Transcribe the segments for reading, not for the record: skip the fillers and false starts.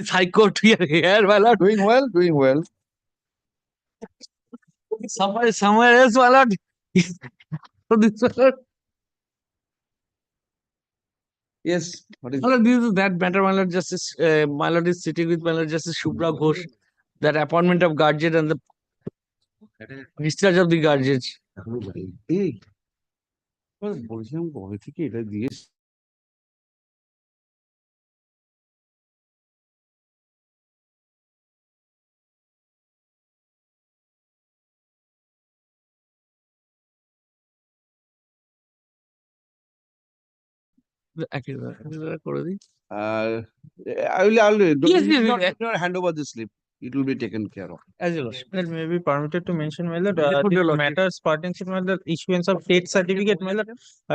High Court here, my lord. Doing well, doing well. Somewhere else, my lord. So this, my lord. Yes. What is My lord, this is that matter, my lord. Justice, my lord is sitting with my lord Justice Shubhra Ghosh. That appointment of guardian and the discharge of the guardian. এই বলছিলাম কবে থেকে এটা দিয়ে করে দিই। I will Yes, yes, yes. not hand over the slip. It will be taken care of. As you wish. It may be permitted to mention, my lord, Yes, this your lordship. matters pertains to my lord, issuance of state certificate, my lord.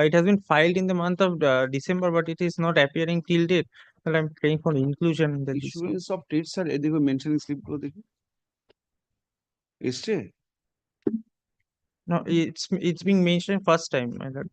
It has been filed in the month of December, but it is not appearing till date. Well, I'm praying for inclusion in the list. Issuance of trade sir এদিকে mentioning slip গুলো দেখি এসছে No, it's being mentioned first time, my lord.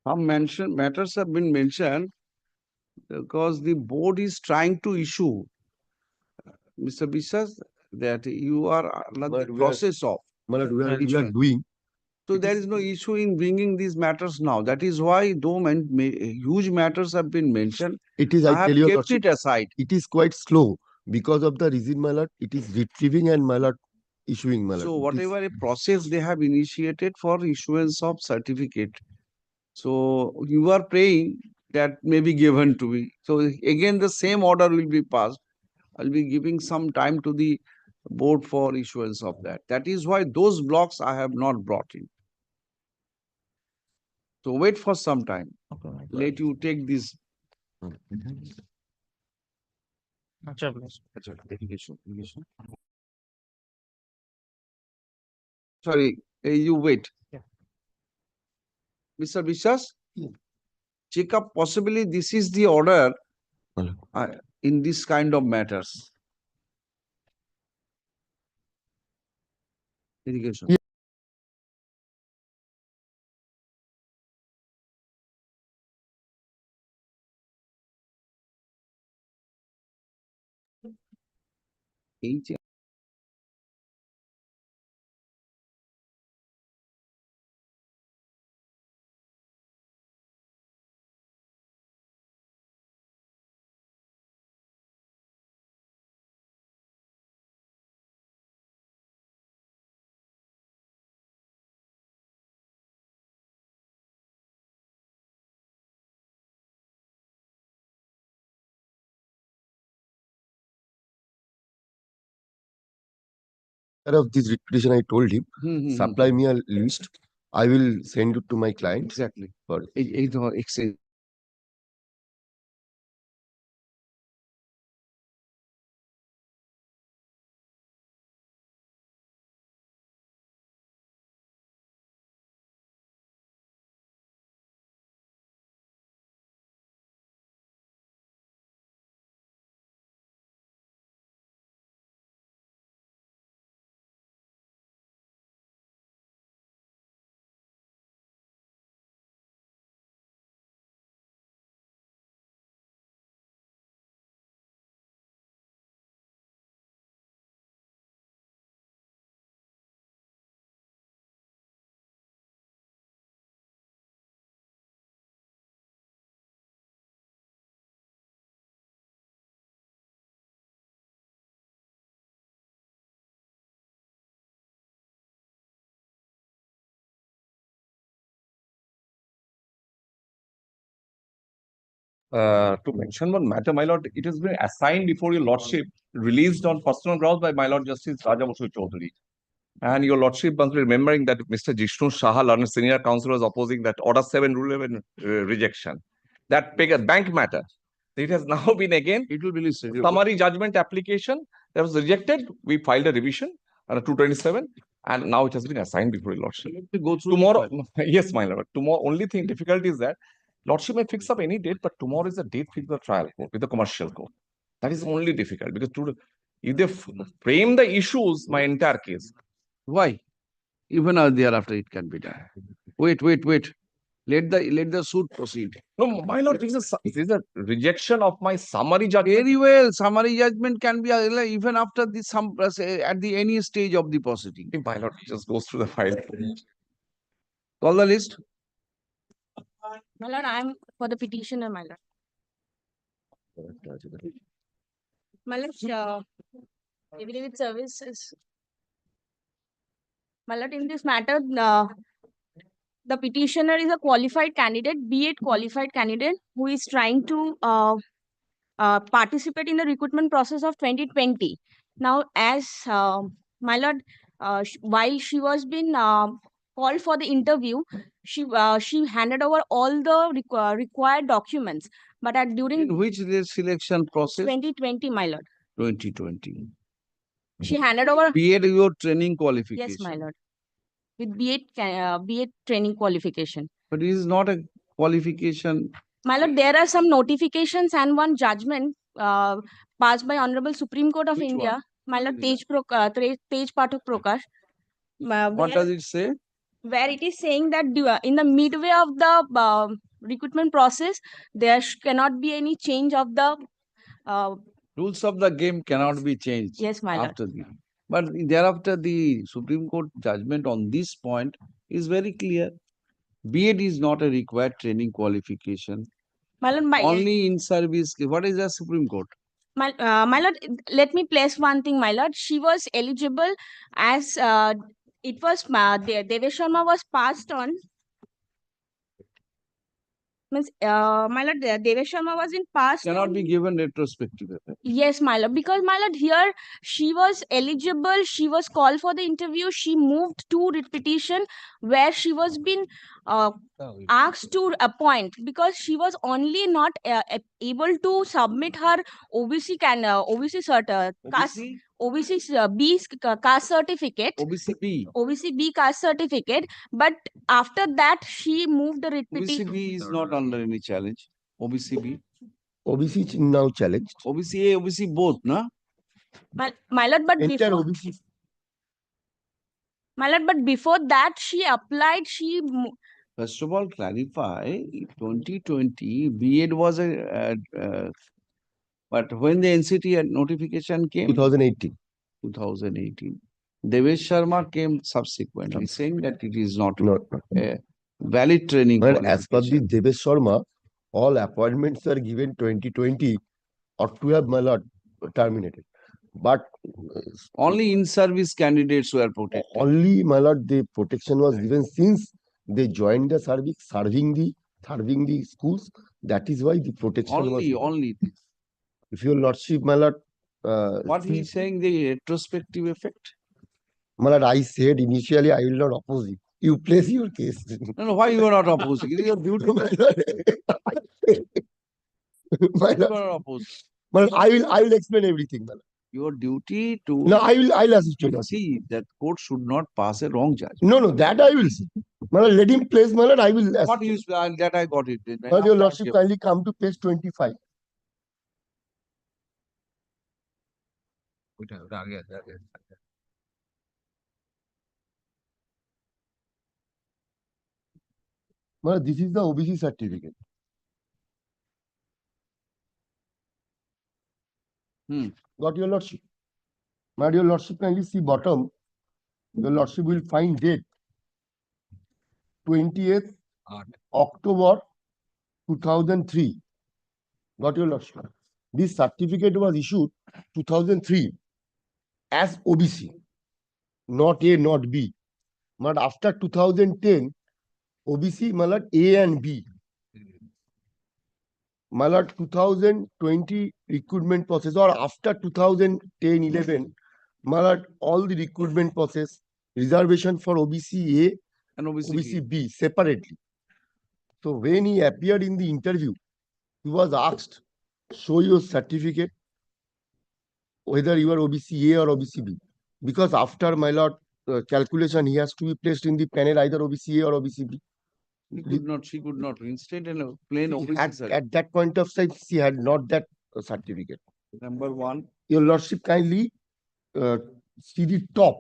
Some matters have been mentioned because the board is trying to issue, Mr. Biswas, that you are under But the we are- process of. Malad, we are Issuance. doing. So there is no issue in bringing these matters now. That is why though huge matters have been mentioned, It is, I I have tell you, kept it aside. it is quite slow because of the reason, Malad. It is retrieving and Malad issuing, Malad. So It is- whatever a process they have initiated for issuance of certificate. So you are praying that may be given to me. So again, the same order will be passed. I'll be giving some time to the board for issuance of that. That is why those blocks I have not brought in. So wait for some time. Okay, my lord. Let you take this. Acha, bless. Sorry, you wait. Yeah. Mr. Biswas, check up possibly this is the order in this kind of matters. Irrigation. এই যে of this reputation, I told him, supply me a list. I will send it to my client. Exactly. For এই ধর exchange. To mention one matter, my lord, it has been assigned before your lordship, released on personal grounds by my lord Justice Raja Bosui Chaudhary. And your lordship must be remembering that Mr. Jishnu Shah, learned senior counsel, was opposing that Order 7, Rule 11 rejection. That bank matter. It has now been again It will be listed. summary judgment application that was rejected. We filed a revision under 227, and now it has been assigned before your lordship. Let me go through the Tomorrow, file. yes, my lord. Tomorrow, only thing difficult is that lordship may fix up any date, but tomorrow is the date fixed with the trial court, with the commercial court. That is only difficult because if they frame the issues, my entire case. Why? Even thereafter it can be done. Wait. Let the suit proceed. No, my lord, this is a rejection of my summary judgment. Very well. Summary judgment can be even after at the any stage of the proceeding. My lord, just goes through the file. Call the list. My lord, I am for the petitioner, my lord. My lord, affidavit services. My lord, in this matter, the petitioner is a qualified candidate, be it qualified candidate, who is trying to participate in the recruitment process of 2020. Now, as my lord, while she was being called for the interview, she handed over all the required documents. But during In which selection process? 2020, my lord, 2020. she handed over. B.Ed your training qualification. Yes, my lord. With B.Ed training qualification. But it is not a qualification. My lord, there are some notifications and one judgment passed by Honorable Supreme Court of Which India. one? My lord, What is Tej Pathak Prakash. What does it say? Where it is saying that in the midway of the recruitment process, there cannot be any change of the. Rules of the game cannot be changed. Yes, my lord. After the. But thereafter, the Supreme Court judgment on this point is very clear. B.Ed is not a required training qualification. My lord, Only in service. What is the Supreme Court? my lord, let me place one thing, my lord. She was eligible as it was Devesh Sharma was passed on. Means, my lord, Devesh Sharma was in past. Cannot be given retrospective effect. Yes, my lord. Because, my lord, here she was eligible. She was called for the interview. She moved to petition where she was being asked to appoint because she was only not able to submit her OBC caste B caste certificate. OBC B. OBC B caste certificate. But after that, she moved the OBC B is not under any challenge. OBC B. OBC is now challenged. OBC A, OBC both, no? My lord, but Entire before. OBC. My lord, but before that, she applied. First of all, clarify 2020 B.Ed was but when the NCT notification came, 2018. 2018, Devesh Sharma came subsequently saying that it is not No. a valid training. Well, as per the qualification. Devesh Sharma, all appointments are given 2020 or to have my lord terminated. But Only in-service candidates were protected. only my lord the protection was given since they joined the service, serving the schools. That is why the protection was given. Only this. If your lordship, my lord, What he is saying, the retrospective effect. my lord, I said initially I will not oppose you. You place your case. No, why you are not opposing? It is your duty. My lord. My You lord, are not opposing. my lord, I will explain everything, my lord. Your duty to No, I'll assist you. see that court should not pass a wrong judgment. No, that I will see. My lord, let him place, my lord, I will assist. What is that I got it. My lord, your lordship kindly come to page 25. My lord, this is the OBC certificate. Got your lordship. My lord, your lordship kindly see bottom. Your lordship will find date 20th October 2003. Got your lordship. This certificate was issued 2003 as OBC, not A, not B. But after 2010, OBC, my lord, A and B. My lord, 2020 recruitment process or after 2010-11, my lord, all the recruitment process reservation for OBC A, And OBC obviously, B separately. So when he appeared in the interview, he was asked, show your certificate, whether you are OBC A or OBC B. Because after my lord calculation, he has to be placed in the panel either OBC A or OBC B. she could not. Instead, in a plain OBC At certificate. that point of time, she had not that certificate. Number one, Your lordship, kindly see the top,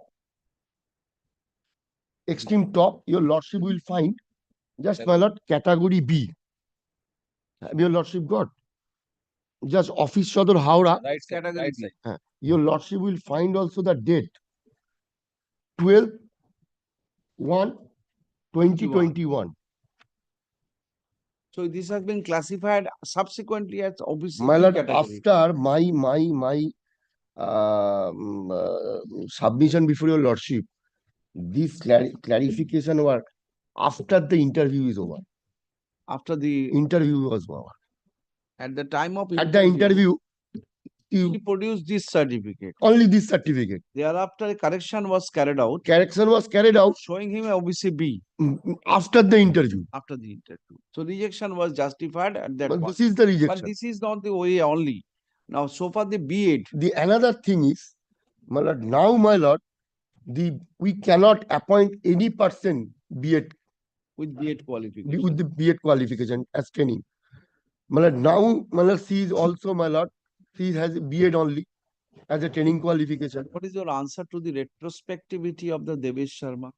extreme top. Your lordship will find just my lord category B. Have your lordship got? Just office Sadar Howrah. Right side, category right B. side. Your lordship will find also the date 12/1/2021. So this has been classified subsequently as OBC My B lord, category. after my submission before your lordship, this clarification were after the interview is over. After the, Interview was over. at the time of At the interview, he you produced this certificate. only this certificate. Thereafter, a correction was carried out, Correction was carried out showing him a OBC B after the interview. after the interview. So rejection was justified at that But point. this is the But rejection. this is not the way only. Now, so far the B8, The another thing is, my lord, now my lord, we cannot appoint any person B.Ed with B8 qualification. with the B.Ed qualification as training. My lord, now my lord, she is also my lord, she has B.Ed only as a training qualification. What is your answer to the retrospectivity of the Devesh Sharma?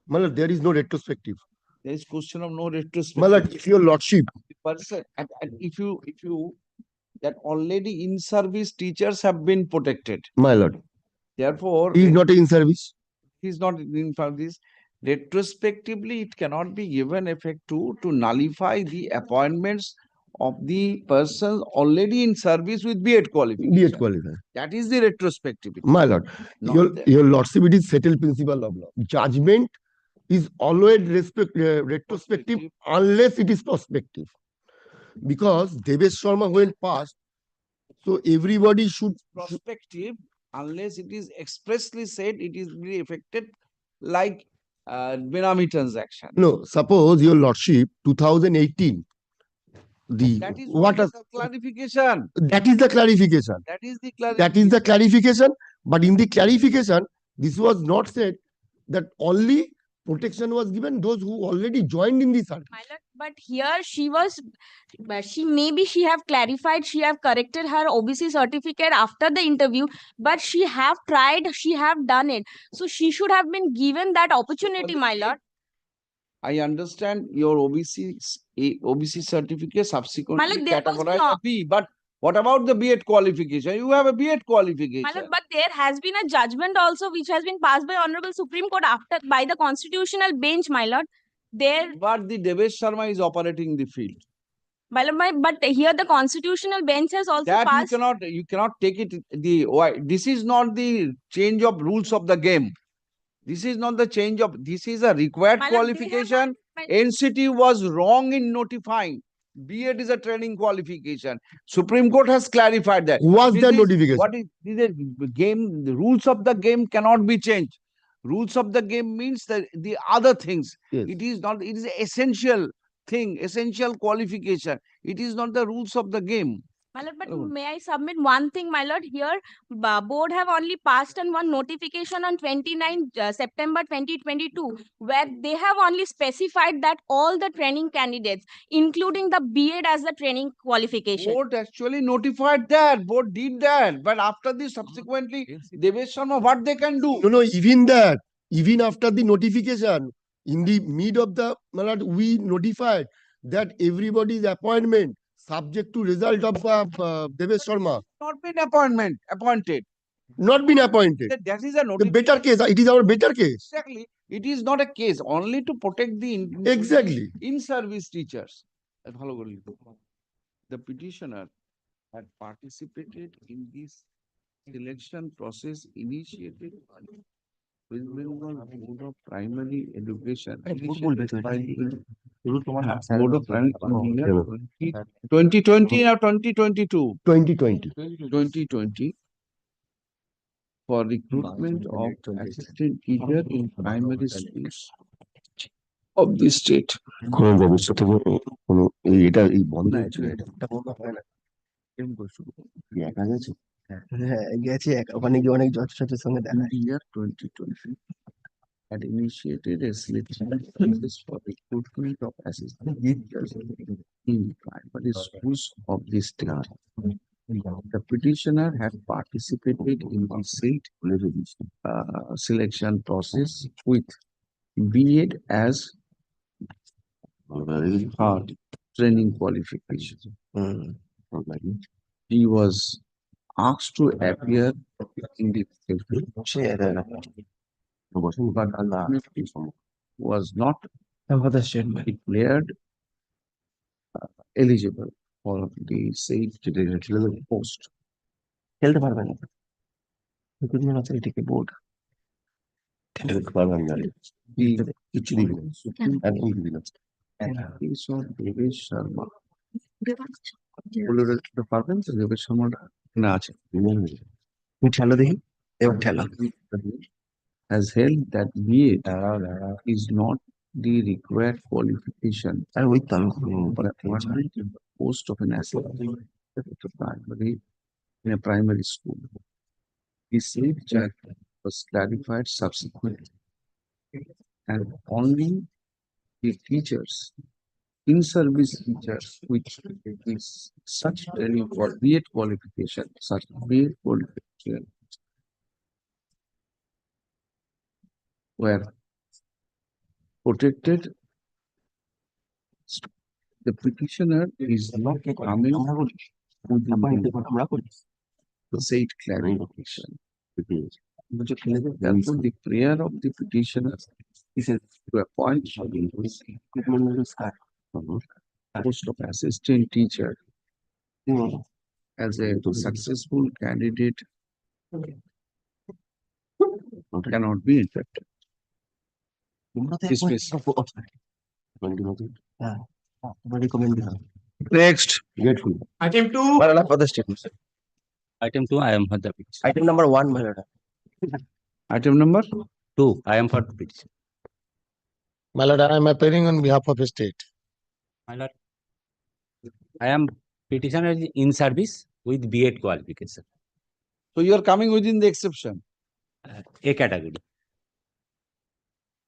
My lord, there is no retrospective. There is question of no My retrospective. lord, if your lordship, Person, and if you that already in service teachers have been protected. my lord, Therefore, he is not in service. he is not in service. Retrospectively, it cannot be given effect to nullify the appointments of the persons already in service with B.Ed qualification. B.Ed qualified. That is the retrospectivity. My lord, Not the- your lordship, it is settled principle of law. Judgment is always retrospective unless it is prospective. Because Devesh Sharma went past, so everybody should prospective unless it is expressly said it is be affected like Benami transaction. no. Suppose your lordship 2018, That is what only is the clarification. that is the clarification. That is the That is the clarification. But in the clarification, this was not said that only protection was given those who already joined in the service. My lord, but here she was, but she have clarified, she have corrected her OBC certificate after the interview, but she have tried, she have done it. So she should have been given that opportunity, my lord. I understand your OBC certificate subsequently Malak, there was categorized no- as B, but what about the B.Ed qualification? You have a B.Ed qualification. My lord, but there has been a judgment also which has been passed by Honorable Supreme Court after by the constitutional bench, my lord. There, But the Devesh Sharma is operating the field. my lord, but here the constitutional bench has also That passed. you cannot take it the why. This is not the change of rules of the game. This is not the change of, this is a required My lord, they have qualification. not- NCT was wrong in notifying. B.Ed is a training qualification. Supreme Court has clarified that. Was This the is- notification? What is the game? The rules of the game cannot be changed. Rules of the game means that the other things. Yes. It is not, it is essential thing, essential qualification. It is not the rules of the game. My lord, but Oh. may I submit one thing, my lord? Here, board have only passed on one notification on 29 September 2022, where they have only specified that all the training candidates, including the B.Ed as the training qualification. Board actually notified that, board did that, but after this subsequently, Devesh Sharma, what they can do? No, even that, even after the notification, in the mid of the, my lord, we notified that everybody's appointment subject to result of Devesh Sharma Not been appointed. not been appointed. That is a The notification. better case, it is our better case. Exactly. It is not a case only to protect the Exactly. in-service teachers. The petitioner had participated in this selection process initiated by West Bengal Board of Primary Education. Board of Primary 2020 or 2022? 2020. 2020. for recruitment of assistant teacher in primary schools of the state. কোন ভবিষ্যতে কোনো এটা এই বন্ধ হচ্ছে না, এটা বন্ধ হয় না। কি একা গেছে? হ্যাঁ গেছে একা, ওখানে গিয়ে অনেক জজের সঙ্গে দেখা In the year 2020, had initiated a selection process for recruitment of assistant teachers in primary schools of the state. The petitioner had participated in the said selection process with B.Ed as hard training qualification. He was asked to appear in the সে বসেন but ultimately was not declared eligible for the said post. খেলতে পারবে না, recruitment অথরিটিকে board পারবেন না, কিচ্ছু দিবি না, একদম দিবি না। Case of Devesh Sharma. বলে রাখতে পারবেন তো দেবেশ শর্মাটা না আছে তুমি ঠেলো দেখি, এবার ঠেলো। has held that B.Ed is not the required qualification আর ওই তো আমি for appointment in the post of an assistant to primary in a primary school. The said charge was clarified subsequently, and only the teachers, in-service teachers, which is such training for B.Ed qualification, such B.Ed qualification were protected. The petitioner is not coming with the said clarification. Therefore, the prayer of the petitioner is to appoint post of assistant teacher as a successful candidate cannot be infected. Next. Grateful. Item 2. Malala for the statement. Item 2, I am for the petition. Item number 1, Malala. Item number 2, I am for the petition. My lord, I am appearing on behalf of the state. My lord, I am petitioner in service with B.Ed qualification, So you are coming within the exception. A category.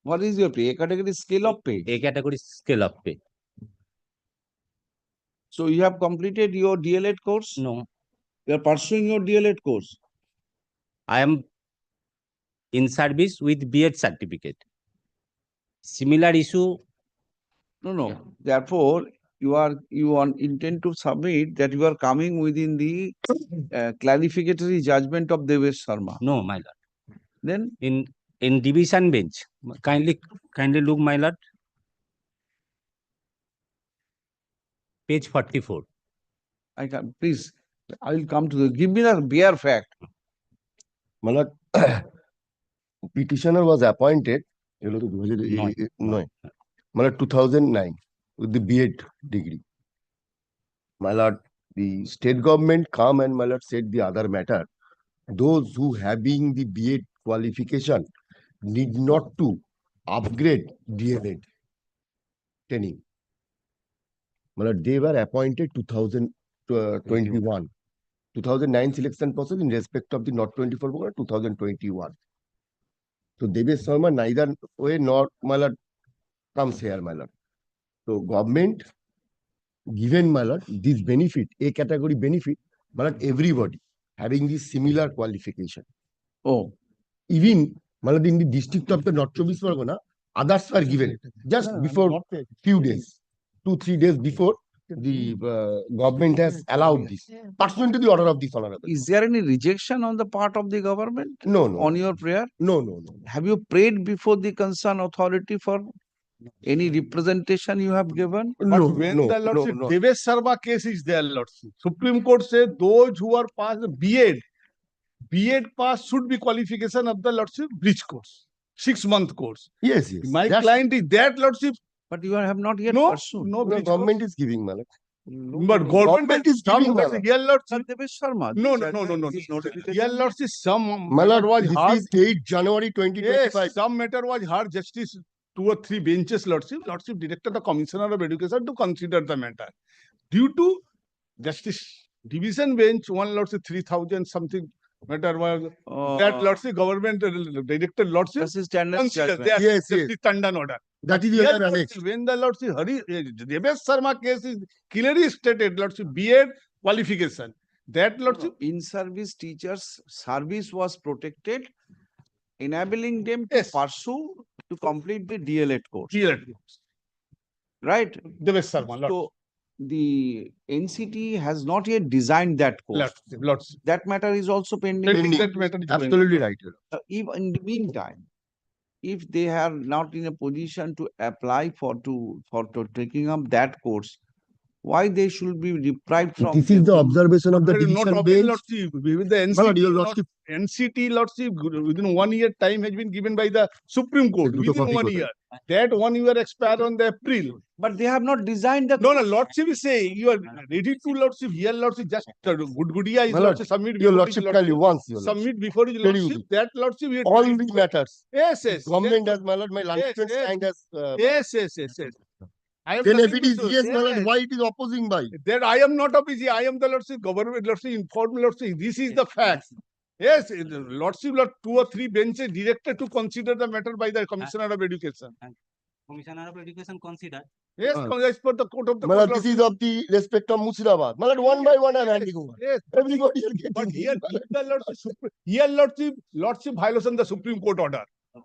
What is your pay? A category scale of pay. A category scale of pay. So you have completed your DLED course? No, You are pursuing your DLED course. I am in service with B.Ed certificate. Similar issue, No. Therefore, you intend to submit that you are coming within the clarificatory judgment of Devesh Sharma. no, my lord. Then In division bench, kindly look, my lord. Page 44. I can, please, I will come to the, give me the bare fact. Malala, petitioner was appointed, এগুলো তো 2009, Malala 2009 with the B.Ed degree. Malala, the state government come and Malala said the other matter. Those who having the B.Ed qualification need not to upgrade DLED training. Malala, they were appointed 2021. 2009 selection process in respect of the not 24 program 2021. So Devesh Sharma neither way nor Malala comes here, Malala. So government given Malala this benefit, a category benefit, Malala everybody having this similar qualification. Oh, Even Malala in the district of the North Chobis Pargana, others were given just before few days, 2-3 days before the government has allowed this pursuant to the order of this honorable. is there any rejection on the part of the government No, on your prayer? no. Have you prayed before the concerned authority for any representation you have given? No, When no, the lordship, no. Devesh Sharma case is there, lordship. Supreme Court said those who are past the B.Ed pass should be qualification of the lordship bridge course, 6-month course. Yes. My That's- client is that lordship. But you have not yet No, pursued. no No, bridge government is giving, Malak. But government is some, giving, my lord. here lordship, Sir Devesh Sharma. no, these no, are no, no, no, these no. notifications- Here lordship, some My lord, matter was this heard. is 8 January 2025. Yes, some matter was heard justice 2 or 3 benches, lordship. Lordship directed the commissioner of education to consider the matter. Due to justice division bench, one lordship 3,000 something matter was that lordship government directed lordship Justice Tandon's consider judgment. that Yes, yes. Justice Tandon order. That is Here, your lordship, annexed. when the lordship Devesh Sharma case is clearly stated, lordship B.Ed qualification. That lordship In-service teachers' service was protected, enabling them to Yes. pursue to complete the DLED course, D.Ed. right? Devesh Sharma, lordship. So the NCT has not yet designed that course. Lordship. That matter is also pending. Pending. That matter is Absolutely right. Your lord. If in the meantime, if they are not in a position to apply for taking up that course, why they should be deprived from? This is the observation of the But not division appeal, bench. lordship. With the My lord, NCT, your not- lordship, NCT lordship within 1 year time has been given by the Supreme Court দুটো within copy 1 করো। year. That 1 year expired on the April. But they have not designed the. No, no, lordship is saying you are ready to lordship. Here lordship just goodie is My lord, lordship submit your before his lordship kindly once, your lordship. submit before his Very lordship. easy. That lordship you All the matters. yes, yes. Government has, my lord, my Yes, landlord yes. signed as. Yes, yes, yes, yes. I am Then if nothing it to is do. yes, my lord, Yes. why it is opposing by? That I am not a busy. I am the lordship government lordship informed lordship. This is the fact. Yes, lordship 2 or 3 benches directed to consider the matter by the commissioner of education. Commissioner of Education consider. Yes, as per the court of the My court. lord, this is of the respect of Murshidabad. My lord, one by one I am handing over. Yes, Everybody are but getting here it, my lord. if the lordship violation the Supreme Court order.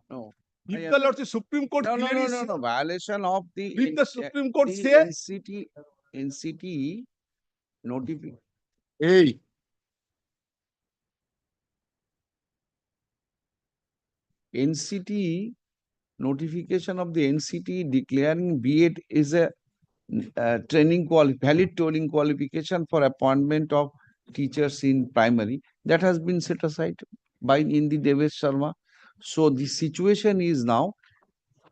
No. If I the lordship Supreme Court No, no, clearly no, no, no. Violation of the. If the Supreme Court the say NCT notification. Hey, NCT notification of the NCT declaring B.Ed is a valid training qualification for appointment of teachers in primary, that has been set aside by Indi Devesh Sharma. So the situation is now,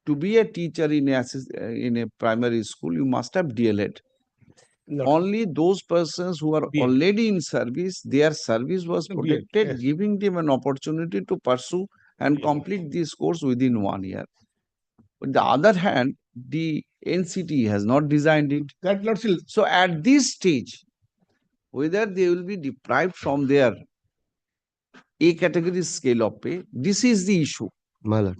to be a teacher in a primary school, you must have DLED. Only those persons who are B.Ed. already in service, their service was B.Ed, protected, yes. giving them an opportunity to pursue and complete this course within 1 year. On the other hand, the NCT has not designed it. that lordship So at this stage, whether they will be deprived from their A category scale of pay, this is the issue. my lord.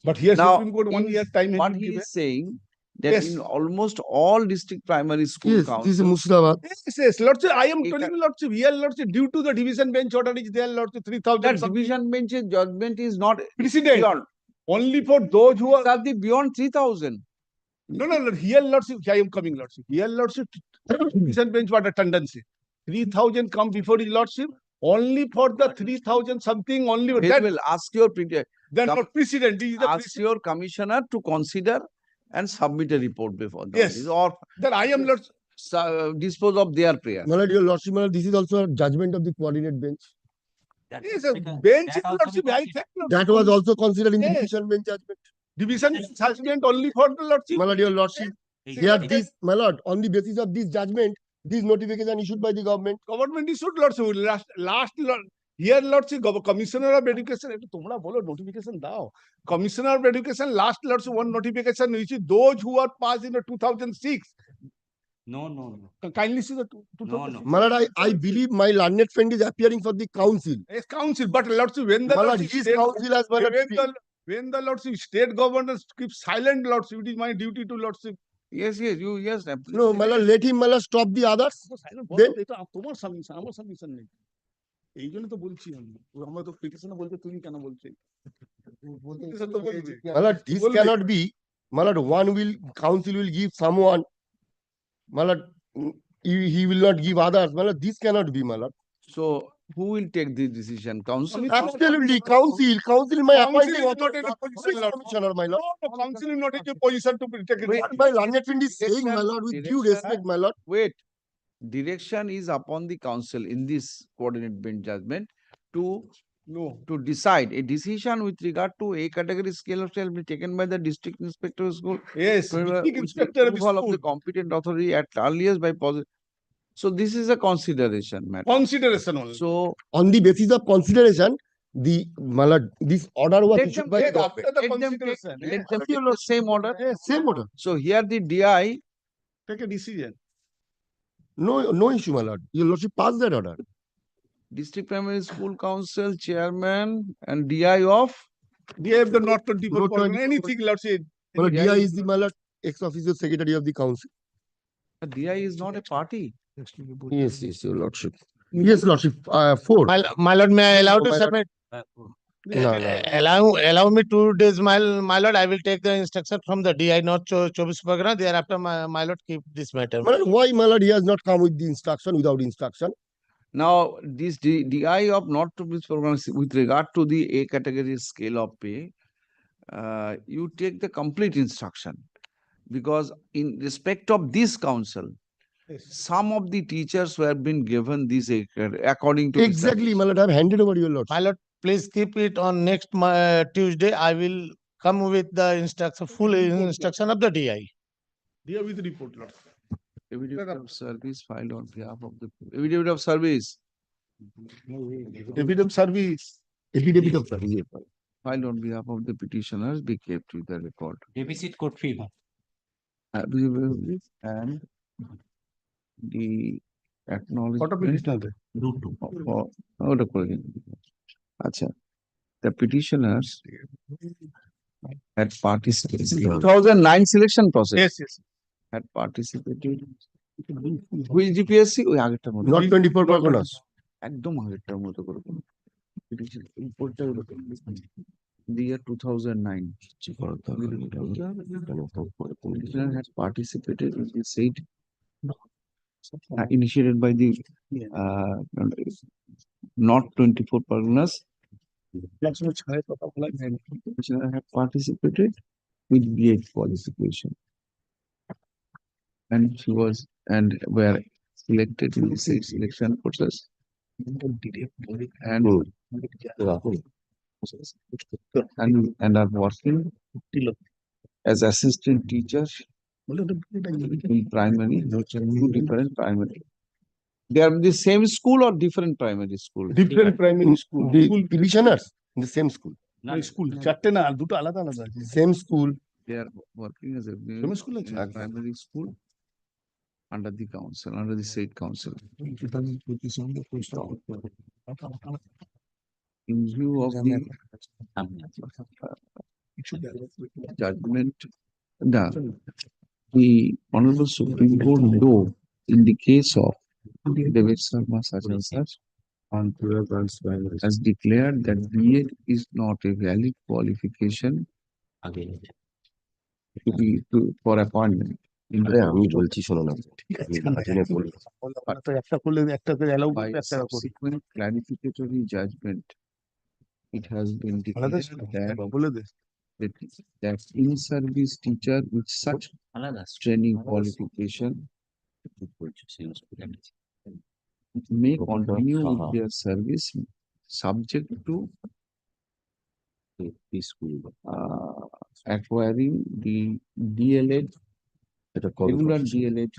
but here Now, Supreme Court 1 in year time has what been he given. is saying, that Yes. in almost all district primary school Yes, this is councils, Murshidabad. Yes, yes, lordship, I am If telling a- you, lordship, here, lordship, due to the division bench order is there, lordship, 3,000 that something. division bench's judgment is not Precedent. beyond. Only for those who These are, are the beyond 3,000. no, here, lordship, I am coming, lordship, here, lordship, division bench what a tendency. 3,000 come before his lordship, only for the 3,000 something, only Very that, well, ask your then come- not precedent, this is the ask precedent. your commissioner to consider and submit a report before them. Yes. Or That I am, lordship, dispose of their prayers. My lord, your lordship, my lord, this is also a judgment of the coordinate bench. That yes, is a because bench that is also lordship, be I considered. think, That was also considered in the Yes. division bench judgment. division judgment only for the lordship. My lord, your lordship, Hey, here hey, this, my lord, on the basis of this judgment, this notification issued by the government. Government issued lordship, last here lordship, commissioner of education, একটু তোমরা বলো notification দাও, commissioner of education last lordship one notification which is those who are passed in the 2006. No, no, no. Kindly see the No, no. My lord, I believe my learned friend is appearing for the council. Yes, council, but lordship when the My lord, lordship his state, council has, my lord, when the lordship state governors keep silent lordship, it is my duty to lordship. Yes, yes, no, my lord, let him, my lord, stop the others. Silent Then- এটা তোমার submission আমার submission নেই এই জন্য তো বলছি আমি আমরা তো পিটিশনে বলতে তুমি কেন বলছো Petition তো বলবে। My lord, this বলবে। cannot be, my lord, council will give someone, my lord, he will not give others. My lord, this cannot be, my lord. So who will take the decision? Council? Absolutely, council, my Council appointing is not authority, in a position, Lord. commissioner, my lord. No, council is not in a position to take it. What my learned friend is saying, my lord, with due Direction- respect, my lord. Wait, direction is upon the council in this coordinate bench judgment to No. to decide. A decision with regard to a category scale shall be taken by the district inspector of school Yes, with district the inspector of approval of the school. competent authority at earliest by positive. So this is a consideration matter. Consideration only. So On the basis of consideration, my lord, this order was let issued them by Yes, the after government. the let them take, consideration, let yes. them take the same order. Yes, same order. So here the DI, Take a decision. No issue, my lord. Your lordship passed that order. District Primary School Council Chairman and DI of They have the not 24, Not 24, anything, let's say. My lord, DI DI is is the, my lord, ex-officio secretary of the council. DI is not a party. Yes, your lordship. Yes, lordship, 4. My lord, may I allow to my lord. submit? No. Allow me 2 days, my lord. I will take the instruction from the DI North Chobis Pargana. Thereafter, my lord, keep this matter. My lord, why, my lord, he has not come with the instruction, without instruction? Now, this DI of not to be with regard to the A category scale of pay, you take the complete instruction, because in respect of this council, some of the teachers who have been given this according to Exactly, my lord, I have handed over your lordship. My lord, please keep it on next Tuesday. I will come with the instruction, full instruction of the DI. They are with the report, Lord. affidavit of service filed on behalf of the affidavit of service Evidence service. Affidavit of service. filed on behalf of the petitioners be kept with the record. Deficit code fee. Affidavit and the acknowledgement ওটা করে দিন। আচ্ছা, the petitioners had participated in 2009 selection process Yes. had participated which GPSC ওই আগেরটার মতো Not 24 Parganas. একদম আগেরটার মতো করে দিন। Petition উপরটা হলো the year 2009 petitioner had participated in the said initiated by the not 24 Parganas. Petitioner had participated with B.Ed qualification, and she was and were selected in the said selection process, and are working as assistant teachers in primary, two different primary. They are the same school or different primary school? Different primary school. The School, petitioners in the same school. school. চারটে না, দুটো আলাদা আলাদা আছে। Same school. They are working as a Same school আছে? primary school under the council, under the state council. In view of the judgment, the Honorable Supreme Court, though in the case of David Sharma such and such, has declared that B.Ed is not a valid qualification for appointment. আরে আমি বলছি শোনো না একটা করলে একটাতে allow By করবে, একটা করবে। subsequent clarificatory judgment, it has been আলাদা declared that বলে দে। that in-service teacher with such training qualification may continue with their service subject to acquiring the DLED, regular DLED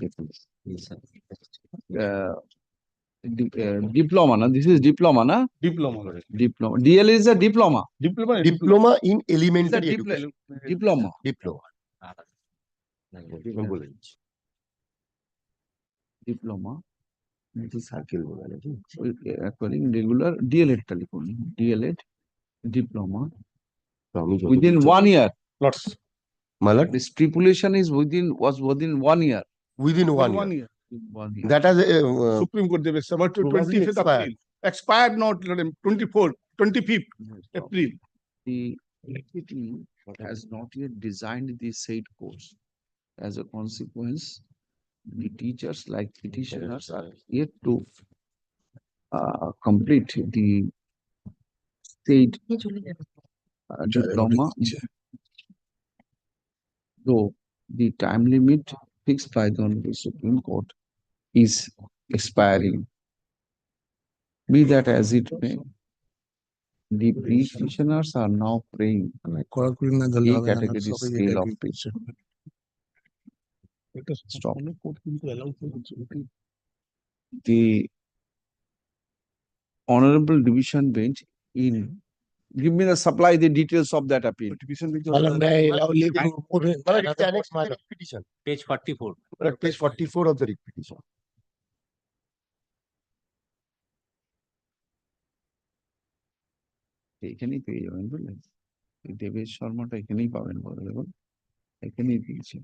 diploma. Na? This is diploma, na? Diploma. Diploma. DLED is a diploma. Diploma in It's a elementary education. diploma. Diploma. বলে দিচ্ছি। Diploma. Circle বলে নাকি Acquiring regular DLED telephone. DLED diploma আমি within 1 year. Lots. my lord, The stipulation is was within 1 year. within 1 1 year. year. 1 year. That has Supreme Court দেবে September Probably 25th expired. April. Expired not 25th April. The entity has not yet designed the said course. As a consequence, the teachers like petitioners are yet to complete the state diploma, though the time limit fixed by the Honorable Supreme Court is expiring. Be that as it may, The petitioners are now praying A category scale of pay. Stop. The Honorable Division Bench in, give me the supply, the details of that appeal. Malam, may I allow leave to move in another next point, Malam? petition, page 44. Page 44 of the writ petition. এখানেই পেয়ে যাবেন বুঝলেন, এই দেবেশ শর্মাটা এখানেই পাবেন বলে দেখুন, এখানেই দিয়েছে।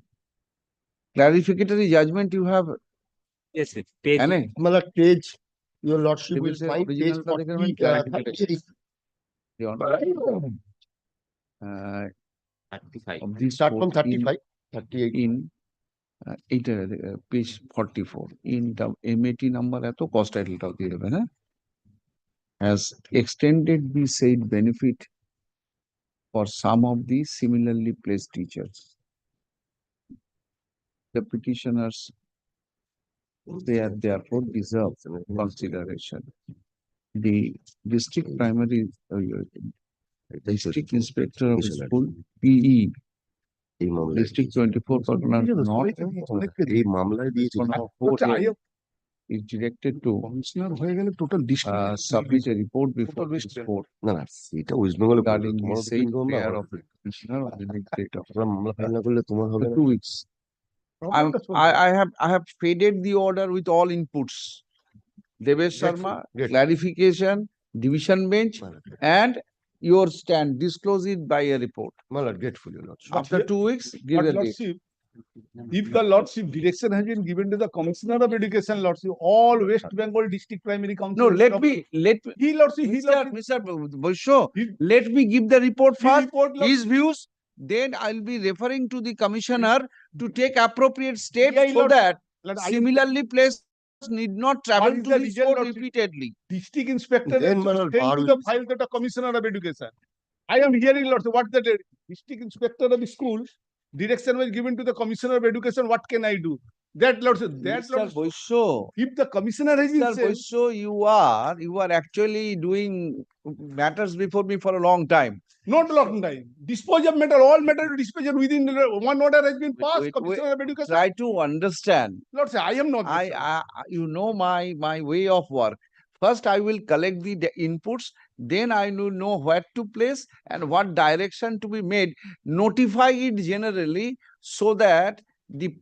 Clarificatory judgment you have, Yes, sir. Page है ना? Malam, page, your lordship will Debate's find page original টা দেখে 40, নেবেন, clarificatory. 38. The honor, of this Start from court in- 35, 38. in page 44 in the MAT number এত cost title টাও দিয়ে দেবেন, হ্যাঁ? Has extended the said benefit for some of the similarly placed teachers. The petitioners, they are therefore deserve consideration. The district primary, district inspector of school, PE, district 24 Pargana North, এই মামলায় দিয়েছে is directed to commissioner হয়ে গেলে total district submit a report before this court না না সেটা West বেঙ্গলে regarding the তোমার said pair of the petitioner on the next date of মামলা ফাইল না করলে তোমার হবে না 2 weeks. I have faded the order with all inputs. Devesh Sharma, Grateful. clarification, division bench, and your stand, disclose it by a report. মামলা grateful your lordship. After 2 weeks, give But a date. lordship, if the lordship direction has been given to the commissioner of education, lordship, all West Bengal district primary council. No, let me, He lordship, Mr. Bosho, He- let me give the report he first, report, lordship. his views, then I'll be referring to the commissioner to take appropriate steps Yeah, so lordship. that Like, I am- similarly placed need not travel What is to the this reason, court lordship? repeatedly. District inspector Then, has my lord, sent bar to will the be- file to the commissioner of education. I am hearing lots of what the district inspector of the school direction was given to the commissioner of education. What can I do? That lots of that Mr. lots. Bosho, If the commissioner has been Mr. sent, Bosho, you are actually doing matters before me for a long time. not a lot of time. Dispose of matter, all matter to dispose of within one order has been passed. wait, Commissioner of education. Try to understand. Lord, I am not. this. You know my way of work. First, I will collect the inputs, then I will know where to place and what direction to be made. Notify it generally so that it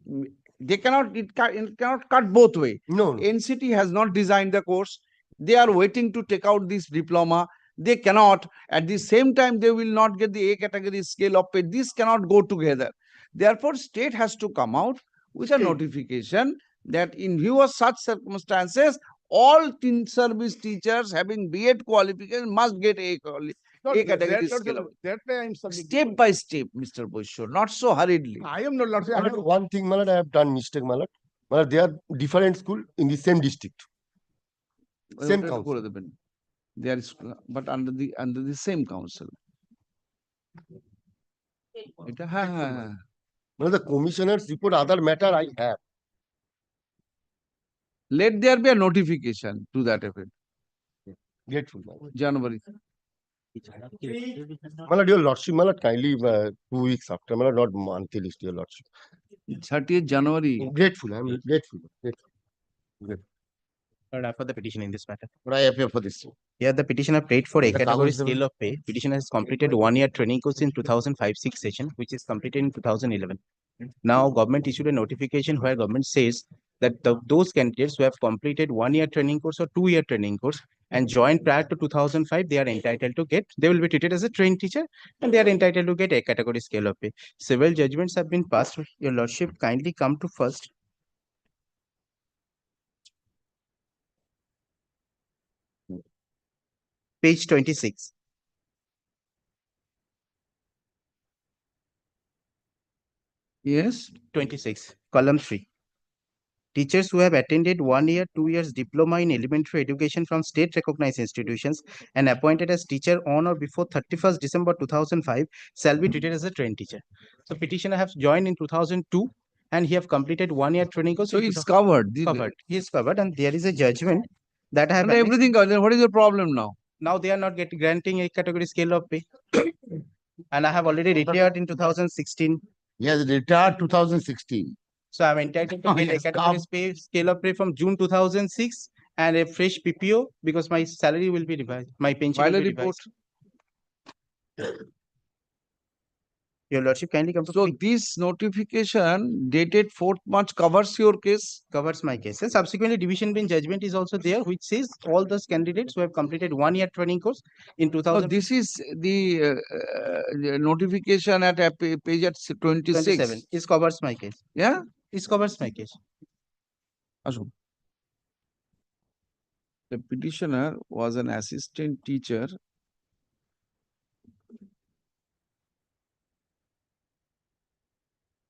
cannot cut both way. No, no. NCT has not designed the course. They are waiting to take out this diploma. They cannot. At the same time, they will not get the A category scale of pay. This cannot go together. Therefore, state has to come out with a notification that in view of such circumstances, all service teachers having B.Ed qualification must get Not A that, category Lord, scale of that way I am submitting. step by step, Mr. Bosho, not so hurriedly. I am not, Lord. I have Malad, one thing, Malad, I have done mistake, Malad. Malad, they are different school in the same district. Same ওটা council. করে দেবেন। There is, but under the same council. এটা হ্যাঁ। Malad, the commissioner's report, other matter I have. Let there be a notification to that effect, Grateful, Malad. January. Malad, your lordship, Malad, kindly 2 weeks after, Malad, not monthly list, your lordship. 30th January. Grateful, I am grateful. Lord, I have for the petition in this matter. But I appear for this. Here, the petitioner paid for a The category council- scale of pay. Petitioner has completed 1-year training course in 2005-6 session, which is completed in 2011. Now, government issued a notification where government says that those candidates who have completed 1-year training course or 2-year training course and joined prior to 2005, they are entitled to get, they will be treated as a trained teacher and they are entitled to get a category scale of pay. Several judgments have been passed. Your lordship, kindly come to first. Page 26. Yes, 26, column 3. Teachers who have attended 1 year, 2 years diploma in elementary education from state recognized institutions and appointed as teacher on or before 31st December 2005 shall be treated as a trained teacher. So petitioner has joined in 2002 and he have completed 1 year training course. so in it's covered. 2000 covered. He is covered and there is a judgment that I have And annexed. everything covered. Then what is the problem now? Now they are not granting a category scale of pay. And I have already retired in 2016. He has retired 2016. So I'm entitled to Oh, get a yes, category pay scale of pay from June 2006 and a fresh PPO because my salary will be revised, my pension File will a be report. revised. Your Lordship, kindly come to So speak. this notification dated 4th March covers your case. Covers my case. And subsequently, division bench judgment is also there, which says all those candidates who have completed 1 year training course in So 2027 this is the notification at page at 26. is covers my case. Yeah. Is covers my case. Ashok. The petitioner was an assistant teacher.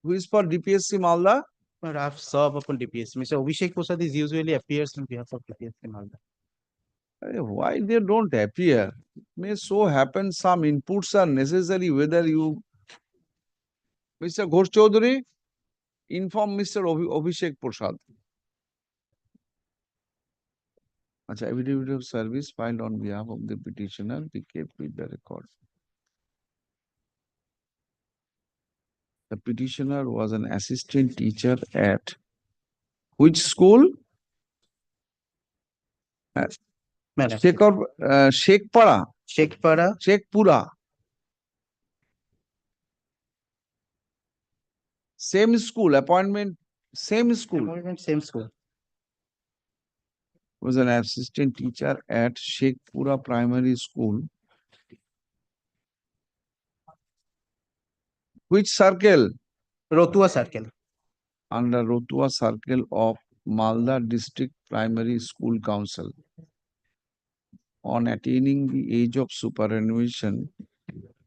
Who is for DPSC Malda? But I've served upon DPSC. Mr. Abhishek Prasad is usually appears on behalf of DPSC Malda. Why they don't appear? May so happen some inputs are necessary whether you Mr. Ghosh Chaudhary inform Mr. Abhishek Prasad. Acha, affidavit of service filed on behalf of the petitioner be kept with the record. The petitioner was an assistant teacher at which school? Shekhpara. Shekhpara. Shekhpura. Same school, appointment, same school. Appointment, same school. Was an assistant teacher at Shekhpura Primary School. Which circle? Rotua Circle. Under Rotua Circle of Malda District Primary School Council. On attaining the age of superannuation,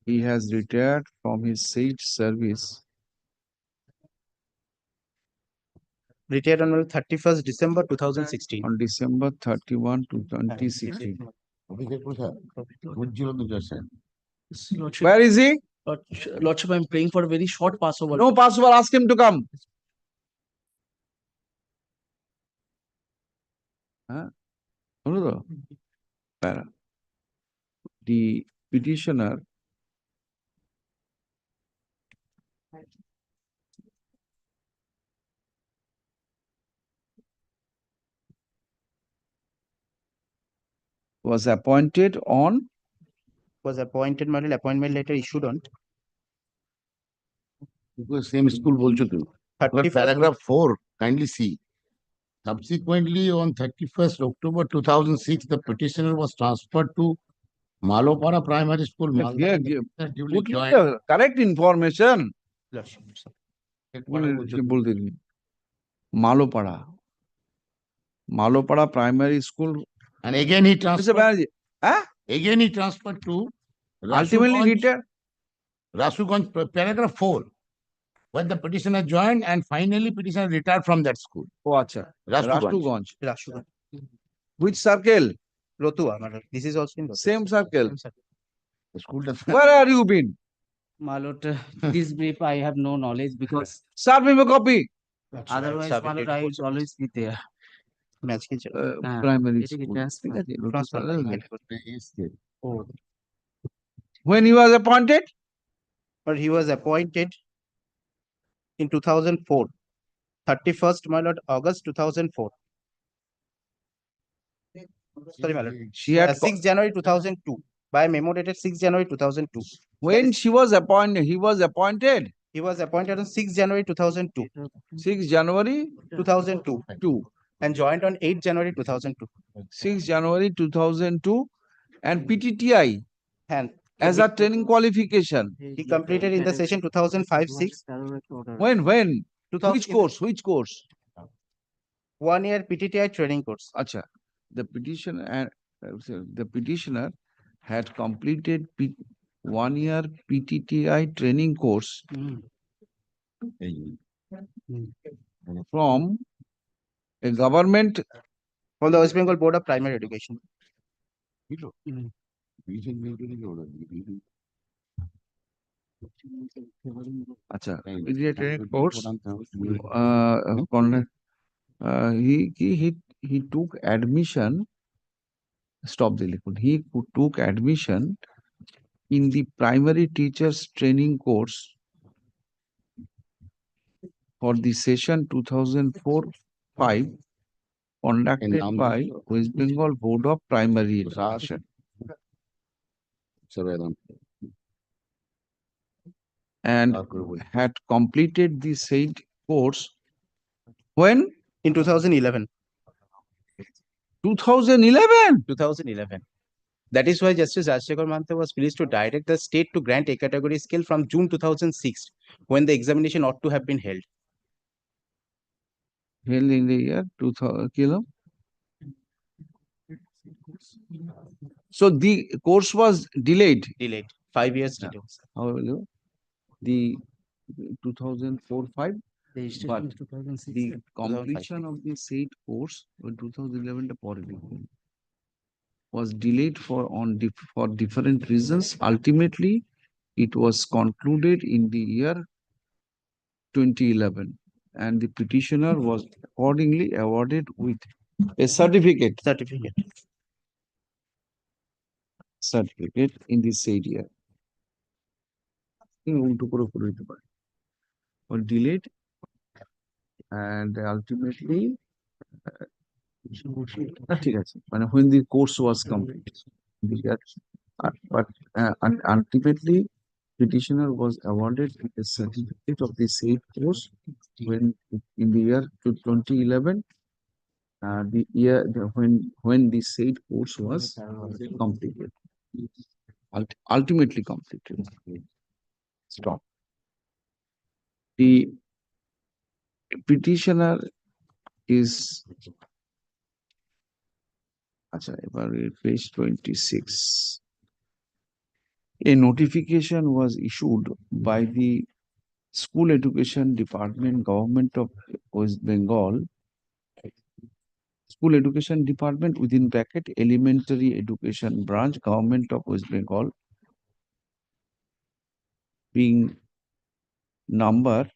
he has retired from his said service. Retired on 31st December 2016. On December 31 to 2016. Where is he? Lordship, I'm praying for a very short Passover. No Passover, ask him to come. Huh? The petitioner was appointed on Was appointed, model appointment letter issued on Because same school bolcho tu. But 31st paragraph 4, kindly see. Subsequently, on 31st October 2006, the petitioner was transferred to Malopara Primary School, Malda. Yeah, Duly put joined. the correct information. Lordship. बोल दे रही Malopara. Malopara Primary School. And again he Mr. transferred. Banerjee, Again he transferred to ultimately retired. Rasuganj, paragraph 4. When the petitioner joined and finally petitioner retired from that school. Oh, acha. Rasuganj. Rastuganj. Which circle? Rotua, model. This is also in Rotua. Same circle. Same circle. The school does Where have you been? My lord, this brief I have no knowledge because Serve him a copy. otherwise, my lord, I will always be there. Match ki chalo. Primary it is school. transfer. Oh. When he was appointed? But he was appointed in 2004. 31st, my lord, August 2004. Sorry, my lord. She had 6 January 2002. By memo dated 6 January 2002. when she was appointed, he was appointed He was appointed on 6 January 2002. 6 January 2002. 2. And joined on 8 January 2002. 6 January 2002 and PTTI And as a training qualification. he completed in the session 2005-6. When? Which 2000 course? Which course? 1 year PTTI training course. Acha. The petitioner had completed 1 year PTTI training course from a government. From the West Bengal Board of Primary Education. Acha. PTTI training course. He took admission stop the liquid. He took admission in the primary teachers training course for the session 2004-5 conducted by West Bengal Board of Primary Education. And had completed the said course when? In 2011. 2011. 2011. That is why Justice Rajshekhar Mantha was pleased to direct the state to grant a category scale from June 2006, when the examination ought to have been held. Held in the year 2000 kilo. So the course was delayed. Delayed. 5 years Yeah. delay. However, the 2004-5, but the completion of the said course in 2011 was delayed for different reasons. Ultimately, it was concluded in the year 2011, and the petitioner was accordingly awarded with a certificate in the said year. Or delayed, and ultimately when the course was complete. But ultimately, petitioner was awarded with a certificate of the said course when in the year 2011, the year when the said course was completed, ultimately completed. Stop. The petitioner is page 26. A notification was issued by the School Education Department, Government of West Bengal, School Education Department within bracket Elementary Education Branch, Government of West Bengal, being number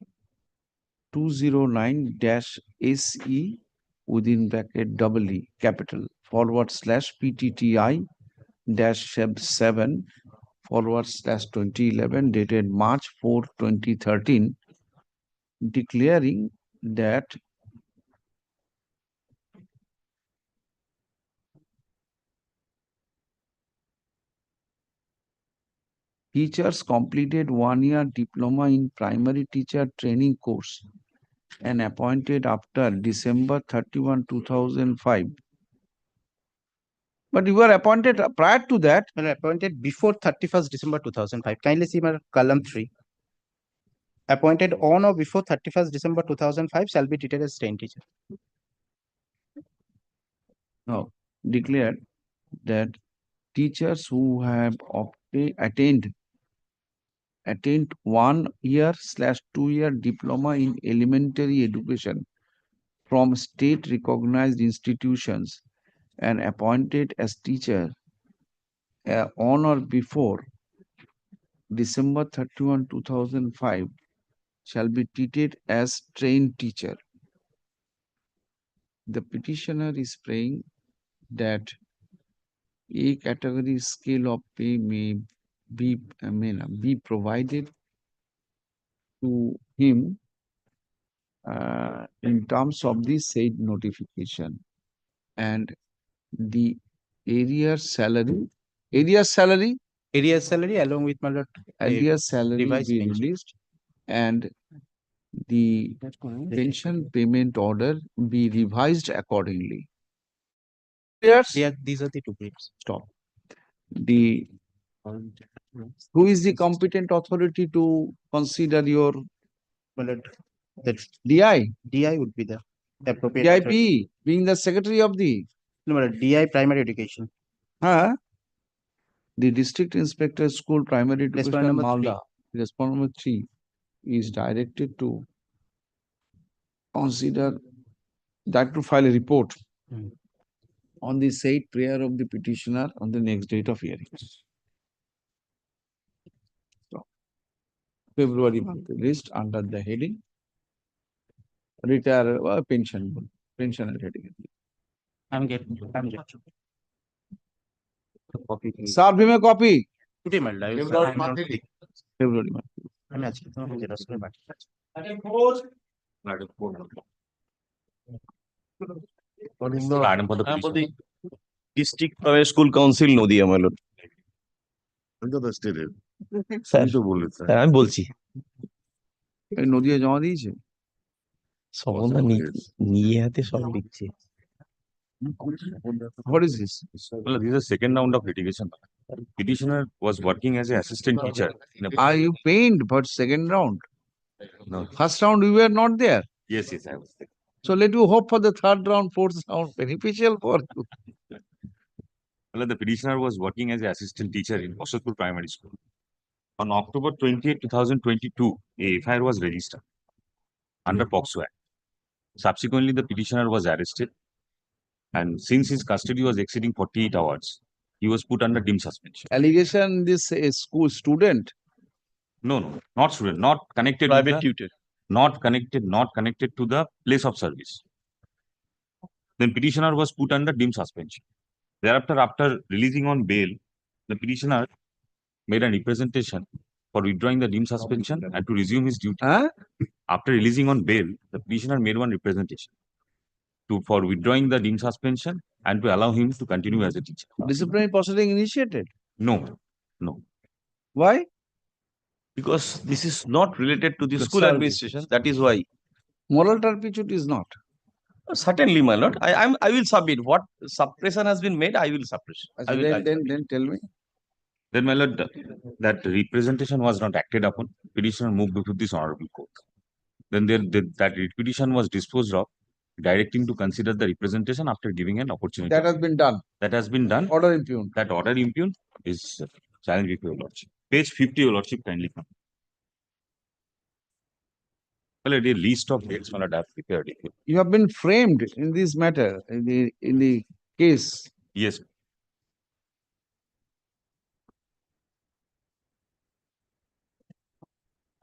209-SE within bracket EE capital /PTTI-7/2011 dated March 4, 2013, declaring that teachers completed 1-year diploma in primary teacher training course and appointed after December 31, 2005. But you were appointed prior to that. Well, appointed before 31st December 2005. Kindly see my column 3. Appointed on or before 31st December 2005 shall be treated as trained teacher. No, declared that teachers who have attained 1-year/2-year diploma in elementary education from state recognized institutions and appointed as teacher on or before December 31, 2005 shall be treated as trained teacher. The petitioner is praying that a category scale of pay may be provided to him in terms of the said notification, and the arrears salary along with my arrears salary revised be pension. released, and the pension payment order be revised accordingly. Yes. Yeah, these are the two grades. Stop. Who is the competent authority to consider your The DI? DI would be the appropriate authority. DIP being the secretary of the No, DI primary education. the district inspector school primary education Respondent number Malda, respondent number 3 is directed to consider that to file a report on the said prayer of the petitioner on the next date of hearing. So, February month list under the heading retire pension heading. I'm getting. Serve him a copy. Today, my lord, I will February sign on month. February. আমি আজকে তোমাকে xerox করে পাঠিয়ে দিচ্ছি। Item for the petition. District Private School Council Nodia, my lord. Sir তো বললে sir আমি বলছি এই নদিয়া জমা দিয়েছে। সমন্ধা নিয়ে হাতে সব লিখছে। What is this? Well, this is the second round of litigation. Petitioner was working as an assistant teacher in a. Are you pained for second round? No. First round we were not there. Yes, I was there. So let you hope for the third round, fourth round, beneficial for you. Well, the petitioner was working as an assistant teacher in Procedural Primary School. On October 28, 2022, a FIR was registered under POCSO Act. Subsequently, the petitioner was arrested, and since his custody was exceeding 48 hours, he was put under deemed suspension. Allegation this school student. No, not student, not connected with Private the, tutor. not connected to the place of service. Then petitioner was put under deemed suspension. Thereafter, after releasing on bail, the petitioner made a representation for withdrawing the deemed suspension and to resume his duty. Huh? After releasing on bail, the petitioner made one representation for withdrawing the deemed suspension and to allow him to continue as a teacher. Disciplinary proceeding initiated. No. Why? Because this is not related to the The school service. administration, that is why. Moral turpitude is not. Certainly, my lord, I will submit. What suppression has been made, I will suppress. I will, Then tell me. Then, my lord, that representation was not acted upon. Petitioner moved to this honorable court. Then that petition was disposed of, directing to consider the representation after giving an opportunity. That has been done. That has been done. Order impugned. That order impugned is challenged with your lordship. Page 50, your lordship, kindly come. Well, a list of dates, my lord, I have prepared it. You have been framed in this matter, in the case. Yes.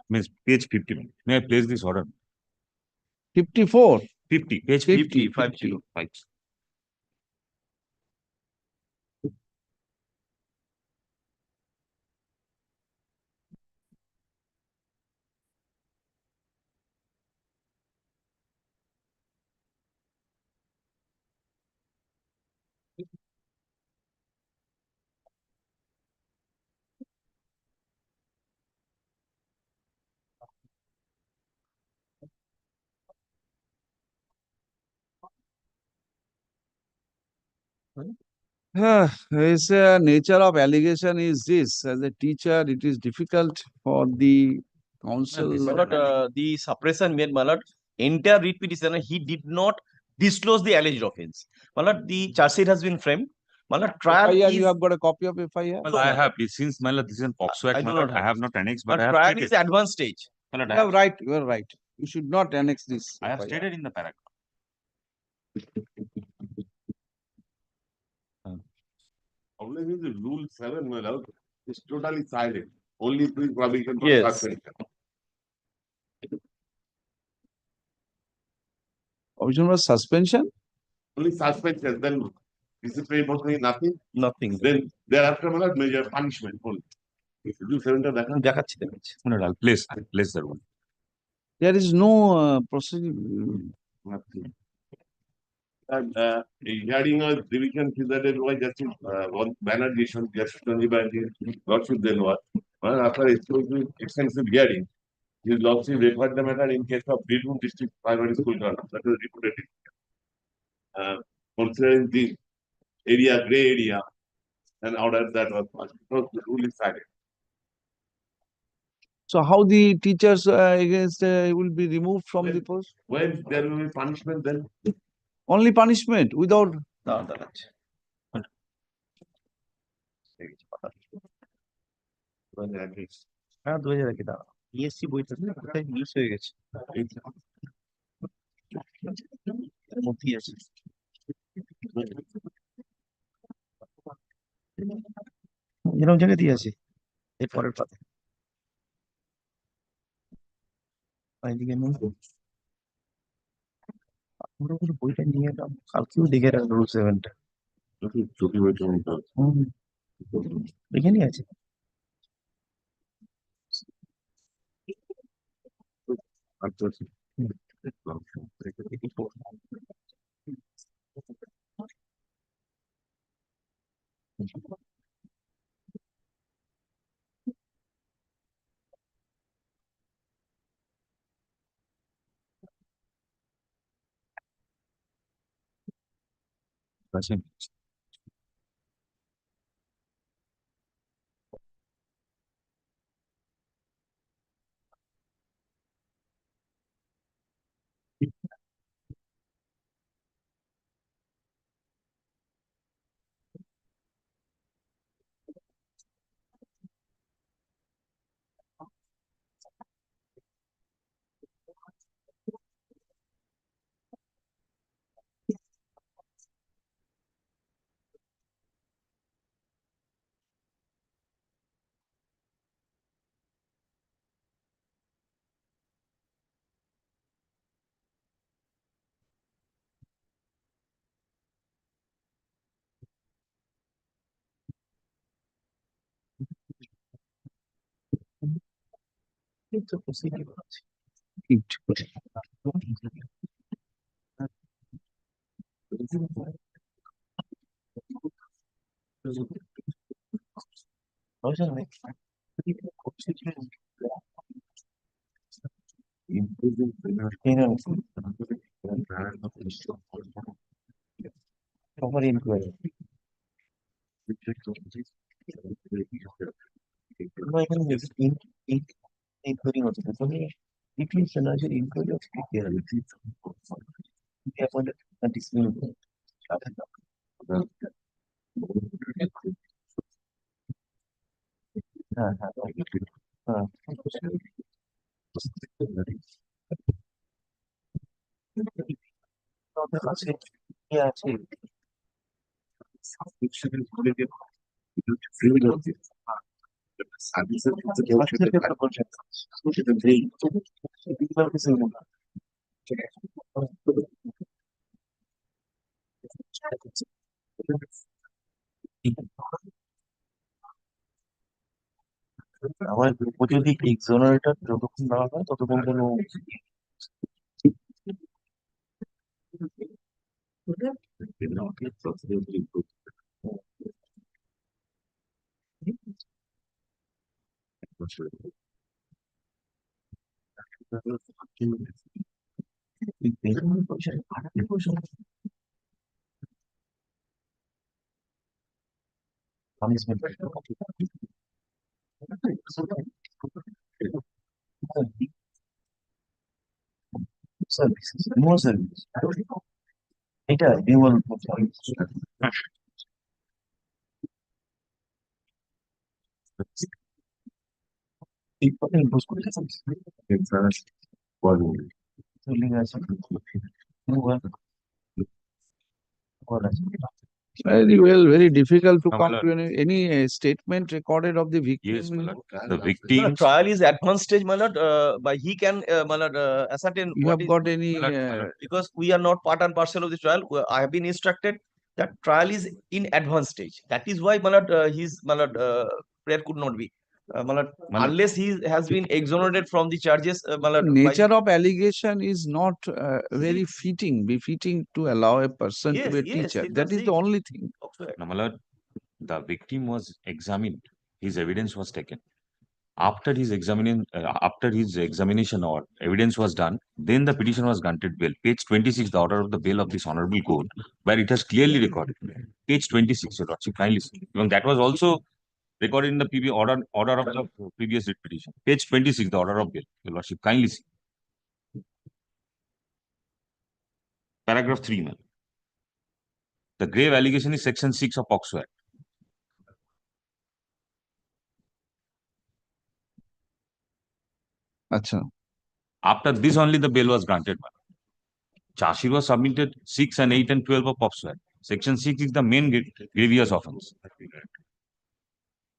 Means page 50. May I place this order? 54. 50, page 50, 50. His nature of allegation is this: as a teacher, it is difficult for the council. my lord, the suppression made, my lord, entire writ petitioner, he did not disclose the alleged offense. My lord, the charge sheet has been framed. My lord, trial FIR, is, you have got a copy of FIR? Well, I have, since my lord, this is an POCSO Act, I do my not lord, I have. have not annexed, but but I have trial stated. is advanced stage. My lord, You are right, you are right. You should not annex this. I have FIR. stated in the paragraph. Problem is the rule 7, my lord, is totally silent. Only provision for Yes. suspension. Provision was suspension? Only suspension, then disciplinary proceeding, nothing. Nothing. Then thereafter, my lord, major punishment only. If you do 7টা দেখান। দেখাচ্ছি। My lord, I'll place that one. There is no procedure. Nothing. And the hearing of division presided by Justice Banerjee, Justice Sanjeev Banerjee, Lordship then what? After extensive hearing, his Lordship referred the matter in case of Birhum District Primary School Girl, that is reported. Considering the area, gray area, and order that was passed, because the rule is silent. So how the teachers against will be removed from the post? When there will be punishment, then Only punishment without. দেখাচ্ছি। হ্যাঁ 2000 কি দাঁড়া ESC বইটা কোথায় miss হয়ে গেছে মধ্যেই আছে এরকম জায়গায় দিয়ে আছে এর পরের পাতে এইদিকে নেই আমরা কোনো বইটা নিয়ে এলাম কালকেও দেখে রাখবো রুল 7টা চোখে বইটা এখানেই আছে। আমার যদি এক্সোনারেটর যতক্ষণ না হয় ততক্ষণ কোনো পানিশমেন্ট সার্ভিস নো সার্ভিস এটা দেওয়াল এই কথা ইম্পোজ করতে চলে গেছে Very well, very difficult to No, my come lord. to any statement recorded of the victim. Yes, my lord. The The victim. trial is advanced stage, my lord. But he can, my lord, ascertain You what have is got any, My lord. because we are not part and parcel of the trial. I have been instructed that trial is in advanced stage. That is why, my lord, his my lord, prayer could not be. My lord, My lord. unless he has been exonerated from the charges, my lord, nature of allegation is not very befitting to allow a person to Yes, be a yes, teacher. it That was is the the- only thing. No, my lord. The victim was examined. His evidence was taken. After his examination or evidence was done, then the petition was granted bail. Page 26, the order of the bail of this honorable court, where it has clearly recorded. Page 26, your lordship, kindly see. Even that was also recorded in the PB order of the previous writ petition. Page 26, the order of bail, your lordship, kindly see. Paragraph 3, ma'am. The grave allegation is section 6 of POCSO Act. Acha. After this only the bail was granted, ma'am. Charge sheet was submitted 6 and 8 and 12 of POCSO Act. Section 6 is the main grievous offense.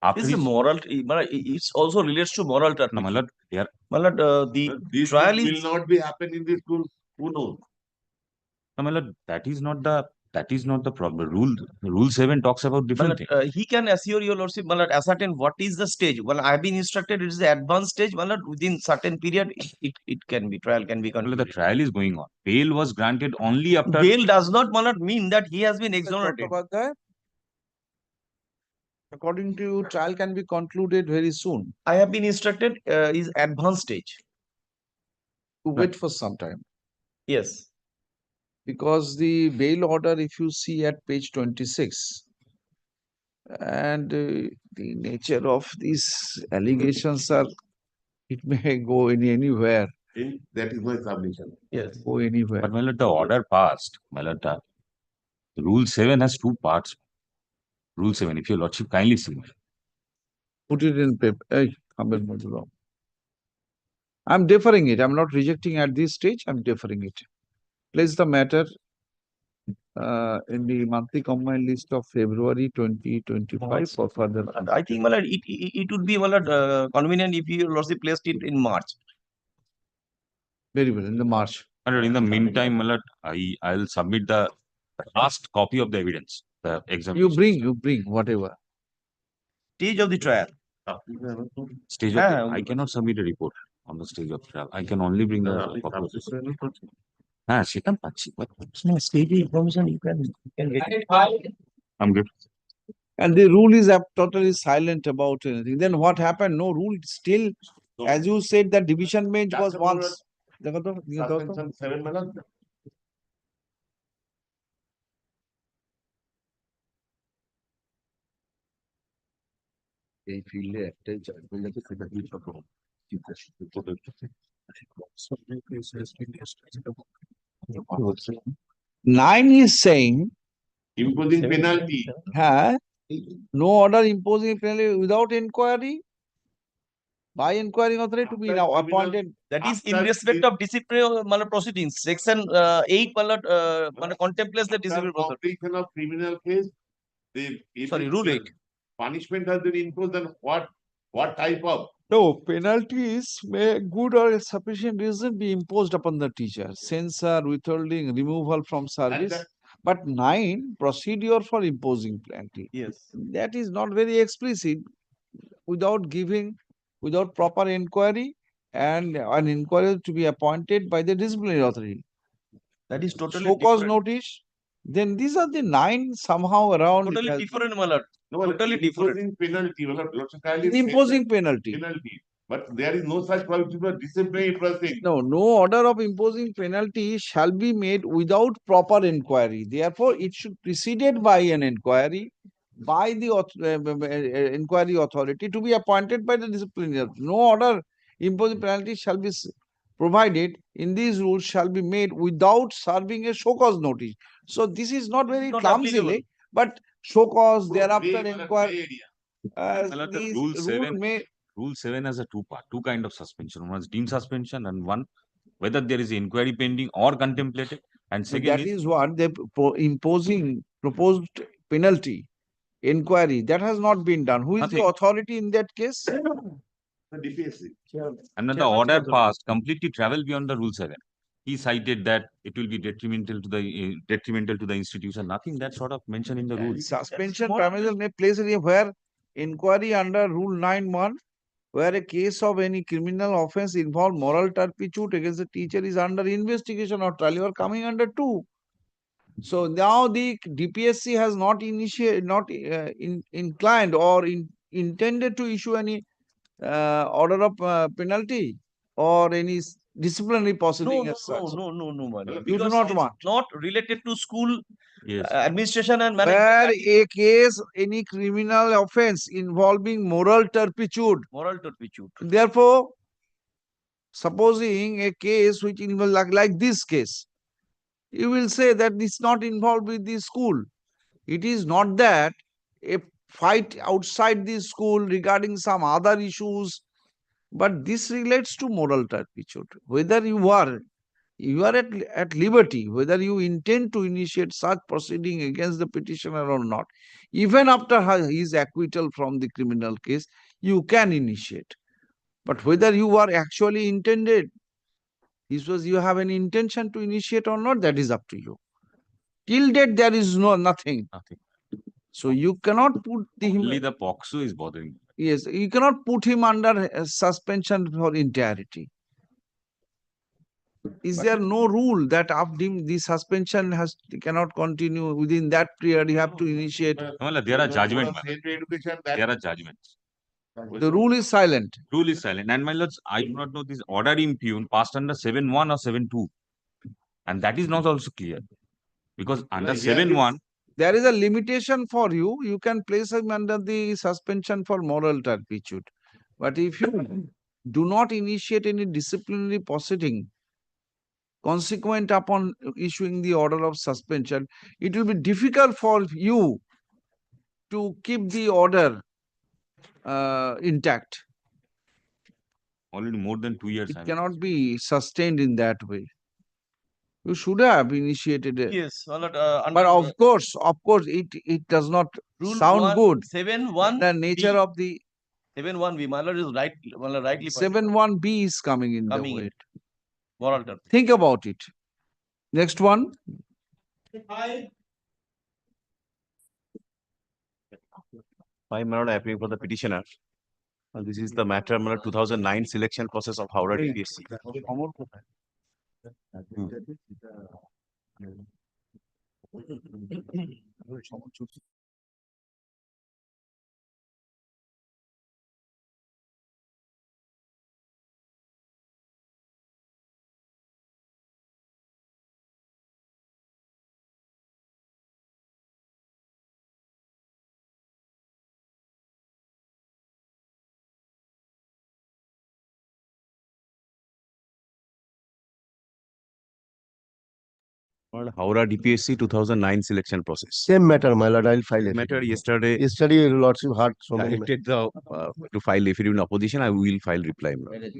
After This is his, moral. It also relates to moral no, my turpitude. lord, here, My lord, the trial is not be happen in this school. Who knows? no, my lord, that That is not the problem. Rule 7 talks about different things. He can assure your lordship, ascertain what is the stage. Well, I have been instructed it is the advanced stage. Within certain period, it can be trial can be Well, the concluded. trial is going on. Bail was granted only after. Bail does not mean that he has been exonerated. According to you, trial can be concluded very soon. I have been instructed is advanced stage. To wait for some time. Yes. Because the bail order, if you see at page 26, and the nature of these allegations are, it may go in anywhere, That is my submission. Yes. go anywhere. But my lord, the order passed. My lord, Rule 7 has two parts. Rule 7, if your lordship kindly see. Put it in paper. Hey, Humble Modulo. I'm deferring it. I'm not rejecting at this stage. I'm deferring it. Place the matter in the monthly combined list of February 2025 for further. And I think it would be convenient if your lordship placed it in March. Very well, in the March. My lord, in the meantime, my lord, I'll submit the last copy of the evidence. The examination. You bring whatever. Stage of the trial. Stage of I cannot submit a report on the stage of trial. I can only bring the copy. Setan পাচ্ছি, but Stage information you can get it. I'm good. And the rule is totally silent about anything. Then what happened? No rule. Still, as you said, that division bench was once. Suspension 7 my lord. এই ফিল্ডে একটাই judgement আছে, সেটা কি সব 9 is saying, imposing penalty. no order imposing penalty without inquiry. By inquiring authority to be now appointed. That is in After respect of disciplinary proceedings. Section 8 contemplates the disciplinary proceedings. Completion of criminal case. Rule 8. Punishment has been imposed, then what type of? No, penalties may good or sufficient reason be imposed upon the teacher. Censure, withholding, removal from service. But 9, procedure for imposing penalty. Yes. That is not very explicit. Without proper inquiry and an inquiry to be appointed by the disciplinary authority. That is totally So cause different. notice. Then these are the 9 somehow around. Totally different, my lord. No, Totally different. imposing penalty. my lord, Lordship kindly said Imposing that penalty. But there is no such quality for disciplinary proceeding. No order of imposing penalty shall be made without proper inquiry. Therefore, it should preceded by an inquiry by the inquiry authority to be appointed by the disciplinary. No order imposing penalty shall be provided in these rules shall be made without serving a show cause notice. So this is not very Not clumsily, but show cause thereafter Gray inquiry. area. Rule 7 has a two kind of suspension. One is deemed suspension, and one whether there is inquiry pending or contemplated. And second That is what they imposing proposed penalty inquiry that has not been done. Who is the Nothing. authority in that case? The DPSC. and when the order passed completely travel beyond the Rule 7. He cited that it will be detrimental to the institution. Nothing that sort of mentioned in the rules. Suspension primarily may place area where inquiry under Rule 9(1), where a case of any criminal offense involve moral turpitude against the teacher is under investigation or trial. You are coming under 2. So now the DPSC has not inclined or intended to issue any order of penalty or any disciplinary proceeding as such. No, my lord. You do Because not it's want. not related to school Yes. administration and Where management. a case, any criminal offense involving moral turpitude. Moral turpitude. Therefore, supposing a case which involves like this case, you will say that it's not involved with the school. It is not that a fight outside the school regarding some other issues, but this relates to moral turpitude. Whether you are at liberty, whether you intend to initiate such proceeding against the petitioner or not, even after his acquittal from the criminal case, you can initiate. But whether you are actually intended, you have an intention to initiate or not, that is up to you. Till date, there is nothing. Nothing. So you cannot put Only him, the POXO is bothering me. yes, you cannot put him under suspension for entirety. Is there no rule that after the suspension cannot continue within that period? You have to initiate. No, no, there are judgments. There are judgments. The rule is silent. Rule is silent. And my lords, I do not know this order impugn passed under 7.1 or 7.2. And that is not also clear. Because under 7.1, There is a limitation for you. You can place him under the suspension for moral turpitude. But if you do not initiate any disciplinary proceeding consequent upon issuing the order of suspension, it will be difficult for you to keep the order intact. already more than 2 years. It cannot be sustained in that way. You should have initiated it. Yes, my lord, But under of course, it does not rule sound good. 7.1 The nature of the 7.1B, my lord is right, my lord, rightly pointed. 7.1B is coming in Coming the in. way. Moral turn. Think about it. Next one. I am not appearing for the petitioner. This is the matter, 2009 selection process of Howrah DPSC. Howrah DPSC 2009 selection process. Same matter, my lord, I'll file it. Matter yesterday, Yesterday, your lordship had so many. directed the to file affidavit in opposition. I will file reply. My lord.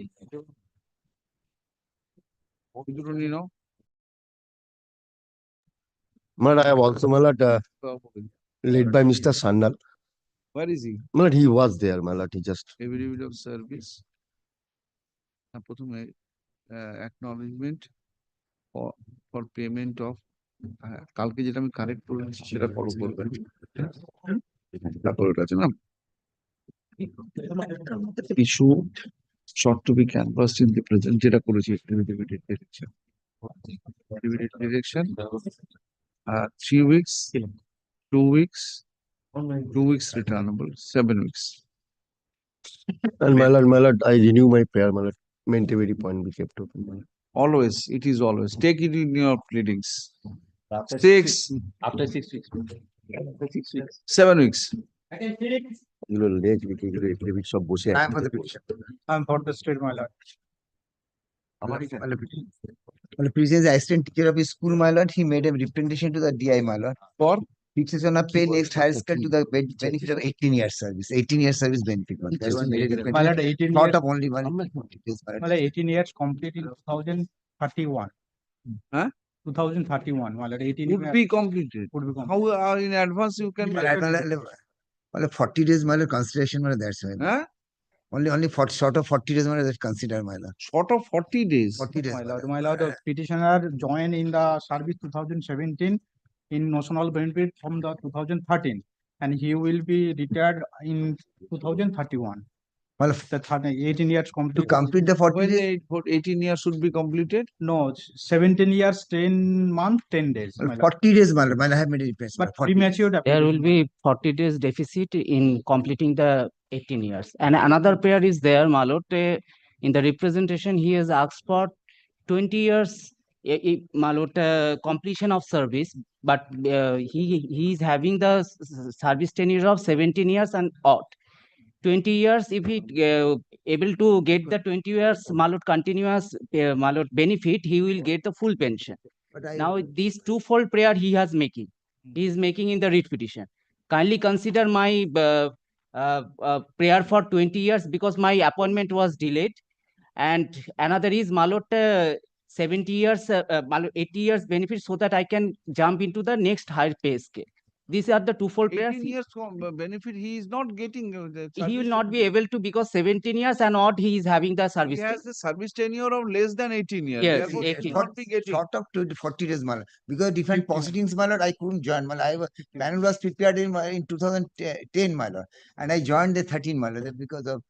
You know, My lord, I have also, my lord, led by Mr. Sandal. where is he? My lord, he was there, my lord, he just. Affidavit of service. প্রথমে acknowledgement for payment of কালকে যেটা আমি correct করেছি সেটা follow করবেন। তারপর ওটা আছে না issue short to be canvassed in the present যেটা করেছি affidavit direction 3 weeks 2 weeks 2 weeks returnable 7 weeks. And my lord, I renew my prayer, my lord. Mentavity point be kept open, my lord. Always, it is always. Take it in your pleadings. After 6, After 6 weeks. 7 weeks. এগুলো লেজ এগুলো affidavit সব বসে I am for the petition. I am for the state, my lord. On the previous assistant teacher of his school, my lord, he made a representation to the DI, my lord, For fixation of pay next higher scale to the benefit of 18 years service, 18 years service benefit. My lord. That's what made a My lord, representation. 18 Thought years, of only one. Yes, my lord. my lord, 18 years complete in 2031. Huh? 2031, my lord, 18 would years be completed. would be complete. How in advance you can My lord, 40 days, my lord, consideration, my lord, that's why. huh? Only 40, short of 40 days, my lord, that's considered, my lord. Short of 40 days. 40 days, My lord, the petitioner joined in the service 2017 in national benefit from the 2013, and he will be retired in 2031. Well, The 18 years to complete. complete the 40 When days, the 18 years should be completed. No, 17 years, 10 months, 10 days. well, my lord. 40 days, my lord, I have made a replacement. But 40 days. premature. There will be 40 days deficit in completing the 18 years. And another pair is there, Malot. In the representation, he has asked for 20 years Malot completion of service, but he is having the service tenure of 17 years and odd. 20 years, if he able to get the 20 years Malot continuous Malot benefit, he will get the full pension. But I, Now, these twofold prayer he has making. He is making in the writ petition. Kindly consider my prayer for 20 years because my appointment was delayed. And another is Malot 70 years, Malot 80 years benefit so that I can jump into the next higher pay scale. These are the twofold prayers. 18 years benefit, he is not getting the He will service not be tenure. able to because 17 years and odd he is having the He service. has the service tenure of less than 18 years. Yes, Therefore, he 18. will not be getting. Short of 40 days, Malad. Because different 50 proceedings, Malad, I couldn't join. Malad. Panel was prepared in 2010, Malad. And I joined the 13, Malad, because of.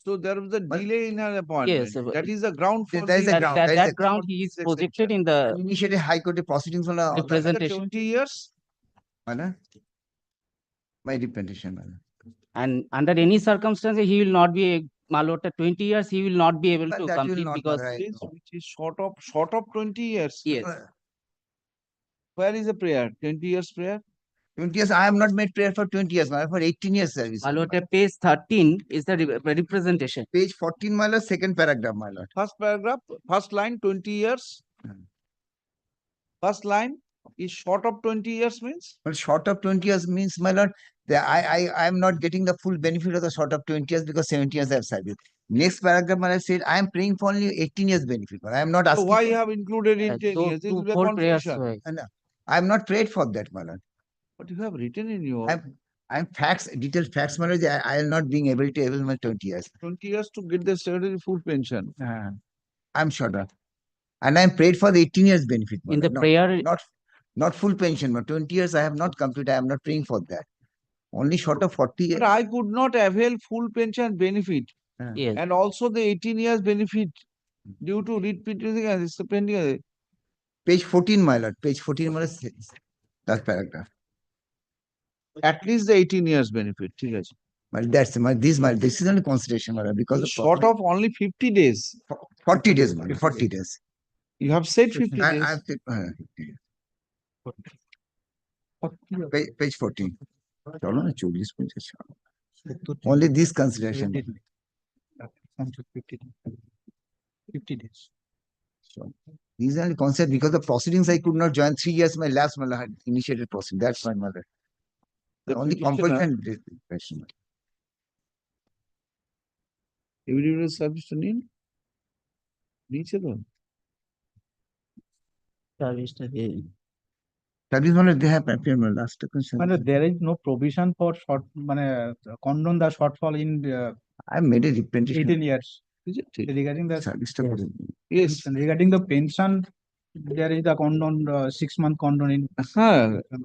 So there was a delay in her appointment. Yes, That is the ground for There is a the ground. That, there is that a ground he is projected in the initiated High Court proceedings, Malad. after representation. 20 years. Malad. My representation, Malad. And under any circumstances, he will not be, Malot, 20 years, he will not be able But to that will complete not because, matter, I know. Which is short of 20 years. yes. Where is the prayer? 20 years prayer? 20 years, I have not made prayer for 20 years, Malad, for 18 years service. Malot, page 13 is the representation. Page 14, Malad, second paragraph, Malad. First paragraph, first line, 20 years. First line is short of 20 years means? Well, short of 20 years means, my lord, I am not getting the full benefit of the short of 20 years because 70 years I have service. Next paragraph, I said, I am praying for only 18 years benefit. I am not So asking. why you have included in 10 So years? It will be a two-fold prayers. confusion. I am not prayed for that, my lord. But you have written in your I'm facts, detailed facts, my lord. I am not being able to able my 20 years. 20 years to get the statutory full pension. I'm sure that. And I'm prayed for the 18 years benefit. my In the lord. prayer, Not full pension, but 20 years I have not completed. I am not praying for that. Only short of 40 years. But I could not avail full pension benefit yes. and also the 18 years benefit due to writ petition. Page 14, my lord. Page 14, my lord. That paragraph. At least the 18 years benefit. Well, this is only consideration, my lord, because of Short of only 50 days. 40 days, my lord, 40 days. You have said 50 I days. have page 14. চলো না 40-50 Only this consideration. 50 days. So these are the concept because the proceedings I could not join 3 years. My last mother had initiated proceeding. That's my mother. The only compulsion. Individual service to need? নিচে তো Service mother they have appeared my last question. There is no provision for condone the shortfall in I made a representation. 18 years. Is it? Regarding the Service Yes. regarding the pension, there is a condone 6-month condone in.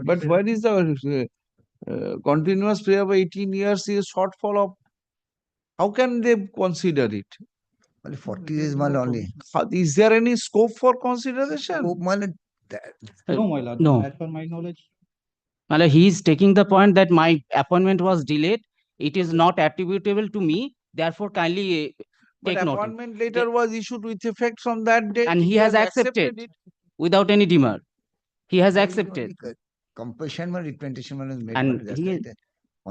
But what is the continuous pay of 18 years is shortfall of? How can they consider it? Only 40 days mal only. Is there any scope for consideration? Oh, mal, No, my lord. No. As per my knowledge. Malot, he is taking the point that my appointment was delayed. It is not attributable to me. Therefore, kindly But take note. appointment letter was issued with effect from that day. And he has accepted it. without any demur. He has accepted. Compulsion mal representation mal is made. And mal, he- that's it.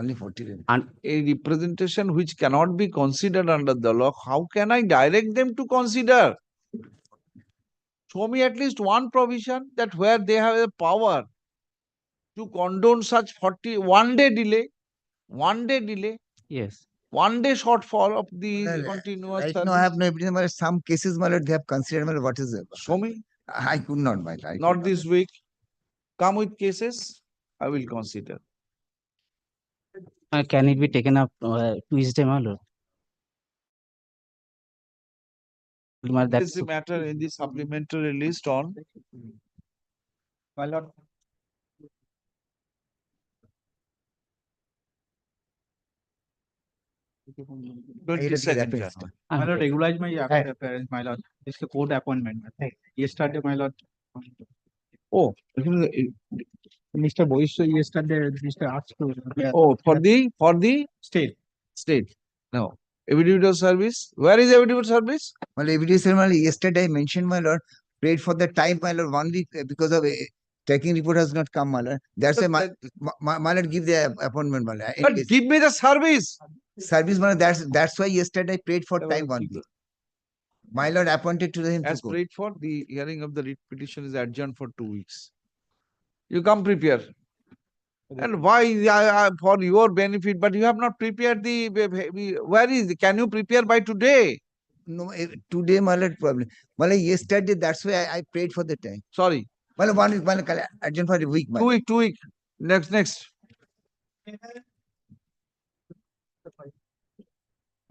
Only 40 days. And A representation which cannot be considered under the law, how can I direct them to consider? Show me at least one provision that where they have the power to condone such 1 day delay, 1 day delay, yes. 1 day shortfall of the Well, continuous Right service. now, I have no evidence. Mal, some cases mal they have considered mal what is it. Show me, I could not, my lord. not this week. Come with cases, I will consider. Can it be taken up Tuesday, Malot? That This is the matter in the supplementary list on My lord. I read it 22nd. that Jan. My lord, regularize my appearance, my lord. It's the court appointment. Yesterday, my lord. Oh, Mr. Boyce, yesterday, Mr. asked to. oh, for the state. No. Individual service. Where is individual service? Well, evidence mal yesterday I mentioned, my lord, prayed for the time, my lord, 1 week because of tracking report has not come, my lord. That's why my lord give the appointment, my lord. But give me the service. Service, my lord, that's why yesterday I prayed for time 1 week. My lord appointed to him to As go. prayed for, the hearing of the writ petition is adjourned for 2 weeks. You come prepare. And why for your benefit, but you have not prepared the, where is, can you prepare by today? No, today, my lord, problem. My lord, yesterday, that's why I prayed for the time. Sorry, My lord, 1 week, my lord, adjourn for a week, my 2 lord. week, 2 week. Next.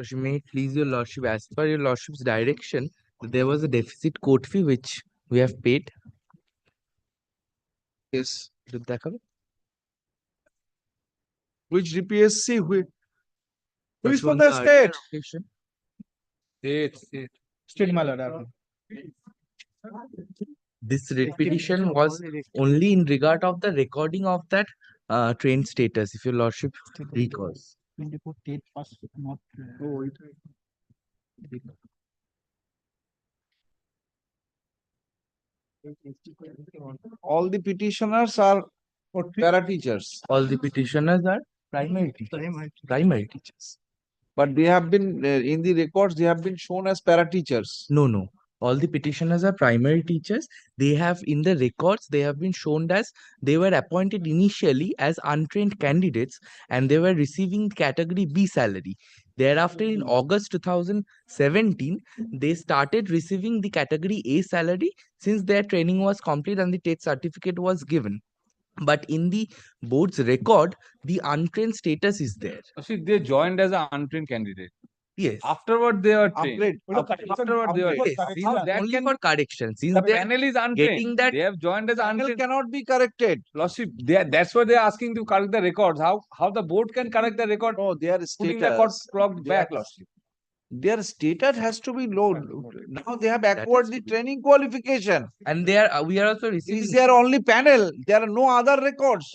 So may it please your lordship, as per your lordship's direction, there was a deficit court fee which we have paid. Yes. Did that come? Which DPSC? Which is Lordship, for on the the earlier state. occasion, State, my lord. this writ petition was only in regard of the recording of that train status, if your lordship recalls. All the petitioners are para teachers, All the petitioners are primary teachers. Primary teachers. but they have been in the records. They have been shown as para teachers. No, no. All the petitioners are primary teachers. They have in the records, they have been shown as they were appointed initially as untrained candidates and they were receiving category B salary. Thereafter, in August 2017, they started receiving the category A salary since their training was complete and the TET certificate was given. But in the board's record, the untrained status is there. See, they joined as an untrained candidate. Yes. Afterward, they are trained. Afterward, they are Yes, trained. since That only can for correction. Since the they are panel is untrained. getting that They have joined as panel untrained. cannot be corrected. Lordship, that's why they are asking to correct the records. How the board can correct the record? No, their Putting the record status. clocked back, Lordship. Their status has to be low. Now they have has acquired to the be. training qualification. and they are we are also receiving Is their only panel. There are no other records.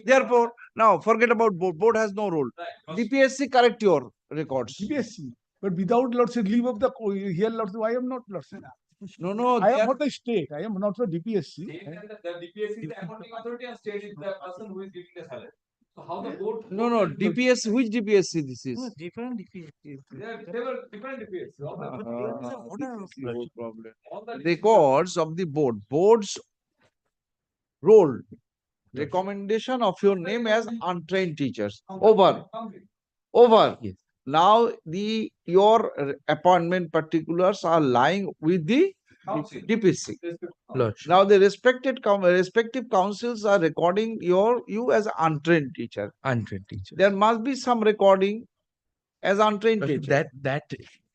Therefore, now forget about board. Board has no role. DPSC correct your records. DPSC, but without lordship leave of the here lordship, I am not lordship. No, I they am are- for the state. I am not for DPSC. The DPSC is the accounting authority and state is the person who is giving the salary. So how the board? no, DPSC. Which DPSC this is? Different. They are several different DPSC. All the- Problem. all the Records of the board. Board's role. Recommendation of your name as untrained teachers. Over. Over. Yes. Now your appointment particulars are lying with the Council. DPSC. lordship. Now the respective councils are recording you as untrained teacher. Untrained teacher. There must be some recording as untrained Lordship, teacher. that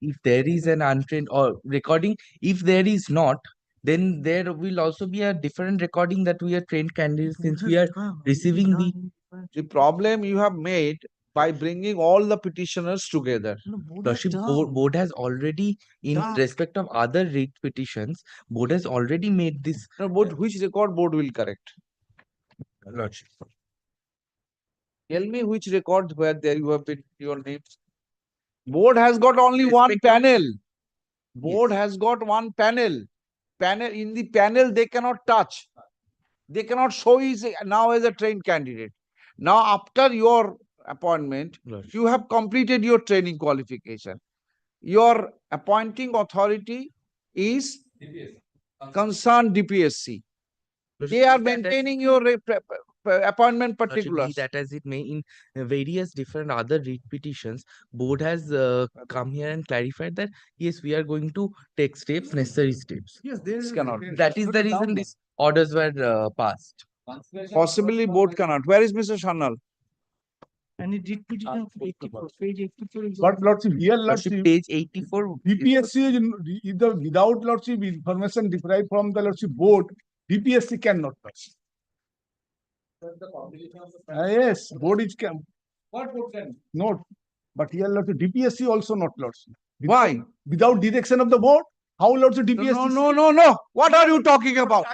if there is an untrained or recording, if there is not, then there will also be a different recording that we are trained candidates since we are receiving The problem you have made by bringing all the petitioners together. Lordship, board has already, in respect of other writ petitions, board has already made this. Now, which record board will correct? Lordship. Tell me which record where there you have been your names. Board has got only one panel. Board has got one panel. In the panel they cannot touch. They cannot show is now as a trained candidate. Now after your appointment, Lordship. you have completed your training qualification. Your appointing authority is DPSC. concerned DPSC. They are maintaining your appointment Lordship, be particulars. that as it may, in various different other writ petitions, board has come here and clarified that yes, we are going to take steps, necessary steps. Yes, there This cannot. That is the reason these orders were passed. Possibly board cannot. Where is Mr. Shanal? And it did put it on page 84 is But lordship here Lordship, lordship. page 84. DPSC is the without lordship information derived from the lordship board. DPSC cannot touch. Yes, board is can. What board can? Not. But here lordship DPSC also not lordship. Why? Without direction of the board, how lordship DPSC? No. What are you talking about?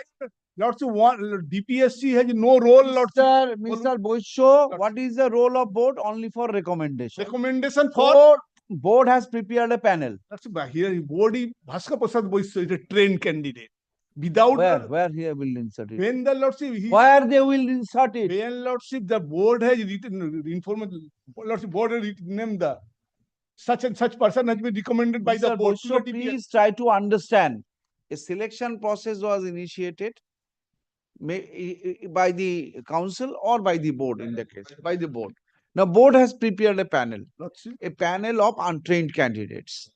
Lordship DPSC has no role. Lordship. Mr. Boisho, what is the role of board? Only for recommendation. Recommendation for Board has prepared a panel. here board is Bhaskar Prasad Boisho is a trained candidate. Without Where here will insert it? when the lordship Where they will insert it? when lordship the board has written information. Lordship board has written name the such and such person has been recommended by the Mr. board. Boisho, please try to understand. A selection process was initiated by the council or by the board in the case, by the board. Now, board has prepared a panel of untrained candidates.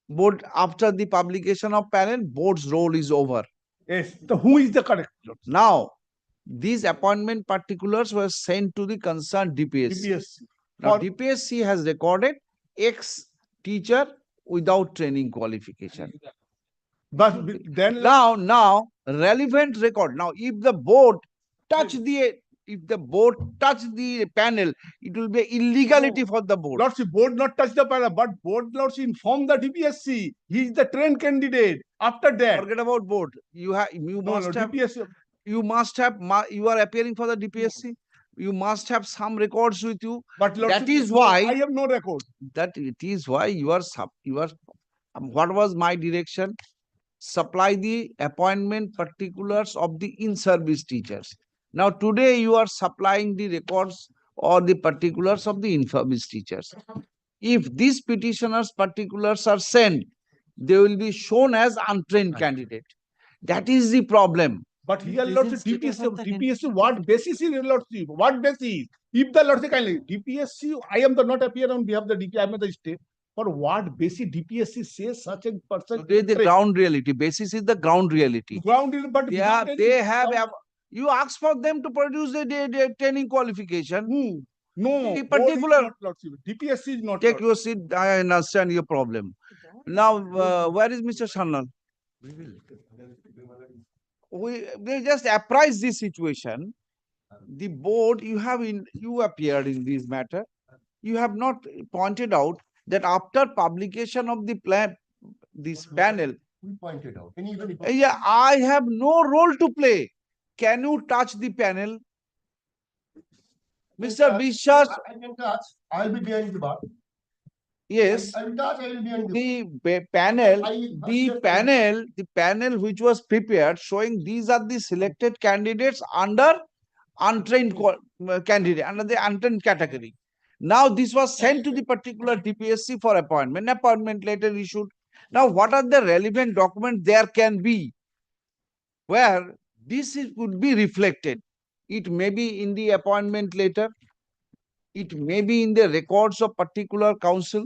Board, after the publication of panel, board's role is over. Yes, so who is the correct? Now, these appointment particulars were sent to the concerned DPSC. DPSC. Now, For- DPSC has recorded ex-teacher without training qualification. But then Now, relevant record. Now, if the board touch the panel, it will be illegality for the board. Lordship, board not touch the panel, but board lordship inform the DPSC. He is the trained candidate. After that, Forget about board. You must have DPSC. you are appearing for the DPSC. You must have some records with you. But lordship, That is no, why I have no record. that it is why you are what was my direction? Supply the appointment particulars of the in-service teachers. Now today you are supplying the records or the particulars of the in-service teachers. If these petitioners' particulars are sent, they will be shown as untrained candidate. That is the problem. But here, lordship, DPSC, what basis is lordship? What basis? If the lordship kindly, DPSC, I am the not appear on behalf of the DPSC, I am the state. For what basis DPSC says such a person? Today the ground reality. Basis is the ground reality. Ground is, but They have you ask for them to produce the training qualification. No, The board is particular not lordship. DPSC is not. take lordship. your seat. I understand your problem. Now, where is Mr. Shanal? They just apprise this situation. The board you appeared in this matter. You have not pointed out that after publication of the plan, this panel, We pointed out. Can you even? yeah, I have no role to play. Can you touch the panel? Mr. Bishas, I can touch. I'll be behind the bar. yes, I will touch. I will be behind the the panel, I- the panel which was prepared showing these are the selected candidates under untrained candidate, under the untrained category. Now this was sent to the particular DPSC for appointment letter issued. Now what are the relevant documents there can be where could be reflected? It may be in the appointment letter. It may be in the records of particular council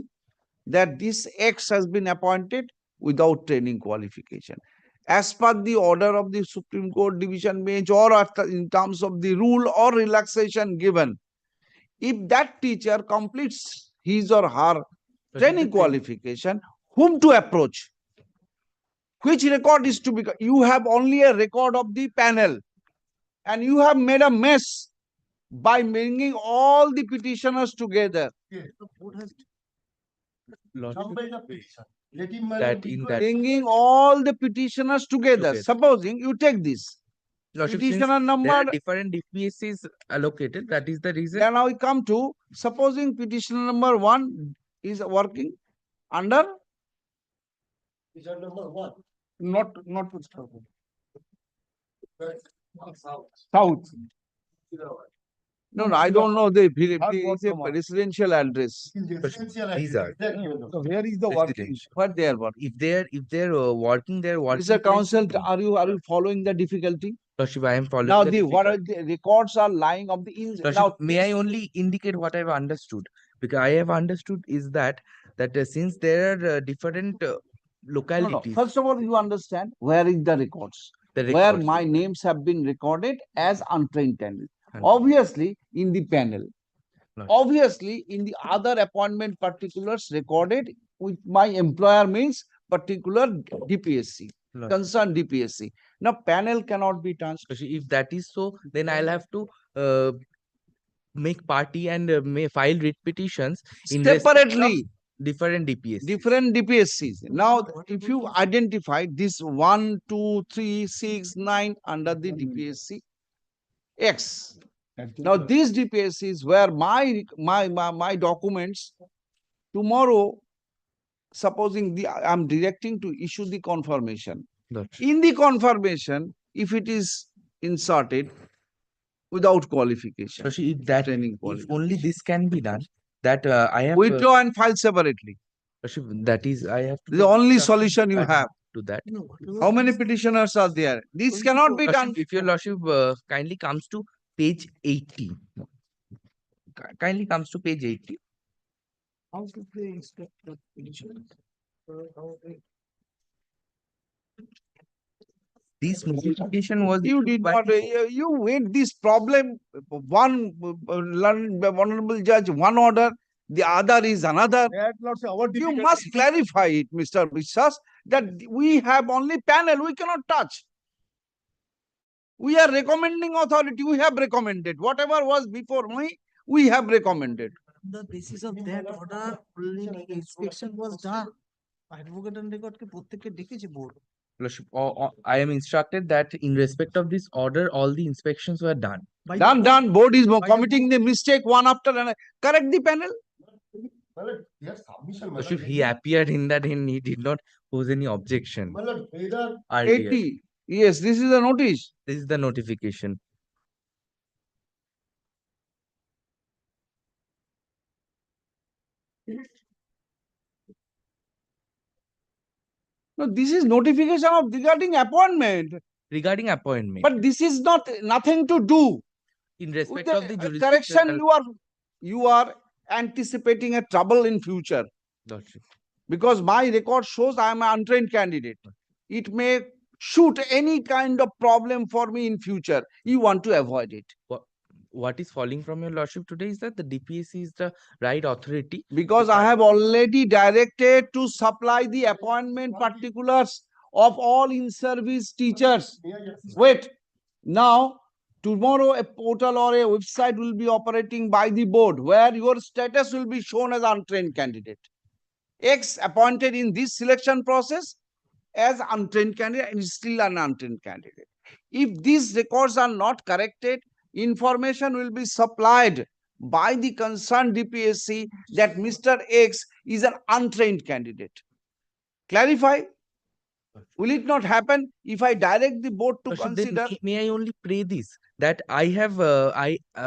that this X has been appointed without training qualification. As per the order of the Supreme Court Division Bench or in terms of the rule or relaxation given, if that teacher completes his or her training qualification, whom to approach? Which record is to be? You have only a record of the panel and you have made a mess by bringing all the petitioners together. Yes, the board has Lordship, jumbled the petition. Let him. that in that Bringing all the petitioners together. Together. Supposing you take this. Lordship, since Petitioner there number. are different DPSCs allocated, that is the reason. Then now we come to supposing petitioner number 1 is working under Petition number 1. Not South. no, I don't know the Third it's a ward. residential address. These are. So where is the working? What they are working? If they're working, they're working. Mr. for Counsel, a- are you following the difficulty? Lordship, I am following. Now the what are difficulty. the records are lying of the Lordship, now may I only indicate what I've understood? Because I have understood is that since there are different no. localities, First of all, you understand where is the records? the Where records. my names have been recorded as untrained candidate. And- Obviously, in the panel. Right. Obviously, in the other appointment particulars recorded with my employer means particular DPSC, Right. concerned DPSC. Now, panel cannot be touched. Lordship, if that is so, then I'll have to make party and may file writ petitions in respect of Separately, different DPSCs. different DPSCs. Now, if you identify this 1, 2, 3, 6, 9 under the DPSC X. Now, these DPSCs where my documents tomorrow, supposing I'm directing to issue the confirmation. Lordship. In the confirmation, if it is inserted without qualification, Lordship, if that training if qualification, only this can be done, that I have withdraw and file separately. Lordship, that is I have to The take only some solution you advantage have. to that. How many petitioners are there? This cannot be done. Lordship, if your Lordship kindly comes to page 80. Kindly comes to page 80. How to they inspect the petition? How they- this notification was You issued did by not, you wait this problem, one honorable judge, one order, the other is another. That not say our You difficulty. must clarify it, Mr. Vishwas, that we have only panel, we cannot touch. We are recommending authority, we have recommended. Whatever was before me, we have recommended. The basis of that order, already inspection was done. Advocate and record ke প্রত্যেককে ডেকেছে board. Lordship, I am instructed that in respect of this order, all the inspections were done. Done, board is committing the mistake one after another. Correct the panel. Lordship, he appeared in that and he did not pose any objection. Earlier. 80, yes, this is the notice. This is the notification. No, this is notification of regarding appointment. Regarding appointment. But this is not nothing to do. In respect With of the the correction, you are anticipating a trouble in future. Lordship. Because my record shows I am an untrained candidate. It may shoot any kind of problem for me in future. You want to avoid it. What is falling from your lordship today is that the DPSC is the right authority. Because I have already directed to supply the appointment particulars of all in-service teachers. Wait, now tomorrow a portal or a website will be operating by the board where your status will be shown as untrained candidate. X appointed in this selection process as untrained candidate and is still an untrained candidate. If these records are not corrected, information will be supplied by the concerned DPSC that Mr. X is an untrained candidate. Clarify? Will it not happen if I direct the board to Lordship, then consider? may I only pray this, that I have,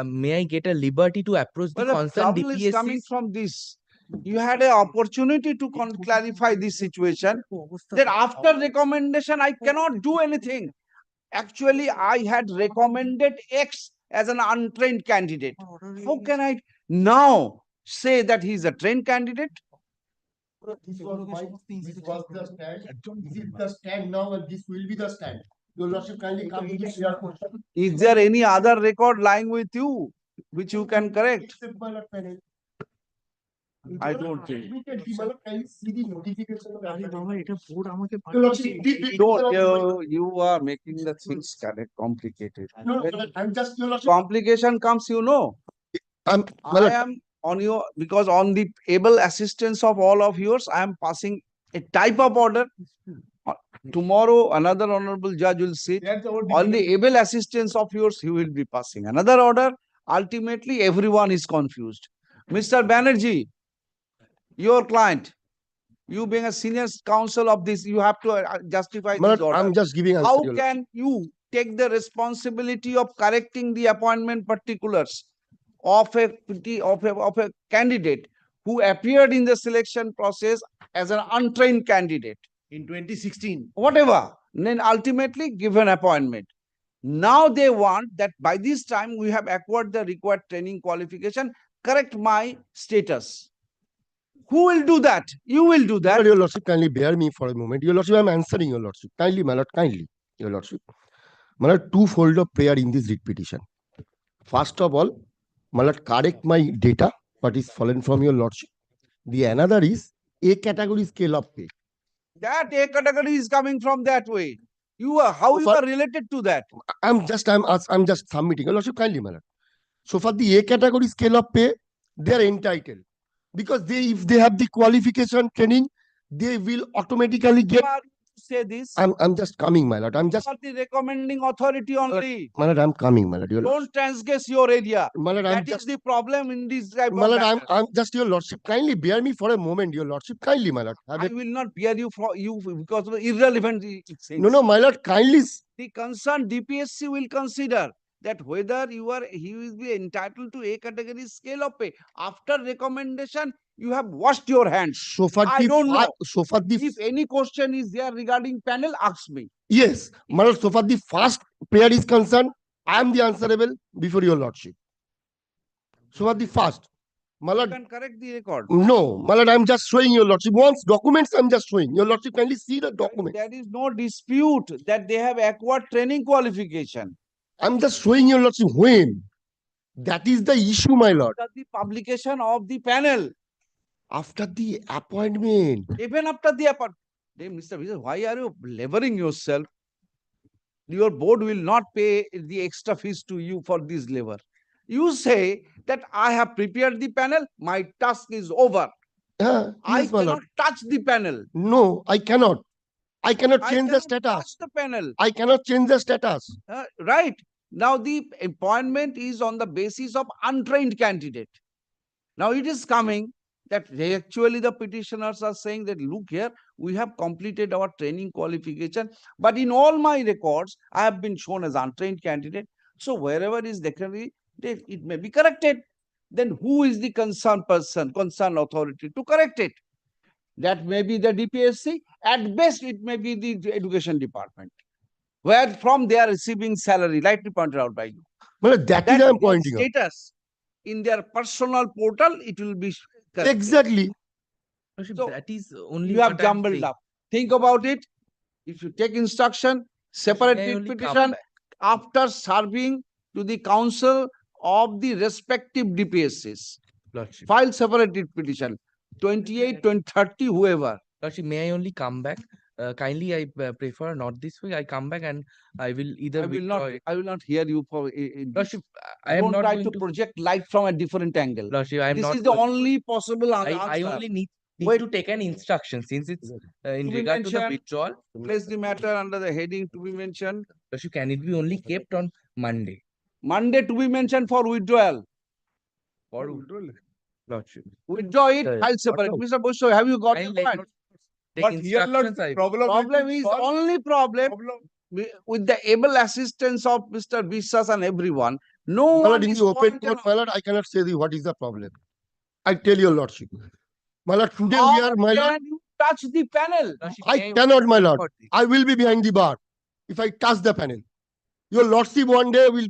may I get a liberty to approach the Well, the concerned trouble is coming DPSC? from this. You had an opportunity to clarify this situation. That after recommendation, I cannot do anything. Actually, I had recommended X as an untrained candidate. How can I now say that he is a trained candidate? This was the stand. This is the stand now, and this will be the stand. Your lordship kindly come to this here. Is there any other record lying with you which you can correct? I don't think. Don't, you are making the things correct, complicated. No, I'm just your lordship. Complication comes, you know. I am on your, because on the able assistance of all of yours, I am passing a type of order. Tomorrow, another honorable judge will sit. On the able assistance of yours, he will be passing another order. Ultimately, everyone is confused. Mr. Banerjee, your client, you being a senior counsel of this, you have to justify this order. I'm just giving answer. How can you take the responsibility of correcting the appointment particulars of a candidate who appeared in the selection process as an untrained candidate In 2016. whatever, then ultimately give an appointment? Now they want that by this time we have acquired the required training qualification, correct my status. Who will do that? You will do that. Your lordship, kindly bear me for a moment. Your lordship, I'm answering your lordship. Kindly, my lord, kindly, your lordship. My lord, twofold of prayer in this writ petition. First of all, my lord, correct my data, what is fallen from your lordship. The another is A category scale of pay. That A category is coming from that way. You are, how you are related to that? I'm just submitting. Your lordship, kindly, my lord. So for the A category scale of pay, they are entitled. Because if they have the qualification training, they will automatically get. Say this. I'm just coming, my lord. I'm just. For the recommending authority only. My lord, I'm coming, my lord. Don't transgress your area. My lord, that is the problem in this type my of lord, matter. I'm just your lordship. Kindly bear me for a moment, your lordship. Kindly, my lord. I will not bear you for you because of irrelevant things. No, my lord, kindly. The concerned DPSC will consider that whether he will be entitled to A category scale of pay. After recommendation, you have washed your hands. So far, I don't know. So far, If any question is there regarding panel, ask me. Yes, my lord, so far the first prayer is concerned, I am the answerable before your lordship. So far the first. My You lord, can correct the record. no, my lord, I'm just showing your lordship. Once documents, I'm just showing. Your lordship kindly see the document. There is no dispute that they have acquired training qualification. I'm just showing your lordship when. That is the issue, my lord. After the publication of the panel, After the appointment. even after the appointment. Mr. Vijay, why are you laboring yourself? Your board will not pay the extra fees to you for this labor. You say that I have prepared the panel, my task is over. I Yes, my cannot lord. touch the panel. No, I cannot. I cannot I change the cannot touch status. the panel. I cannot change the status. Right. Now the appointment is on the basis of untrained candidate. Now it is coming that actually the petitioners are saying that look here, we have completed our training qualification, but in all my records, I have been shown as untrained candidate. So wherever is declared, it may be corrected. Then who is the concerned person, concerned authority to correct it? That may be the DPSC. At best, it may be the education department, where from they are receiving salary, rightly pointed out by you. Well, that is That I'm pointing out. status in their personal portal, it will be corrected. Exactly. So that is only you have what I'm jumbled saying. up. Think about it. If you take instruction, separate may I the only come petition back? after serving to the council of the respective DPSCs. Lordship. File separated petition. 28, 20, 30, whoever. Lordship, may I only come back? Kindly, I prefer not this way. I come back and I will either withdraw it. I will not hear you for in this. Lordship, I am Don't not try going to project light from a different angle. Lordship, I am This not is the going- only possible answer. I only need Wait. to take an instruction since it's in To be regard to the mentioned, withdrawal. place the matter under the heading to be mentioned. Lordship, can it be only kept on Monday? Monday to be mentioned for withdrawal. For Lordship. Withdraw it, Sir, file separate. Mr. Busho, have you got your point? Take But here, Lord, instructions. I Problem is only problem with the able assistance of Mr. Biswas and everyone. No My one lord, in is the open pointed court, out. my lord, I cannot say what is the problem. I tell your lordship. My lord, today How we are, my lord, can you touch the panel? I cannot, my lord. I will be behind the bar if I touch the panel. Your lordship one day will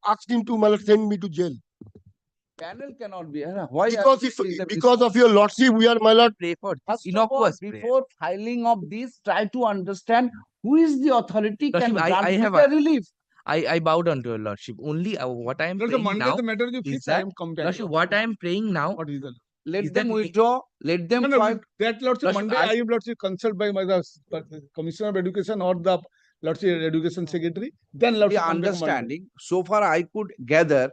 ask him to, my lord, send me to jail. Panel cannot be. Why? Because of your lordship, we are, my lord. Pray for First of all, before filing of this, try to understand who is the authority can Lordship, grant I you have the relief. I bow down to your lordship. Only what I am Lord, praying Monday now the matter you is fix, I that am comparing. Lordship, what I am praying now What is the Let is them that withdraw. Let them no, file. that lordship Lordship, Monday I am lordship consult by the Commissioner of Education or the lordship Education Secretary. Then lordship The come back Monday. understanding, so far I could gather,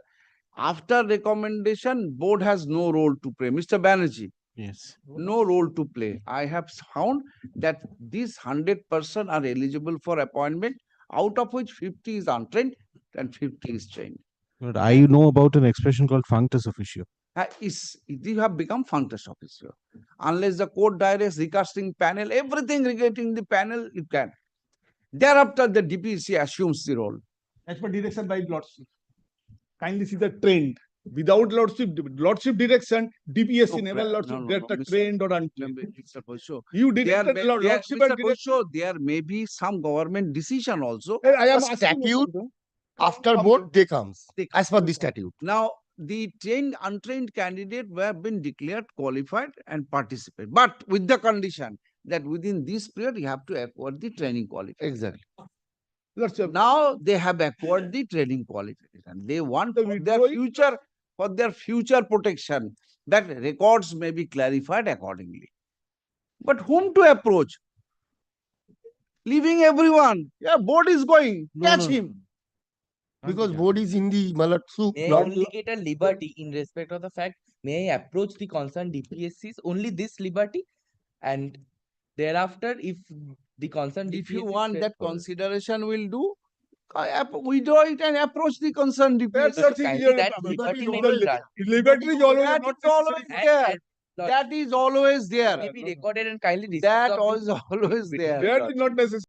after recommendation, board has no role to play. Mr. Banerjee, Yes. no role to play. I have found that these 100% are eligible for appointment, out of which 50 is untrained and 50 is trained. But I know about an expression called functus officio. You have become functus officio. Unless the court directs recasting panel, everything regarding the panel, you can. Thereafter, the DPC assumes the role. As per direction by lordship. Kindly see the trend. Without lordship direction, DPSC never lordship get the trained or untrained. Mr. Bosho, You directed lordship and Mr. Bosho, there may be some government decision also. I am A asking statute you. after board they comes as per the statute. Now, the trained, untrained candidate were been declared qualified and participate, but with the condition that within this period you have to acquire the training qualification. Exactly. Now they have acquired the training qualification. They want for their future protection that records may be clarified accordingly. But whom to approach? Leaving everyone. Yeah, board is going. Catch him. Because board is in the my lord, may I only get a liberty in respect of the fact, may I approach the concerned DPSCs only this liberty, and thereafter if the concerned If you DPSC want that consideration, will do. Withdraw it and approach the concerned DPSC. Liberty is always That not is always there. That is always there. May be recorded and kindly That is always there. That is not necessary.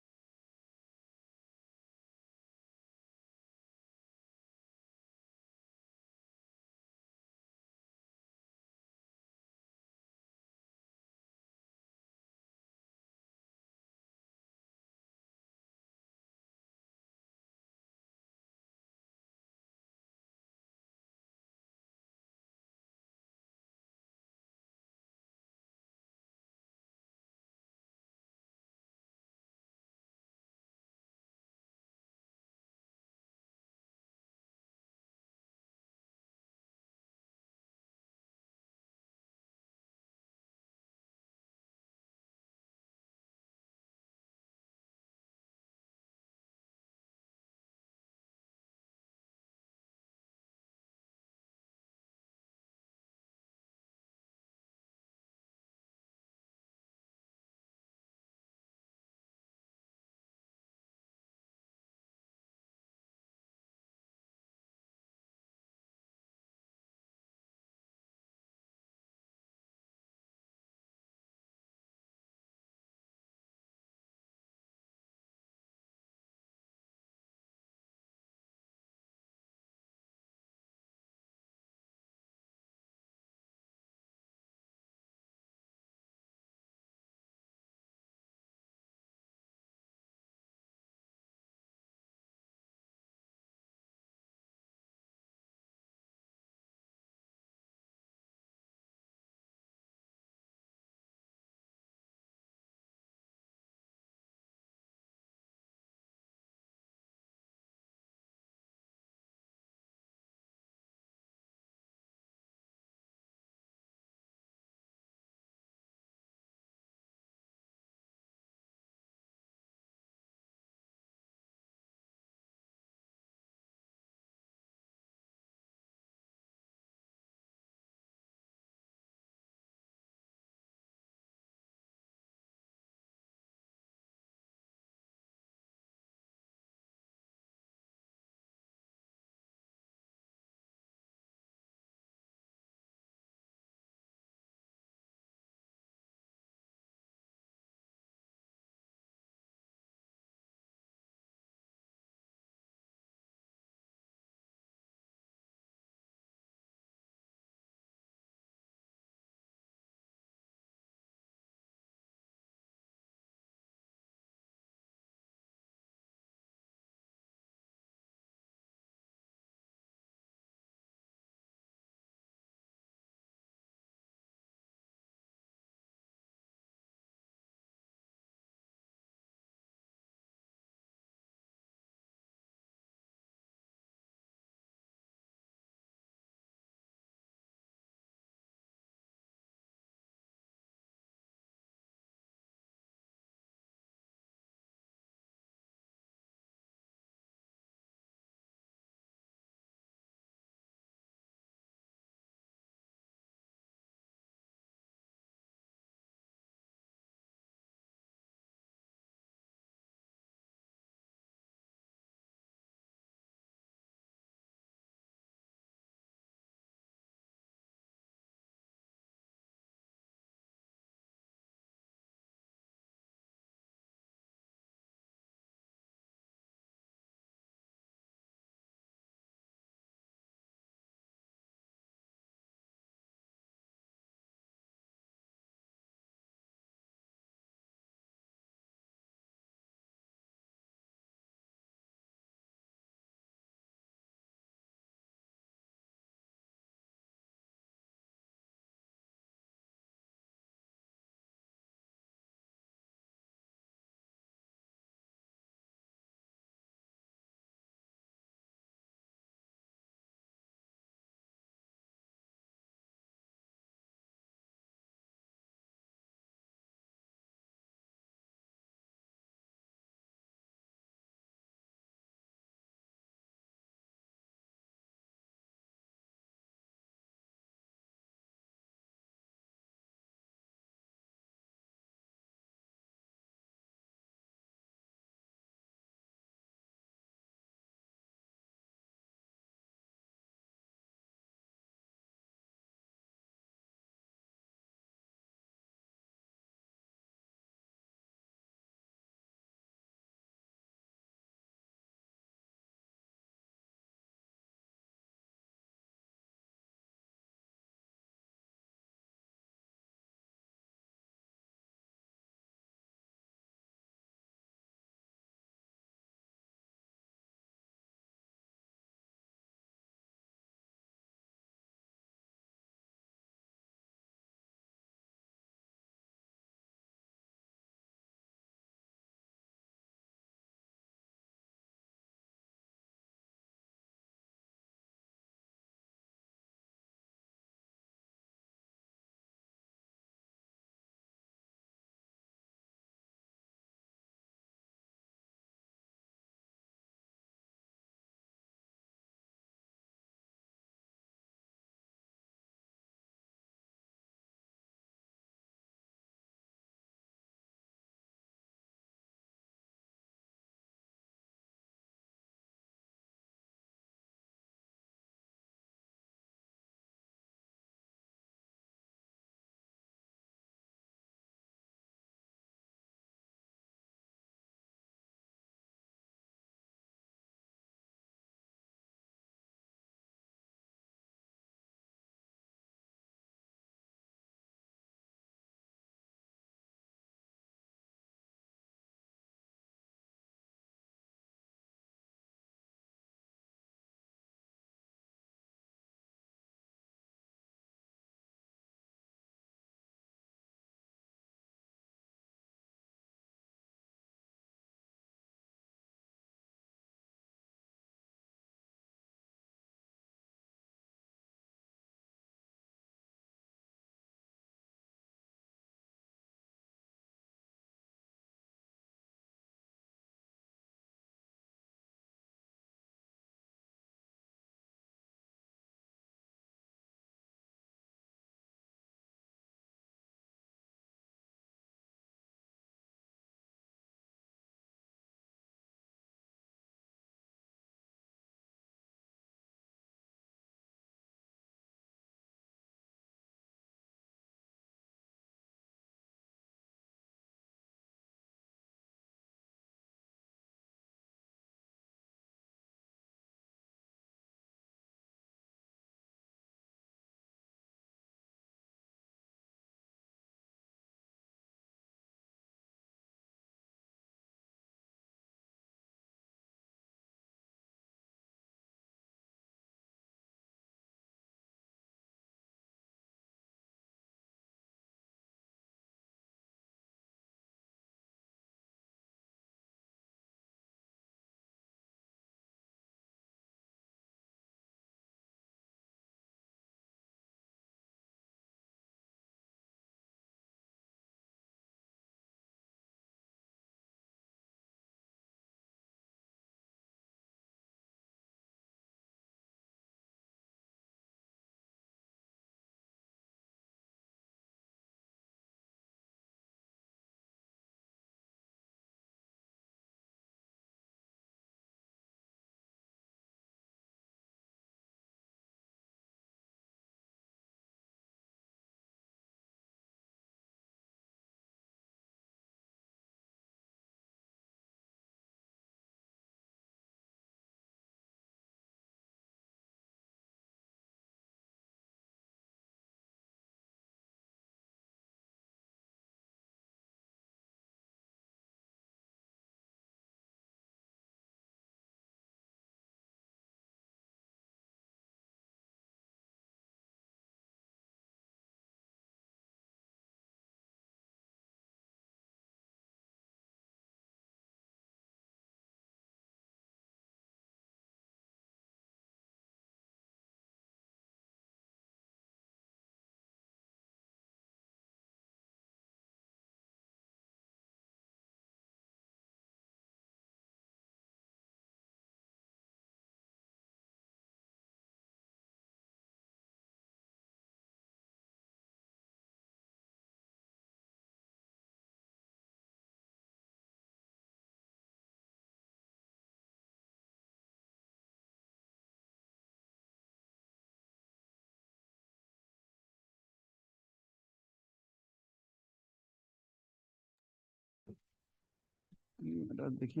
এটা দেখি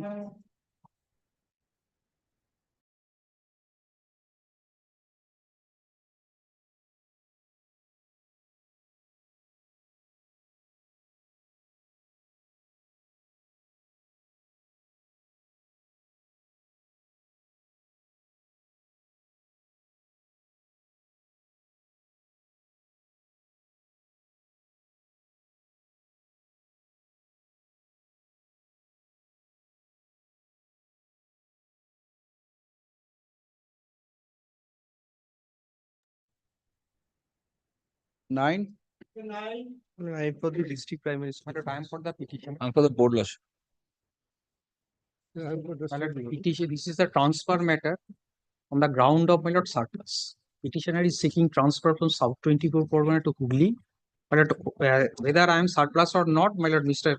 nine. I for the district primary school. Time for the petition. And for the board loss. Petition, this is the transfer matter on the ground of my lord surplus. Petitioner is seeking transfer from South 24 Pargana to Hooghly. My lord, whether I am surplus or not, my lord, Mr.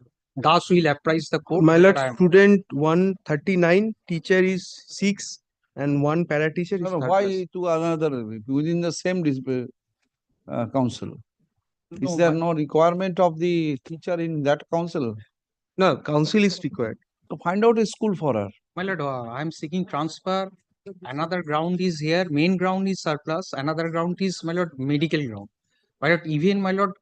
Das will apprise the court. My lord, whether I am- student 139, teacher is 6 and one para teacher is No, third why class. to another within the same council? Is No, there my- no requirement of the teacher in that council? No, council is required. To find out a school for her. My lord, I am seeking transfer. Another ground is here. Main ground is surplus. Another ground is, my lord, medical ground. My lord, even my lord,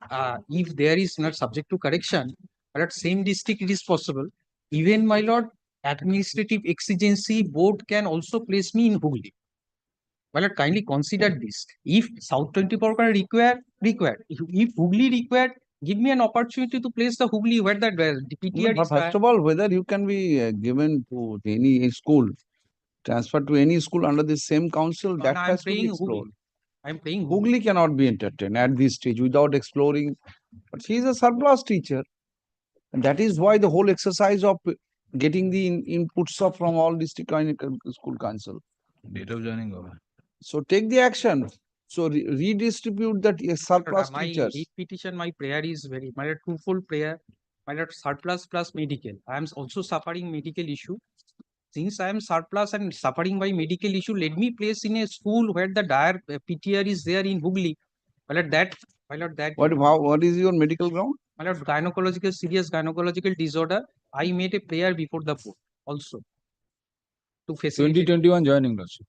if there is not subject to correction, my lord, same district it is possible. Even my lord, administrative exigency board can also place me in Hooghly. My lord, kindly consider this. If South 24 can required. If Hooghly required, give me an opportunity to place the Hooghly where the No, PTR but is. first of all, whether you can be given to any school, transferred to any school under the same council, that I am has to be praying explored. Hooghly. I am praying Hooghly cannot be entertained at this stage without exploring. But she is a surplus teacher. And that is why the whole exercise of getting the inputs of from all district school council. Date of joining. So take the action. So redistribute that surplus My teachers. lead petition, my prayer is very, my lord, twofold prayer. My lord, surplus plus medical. I am also suffering medical issue. Since I am surplus and suffering by medical issue, let me place in a school where the dire PTR is there in Hooghly. My lord, that. What is your medical ground? My lord, serious gynecological disorder. I made a prayer before the board also. To facilitate. 2021 joining lordship.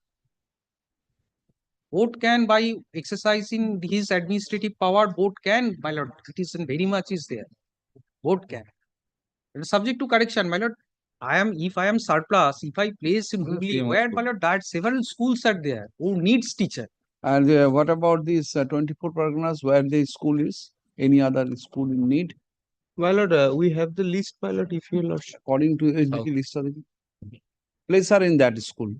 Board can, by exercising his administrative power, board can, my lord, it is very much is there. Board can. It is subject to correction, my lord. If I am surplus, if I place in Hooghly, where, my lord, that several schools are there who needs teacher. And what about these 24 Parganas where the school is? Any other school in need? My lord, we have the list, my lord, if you lord. According to SDK list, place her in that school.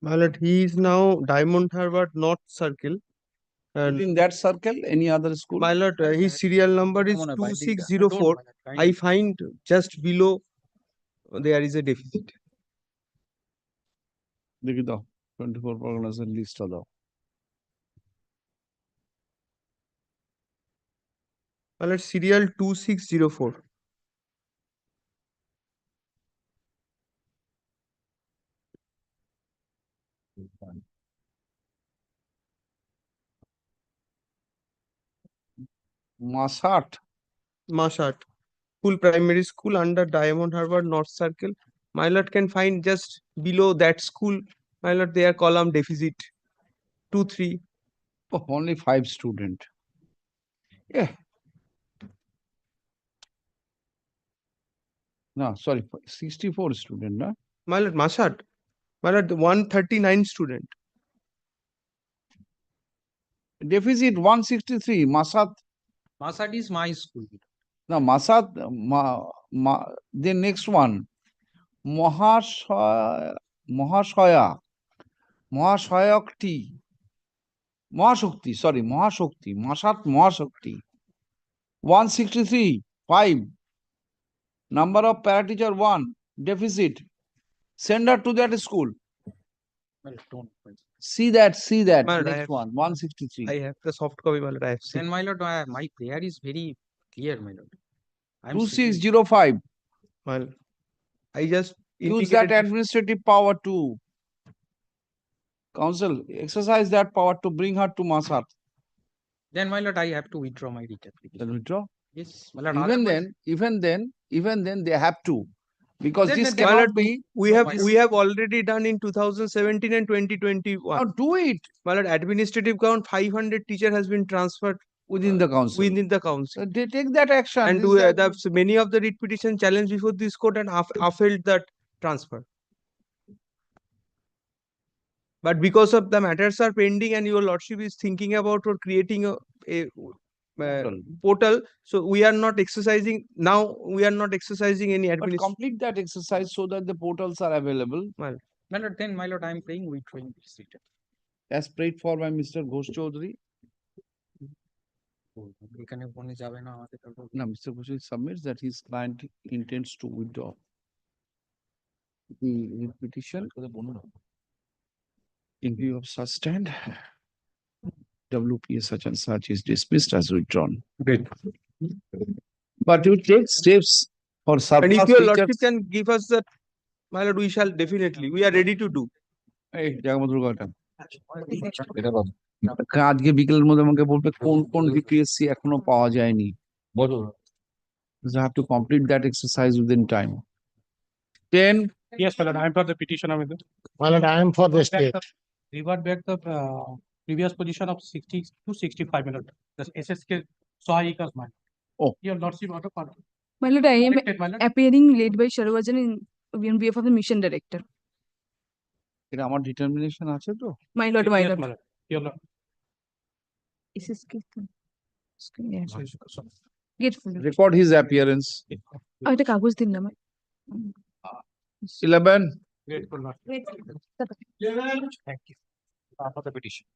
My lord, he is now Diamond Harbour North Circle. And in that circle, any other school? My lord, his serial number is 2604. I find just below there is a deficit. দেখি দাও 24 Parganas এর লিস্টটা দাও। My lord, serial 2604. Masat. Mashat. Full primary school under Diamond Harbour North Circle. My lord can find just below that school. My lord, their column deficit 2-3. Oh, only 5 student. Yeah. No, sorry, 64 student, no? My lord, Mashat. My lord, 139 student. Deficit 163. Masat. Masat is my school. No, Masat. The next one. Mahashaya. Mahashayakti. Mahashakti. Sorry, Mahashakti. Masat Mahashakti. 163. 5. Number of parateacher 1. Deficit. Send her to that school. See that. My lord, Next one. 163. I have the soft copy, my lord. I have seen. Then, my lord, my prayer is very clear, my lord. I am seeking- 2605. Well, I just Use that indicated administrative power to council. Exercise that power to bring her to Masat. Then, my lord, I have to withdraw my writ application. Then withdraw. Yes, my lord, Even then, they have to, because Then- this then- then cannot not be. We No, have my we have already done in 2017 and 2021. Now do it My lord, administrative count 500 teacher has been transferred within the council. within the council. So they take that action. And This is the- so many of the writ petition challenged before this court and upheld that transfer. But because of the matters are pending and your lordship is thinking about or creating a portal, so we are not exercising now. We are not exercising any But administration. complete that exercise so that the portals are available, my lord, then my lord, I am praying withdrawing this writ. as prayed for by Mr. Ghosh Chaudhary. এখানে মনে যাবে না আমাদের তারপর- Now, Mr. Ghosh submits that his client intends to withdraw the writ petition in view of such stand. WPS such and such is dismissed as withdrawn. Great. But you take steps for And surplus if your teachers. lordship can give us that, my lord, we shall definitely. We are ready to do. এই জাগমতুল কয়টা? আজকে বিকেলের মধ্যে আমাকে বলবে কোন কোন DPSC এখনো পাওয়া যায়নি। You have to complete that exercise within time. 10. Yes, my lord, I am for the petition of it. My lord, I am for the state. Revert back the previous position of 60 to 65 minutes. The SSK Sohaikas man. Oh. Your lordship order for. My lord, I am Corrected, my lord. appearing late by Sharvajan in behalf of the mission director. এটা আমার determination আছে তো? My lord, my Yes, lord. my lord. Your lord. SSK. Yes. Get full. Record his appearance. একটা কাগজ দিন না আমার। 11. Grateful, lord. Thank you. For the petition.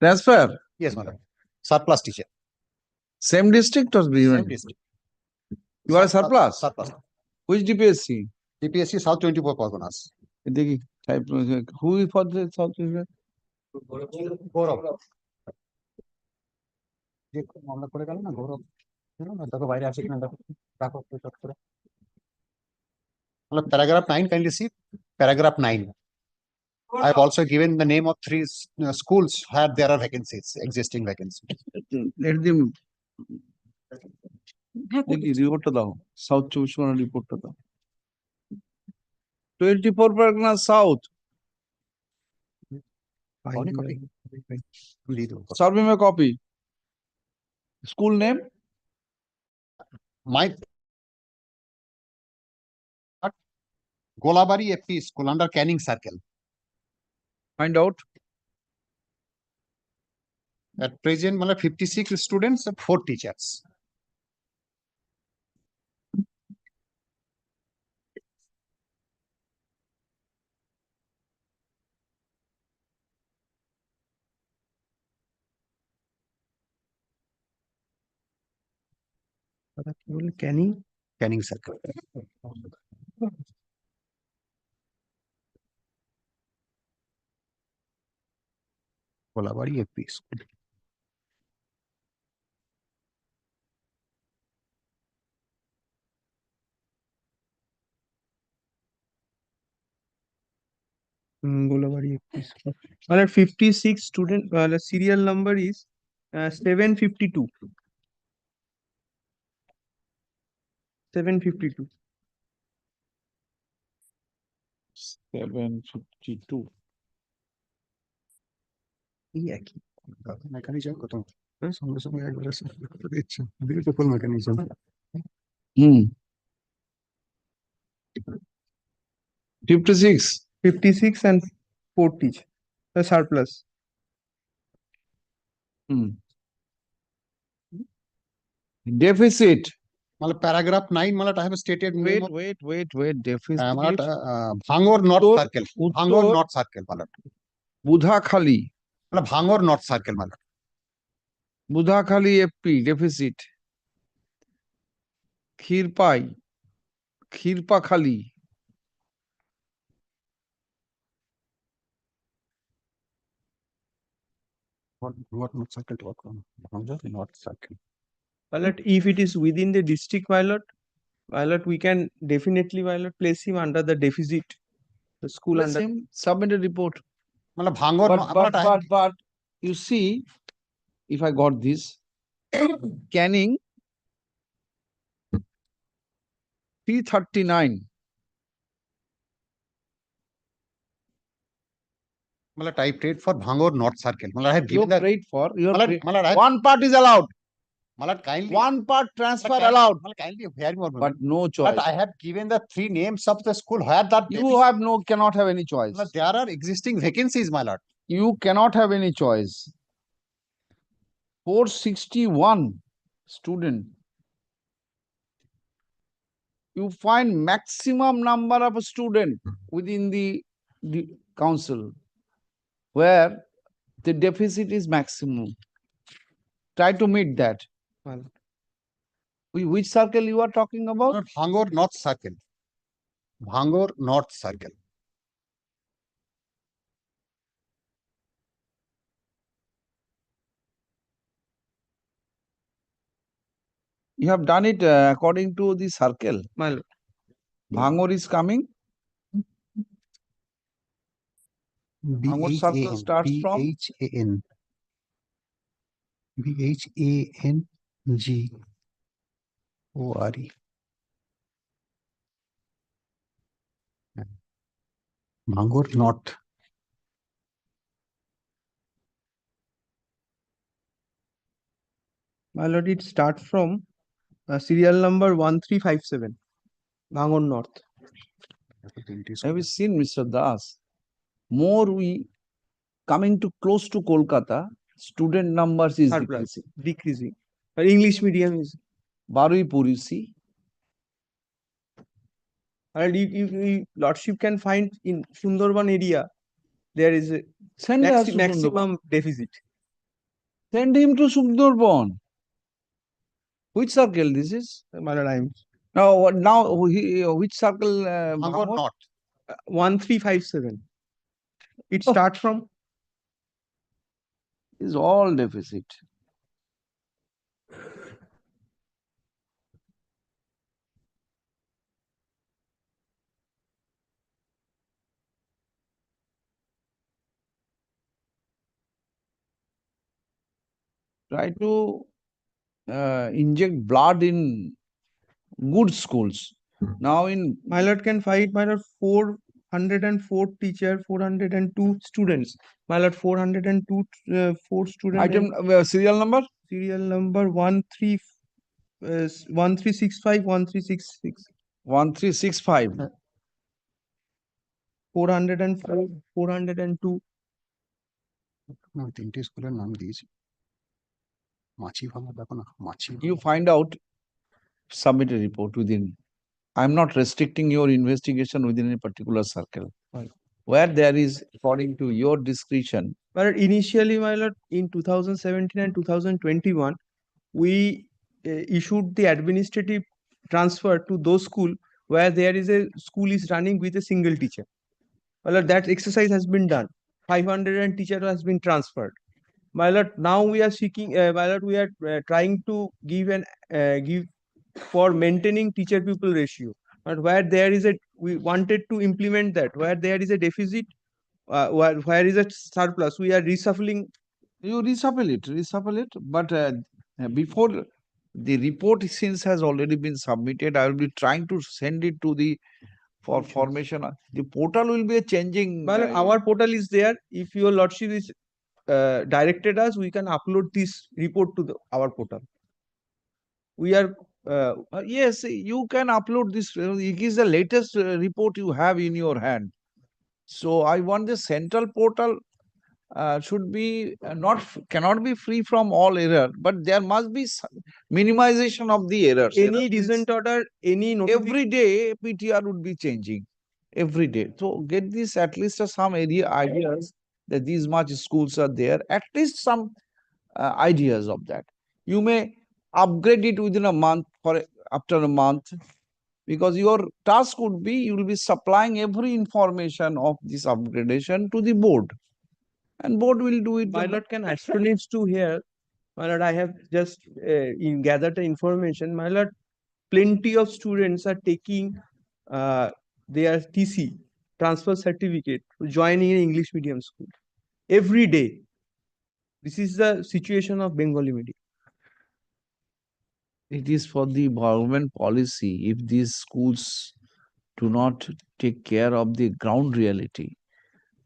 Transfer. Yes, my lord. Surplus teacher. Same district or different? Same district. You are a surplus? Surplus. Which DPSC? DPSC South 24 Parganas. দেখি type who is for the South Africa? গৌরব যে মামলা করে গেল না গৌরব দেখো বাইরে আসে কিনা দেখো রাখো চট করে paragraph 9 kindly see paragraph 9 I have also given the name of 3 schools where there are vacancies existing vacancies. Let them দেখি রিপোর্টটা দাও সাউথ 24 পরগনা রিপোর্টটা দাও 24 পরগনা সাউথ सर्वे में copy school name My Golabari FP school under Canning Circle. Find out. At present, 56 students and 4 teachers. Canning Circle. Golabari FP school. Golabari. Well, 56 student, serial number is 752. 752. 752. একই mechanism কত সঙ্গে সঙ্গে একবারে দিচ্ছে beautiful mechanism Hmm. 56. 56 and 4 teach. The surplus. Deficit. Paragraph 9 I have stated name of Wait. Deficit. Bhangor North Circle. Bhangor North Circle Budhakhali. Bhangor North Circle Budhakhali FP deficit. Khirpakhali. What North Circle to work on? Bhangor North Circle. Pilot, if it is within the district pilot, we can definitely place him under the deficit. The school Place under him, submit a report. Bhangor. But you see, if I got this, Canning 339. Malat, I prayed for Bhangor North Circle. Malat, I have You given the prayed for, Malat, Malat, I have, one part is allowed. Malat, kindly. One part transfer Malat, allowed, Malat, kindly hear me one but moment. no choice. But I have given the 3 names of the school where that You have cannot have any choice. Malat, there are existing vacancies, my lord. You cannot have any choice. 461 student. You find maximum number of student within the council where the deficit is maximum. Try to meet that. Which circle you are talking about? Bhangor North Circle. Bhangor North Circle. You have done it according to the circle. Well, Bhangor is coming. Bhangor circle starts from BHAN. BHANGORE. Bhangor North. my lord, it starts from serial number 1357, Bhangon North. Have you seen, Mr. Das? More we coming to close to Kolkata, student numbers is Surplus, decreasing. decreasing. But English medium is. Baruipur, you see. And if Lordship can find in Sundarban area, there is a Send us to maximum deficit. Send him to Sundarban. Which circle this is? My lord, I am. Now which circle? Bhangor North. 1357. It starts from. Is all deficit. Try to inject blood in good schools. Now in My lord can find, my lord, 404 teacher, 402 students. My lord, 402 4 students. Item serial number? Serial number 1365 1366. 1365. 404 402. না 3টে স্কুলের নাম দিয়েছি মাছি ভাঙা দেখো না মাছি You find out, submit a report within. I'm not restricting your investigation within a particular circle. Right. Where there is, according to your discretion. But initially, my lord, in 2017 and 2021, we issued the administrative transfer to those schools where there is a school is running with a single teacher. Well, that exercise has been done. 500 teacher has been transferred. My lord, now we are seeking, my lord, we are trying to give for maintaining teacher pupil ratio. But where there is we wanted to implement that. Where there is a deficit, where is a surplus, we are reshuffling. You reshuffle it. But before the report since has already been submitted, I will be trying to send it to the for formation. The portal will be a changing. Well, our portal is there. If your lordship is directed us, we can upload this report to our portal. We are yes, you can upload this. It is the latest report you have in your hand. So I want the central portal should be cannot be free from all error, but there must be minimization of the errors. Any recent order, any every day PTR would be changing every day. So get this at least some ideas that these much schools are there. At least some ideas of that. You may upgrade it within a month after a month, because your task would be you will be supplying every information of this upgradation to the board. And board will do it. My lord can astronics to here. My lord, I have just gathered the information. My lord, plenty of students are taking their TC, transfer certificate, joining an English medium school every day. This is the situation of Bengali medium. it is for the government policy. If these schools do not take care of the ground reality,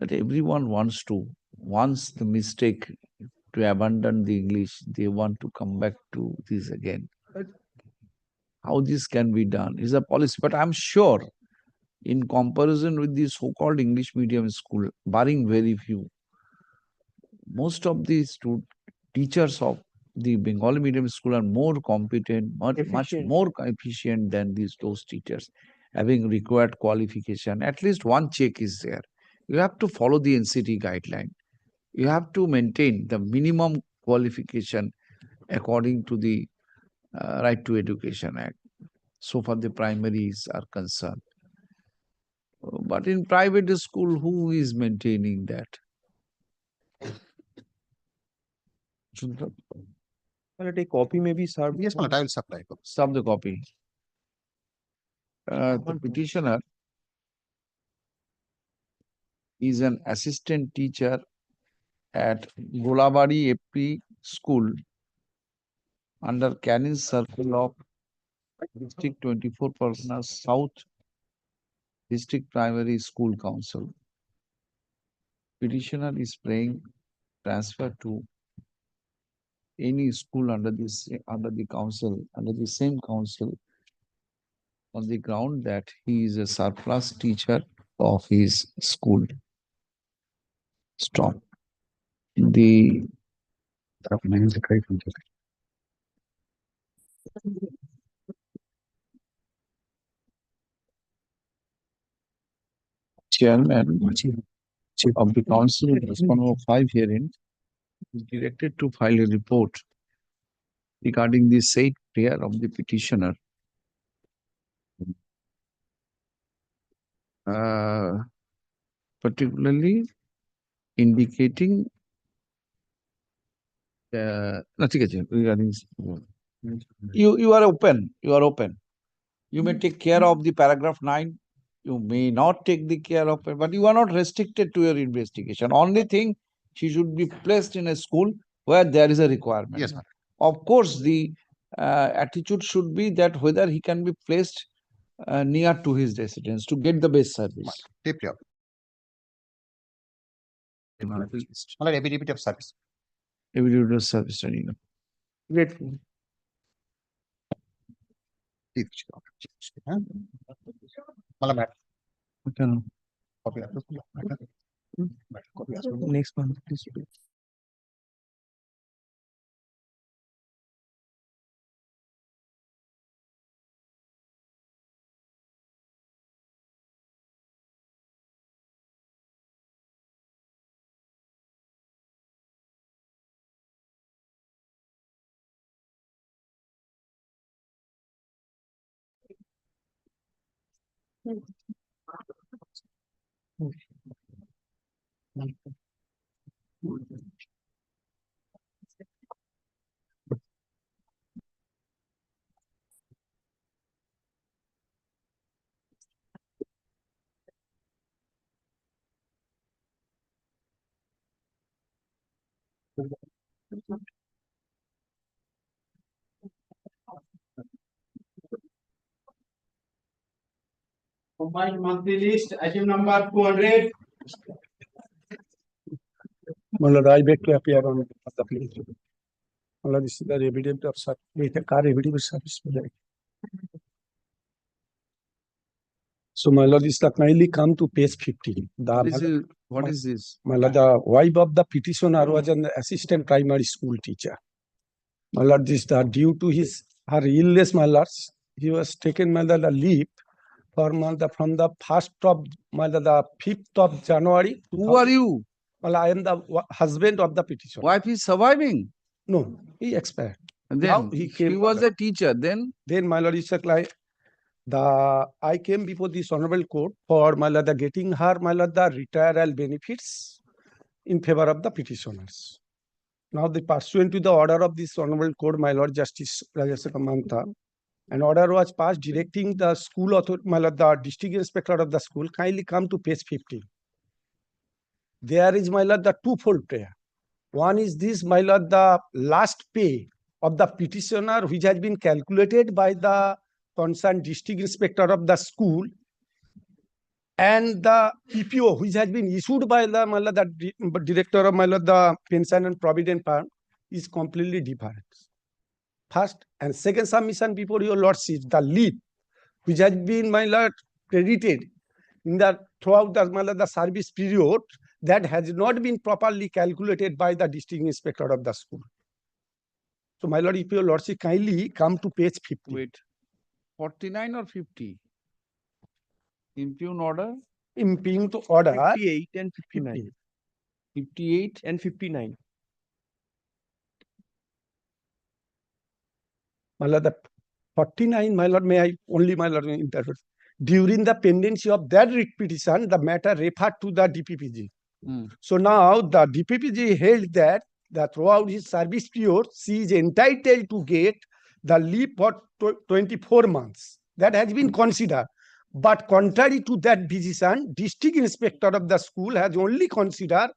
that everyone wants the mistake to abandon the English, they want to come back to this again. How this can be done is a policy, but I'm sure in comparison with the so-called English medium school, barring very few, most of the teachers of the Bengali medium school are more competent, much more efficient than those teachers, having required qualification. At least one check is there. You have to follow the NCT guideline. You have to maintain the minimum qualification according to the Right to Education Act. So far the primaries are concerned. But in private school, who is maintaining that? Well, a copy may be served. Yes, my lord, I will supply. Stop the copy. The petitioner is an assistant teacher at Golabari AP School under Canning Circle of District 24 Parganas South District Primary School Council. Petitioner is praying transfer to any school under the same council on the ground that he is a surplus teacher of his school. Stop. The chairman of the council number 5 hearing is directed to file a report regarding the said prayer of the petitioner. Particularly indicating regarding you are open. You may take care of the paragraph 9. You may not take the care of it, but you are not restricted to your investigation. Only thing, she should be placed in a school where there is a requirement. Yes, ma'am. Of course, the attitude should be that whether he can be placed near to his residence to get the best service. Take care. My lord, ability of service. Ability of service training. Great. Next one, please. Combined monthly list, item number 200. My lord, I beg to appear on the plea. My lord, this is the evidence of service. Wait, a car evidence of service. So, my lord, this kindly come to page 15. What is this? My lord, the wife of the petitioner was an assistant primary school teacher. My lord, this due to her illness, my lords, he was taken, my lord, a leave for from the 1st of the 5th of January. Who are you? Well, I am the husband of the petitioner. Wife is surviving. No, he expired. And Now then he was a teacher. Then my lord, it's like I came before this honorable court for my lord getting her my lord the retiral benefits in favor of the petitioners. Now, the pursuant to the order of this honorable court, my lord Justice Rajaseka Mantha, an order was passed directing the school authority, my lord the district inspector of the school, kindly come to page 15. There is, my lord, the twofold prayer. One is this, my lord, the last pay of the petitioner which has been calculated by the concerned district inspector of the school and the PPO which has been issued by the director of the pension and provident fund is completely different. First and second submission before your lordship, the leave which has been credited in the throughout the service period, that has not been properly calculated by the district inspector of the school. So my lord, if your lordship kindly come to page 50. Wait, 49 or 50? Impugned order? Impugned order 58 and 59. 58 and 59. My lord, the 49, my lord, may I only, my lord, interpret. During the pendency of that writ petition, the matter referred to the DPPG. So now the DPPG held that throughout his service period, she is entitled to get the leave for 24 months. That has been considered. But contrary to that decision, district inspector of the school has only considered,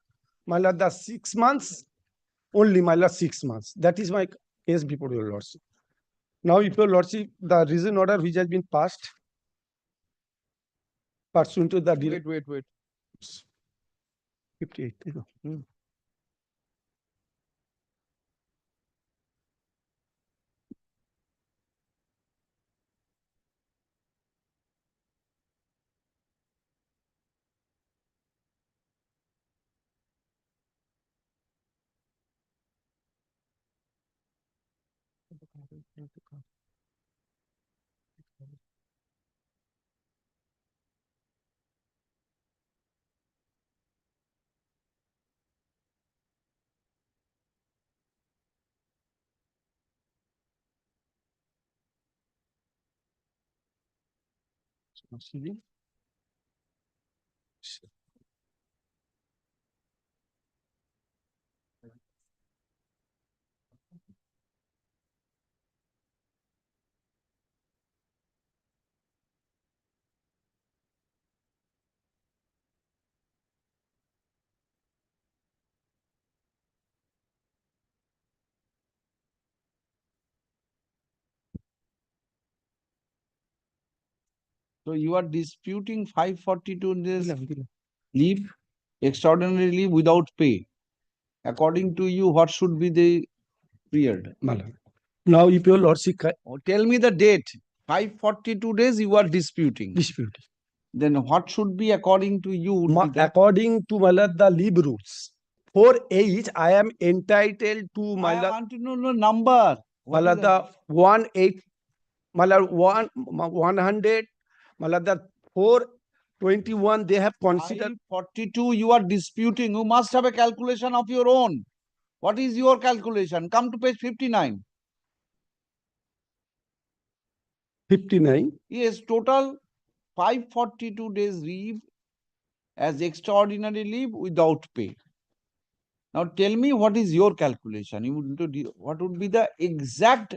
my lord, the 6 months, only, my lord, 6 months. That is my case before your lordship. Now, if your lordship, the reason order which has been passed pursuant to the Wait. 58. So you are disputing 542 days leave, extraordinary leave without pay. According to you, what should be the period? Now, if your lordship, tell me the date. 542 days you are disputing. Then what should be according to you? Would be that? According to my lord, the leave rules. For age, I am entitled to my I lord. want to know the number. My What lord, is the 100, my lord, 100, my lord, the 421, they have considered. 542 you are disputing. You must have a calculation of your own. What is your calculation? Come to page 59. 59. Yes, total 542 days leave as extraordinary leave without pay. Now tell me what is your calculation? You would what would be the exact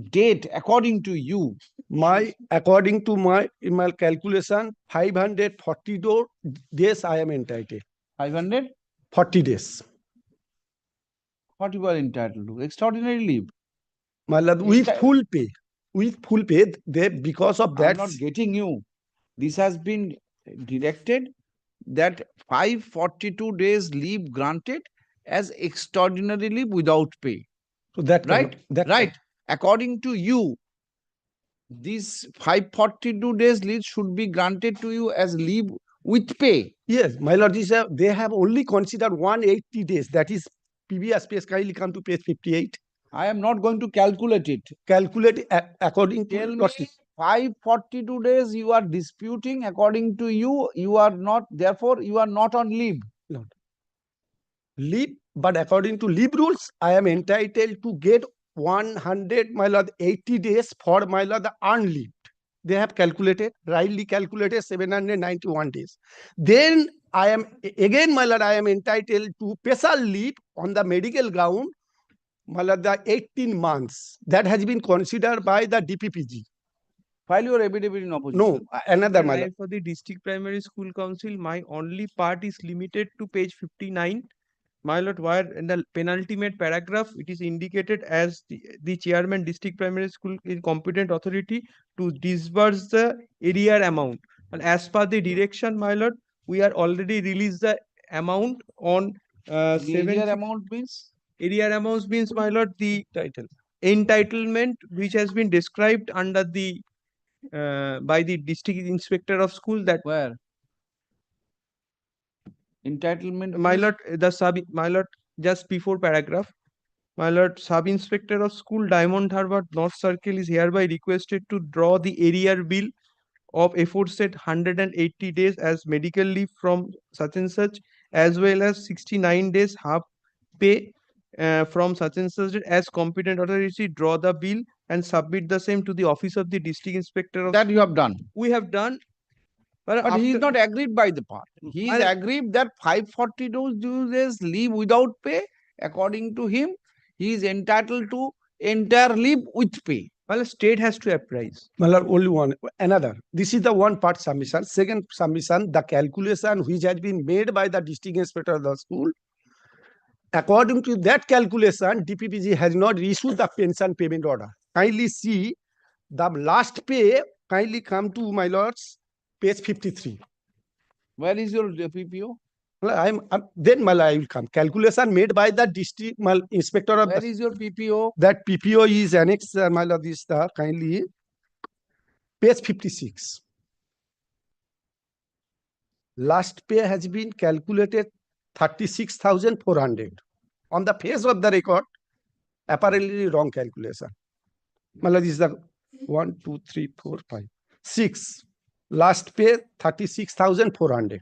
date according to you? According to my calculation, 540 days I am entitled. 540 days. What you are entitled to? Extraordinary leave. My lord, with full pay. With full pay, they, because of that. I'm not getting you. This has been directed that 542 days leave granted as extraordinary leave without pay. So that right? Right. According to you, these 542 days leave should be granted to you as leave with pay. Yes, my lord, they have only considered 180 days. That is previous page. Kindly come to page 58. I am not going to calculate it. Calculate according to Tell me 542 days you are disputing. According to you, you are not, therefore you are not on leave. No. Leave, but according to leave rules, I am entitled to get 100, my lord, 80 days for my lord, the earned leave. They have calculated, rightly calculated 791 days. Then I am, again, my lord, I am entitled to special leave on the medical ground, my lord, the 18 months. That has been considered by the DPPG. File your affidavit in opposition. No, another, my lord. For the district primary school council, my only part is limited to page 59. My lord, where in the penultimate paragraph, it is indicated as the chairman district primary school is competent authority to disburse the arrear amount. And as per the direction, my lord, we are already released the amount on Area amount means? Arrear amounts means, my lord, the title entitlement which has been described under the by the district inspector of school that Where? Entitlement my means? lord, my lord, just before paragraph, my lord, sub inspector of school Diamond Harbour North Circle is hereby requested to draw the arrear bill of aforesaid 180 days as medical leave from such and such, as well as 69 days half pay from such and such date, as competent authority draw the bill and submit the same to the office of the district inspector of That you have done. we have done. But he is not agreed by the part. He is agreed that 540 days leave without pay. According to him, he is entitled to entire leave with pay. Well, state has to apprise. Well, only one, another. This is the one part submission. Second submission, the calculation which has been made by the district inspector of the school. According to that calculation, DPPG has not issued the pension payment order. Kindly see the last pay. Kindly come to my lords, page 53. Where is your PPO? Well, then I will come. Calculation made by the district inspector of Where is your PPO? that PPO is annexed. My lord, this kindly page 56. Last pay has been calculated 36,400. On the face of the record, apparently wrong calculation. My lord, this is the 1, 2, 3, 4, 5, 6. Last pay 36,400.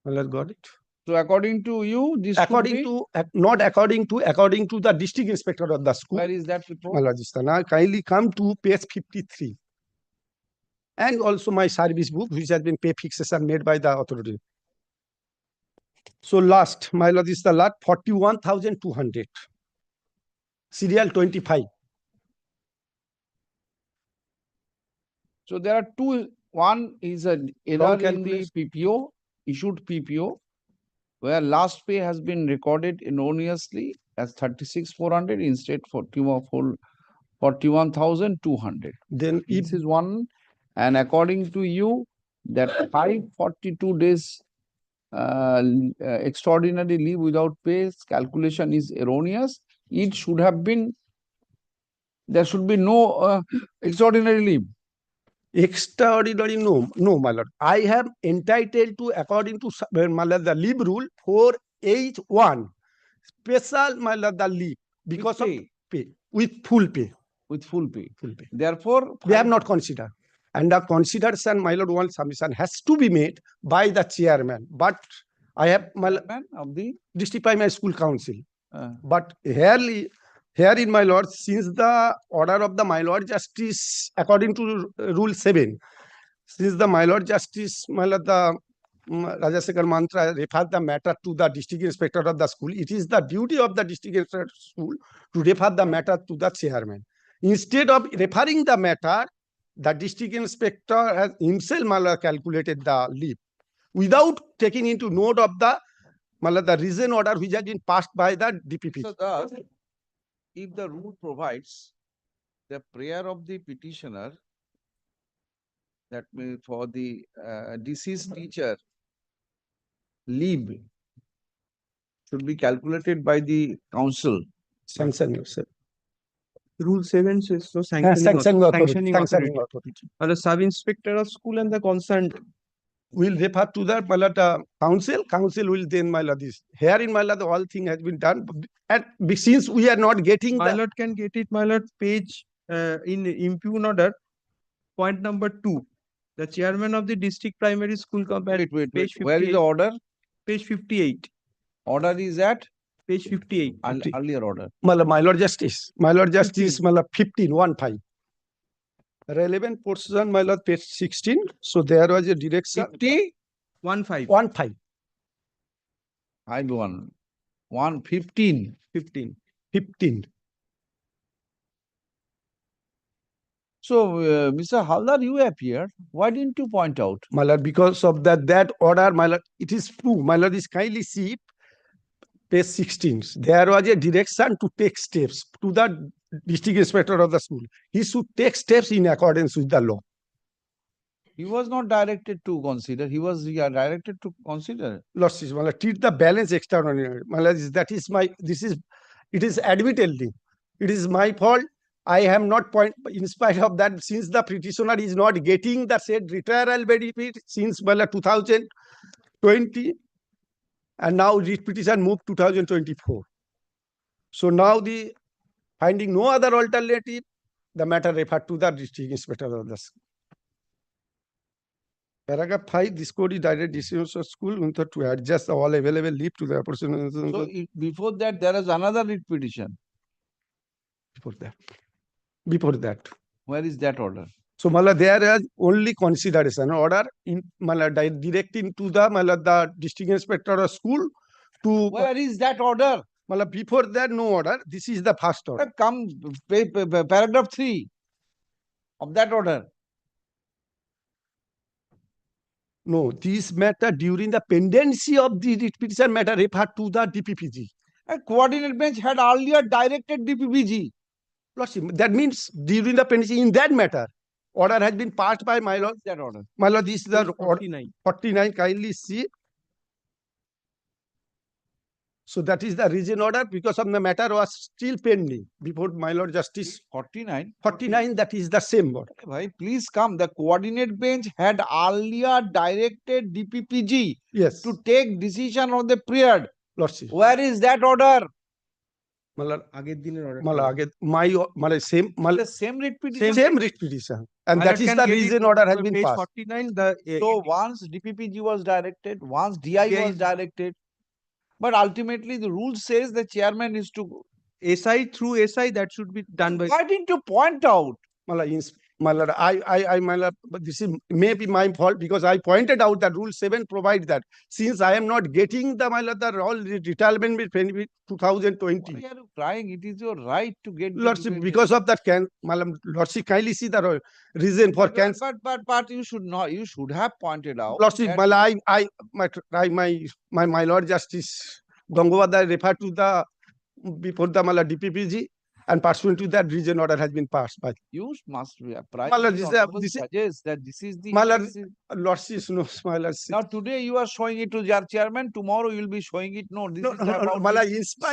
My lord, got it? So according to you, this according to not according to the district inspector of the school. Where is that report? My lord, now kindly come to page 53. And also my service book, which has been pay fixation made by the authority. So last, my lord, is the last 41,200. Serial 25. So there are two. One is an error in the PPO, issued PPO, where last pay has been recorded erroneously as 36,400 instead 41,200. Then this is one, and according to you, that 542 days extraordinary leave without pay calculation is erroneous. It should have been, there should be no extraordinary leave. Extraordinary, no, my lord. I have entitled to, according to my lord, the leave rule, 4H1, special, my lord, the leave, because of pay, with full pay. With full pay. Full pay. Therefore, they have not considered. And the consideration, my lord, one submission has to be made by the chairman. But I have, my chairman of the district primary school council. But herein, my lord, since the order of the my lord justice, according to rule 7, since the my lord justice, my lord, the Rajasekhar Mantra referred the matter to the district inspector of the school, it is the duty of the district inspector of school to refer the matter to the chairman. Instead of referring the matter, the district inspector has himself, my lord, calculated the leave without taking into note of the reason order which has been passed by the DPP. So thus, if the rule provides the prayer of the petitioner, that means for the deceased teacher, leave should be calculated by the sanction yourself. Rule 7 says so, sanctioning authority. And the sub inspector of school and the concerned will refer to the council. Council will then, my lord, this. Here in my lord, the whole thing has been done. And since we are not getting my lord can get it, my lord, page in impugn order, point number 2. The chairman of the district primary school company. Wait. Where is the order? Page 58. Order is at page 58. Earlier order. My lord justice, 15. Relevant portion, my lord, page 16. So there was a direction. 15. 15. I do 115. 15. So, Mr. Haldar, you appeared. Why didn't you point out? My lord, because of that order, my lord, it is true. My lord, is kindly see page 16. There was a direction to take steps to the district inspector of the school. He should take steps in accordance with the law. He was not directed to consider. He was directed to consider. Lordship, my lord, treat the balance extraordinary. My lord, it is admittedly, it is my fault. I am not in spite of that, since the petitioner is not getting the said retrial benefit since 2020, and now writ petition moved 2024. So now the finding no other alternative, the matter referred to the district inspector of the school. Paragraph 5, this code is direct decisions of school to adjust all available leave to the person. So before that, there is another writ petition. Before that. Where is that order? So Mala, there is only consideration order in Mala directing to the district inspector of school to. Where is that order? Mala, before that, no order. This is the first order. Come, paragraph 3 of that order. No, this matter during the pendency of the writ petition matter referred to the DPPG. A coordinate bench had earlier directed DPPG. Lordship, that means during the pendency in that matter, order has been passed by my lord. That order. My lord, this is the 49. 49. Kindly see. So that is the reason order, because of the matter was still pending before my lord justice. 49. 49. That is the same order. Bhai, please come. The coordinate bench had earlier directed DPPG. Yes. To take decision on the period. Lordship. Where is that order? Malar, আগের দিনের order. the same writ petition. Same writ petition. And that is the reason order has been page passed. 49, So once DPPG was directed, once DI was directed, but ultimately the rule says the chairman is to SI through SI, that should be done by. Why didn't you point out? But this is maybe my fault, because I pointed out that Rule 7 provides that since I am not getting the all retirement benefit 2020. Why are you crying? It is your right to get. Lordship, because of that, Lordship, kindly see the reason for cancel. But you should not. You should have pointed out. Lordship, my Lord Justice Gangopadhyay referred to the before the DPPG, and pursuant to that, reason order has been passed by. You must be suggest that this is the. Lordship, no, my Lordship. Now today you are showing it to your chairman. Tomorrow you will be showing it. No, this is about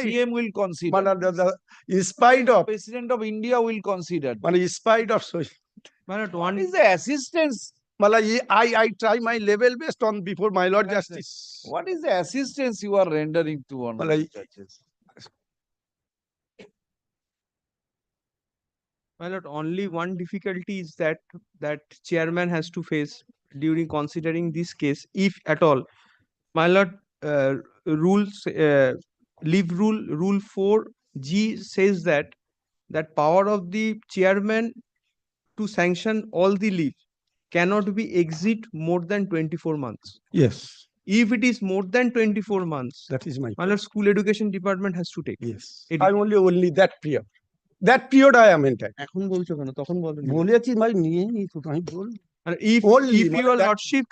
CM will consider. In spite of President of India will consider. In spite of so. What is the assistance? I try my level best on before my Lord Justice. What is the assistance you are rendering to one of the judges? My lord, only one difficulty is that chairman has to face during considering this case, if at all. My lord, rules, leave rule 4G says that power of the chairman to sanction all the leave cannot be exceed more than 24 months. Yes. If it is more than 24 months, that is my lord, school education department has to take. Yes. I'm only that period. That period I am intact. এখন বলছো কেন তখন বলো বলেছি ভাই নিয়ে নি তো আমি বল if your lordship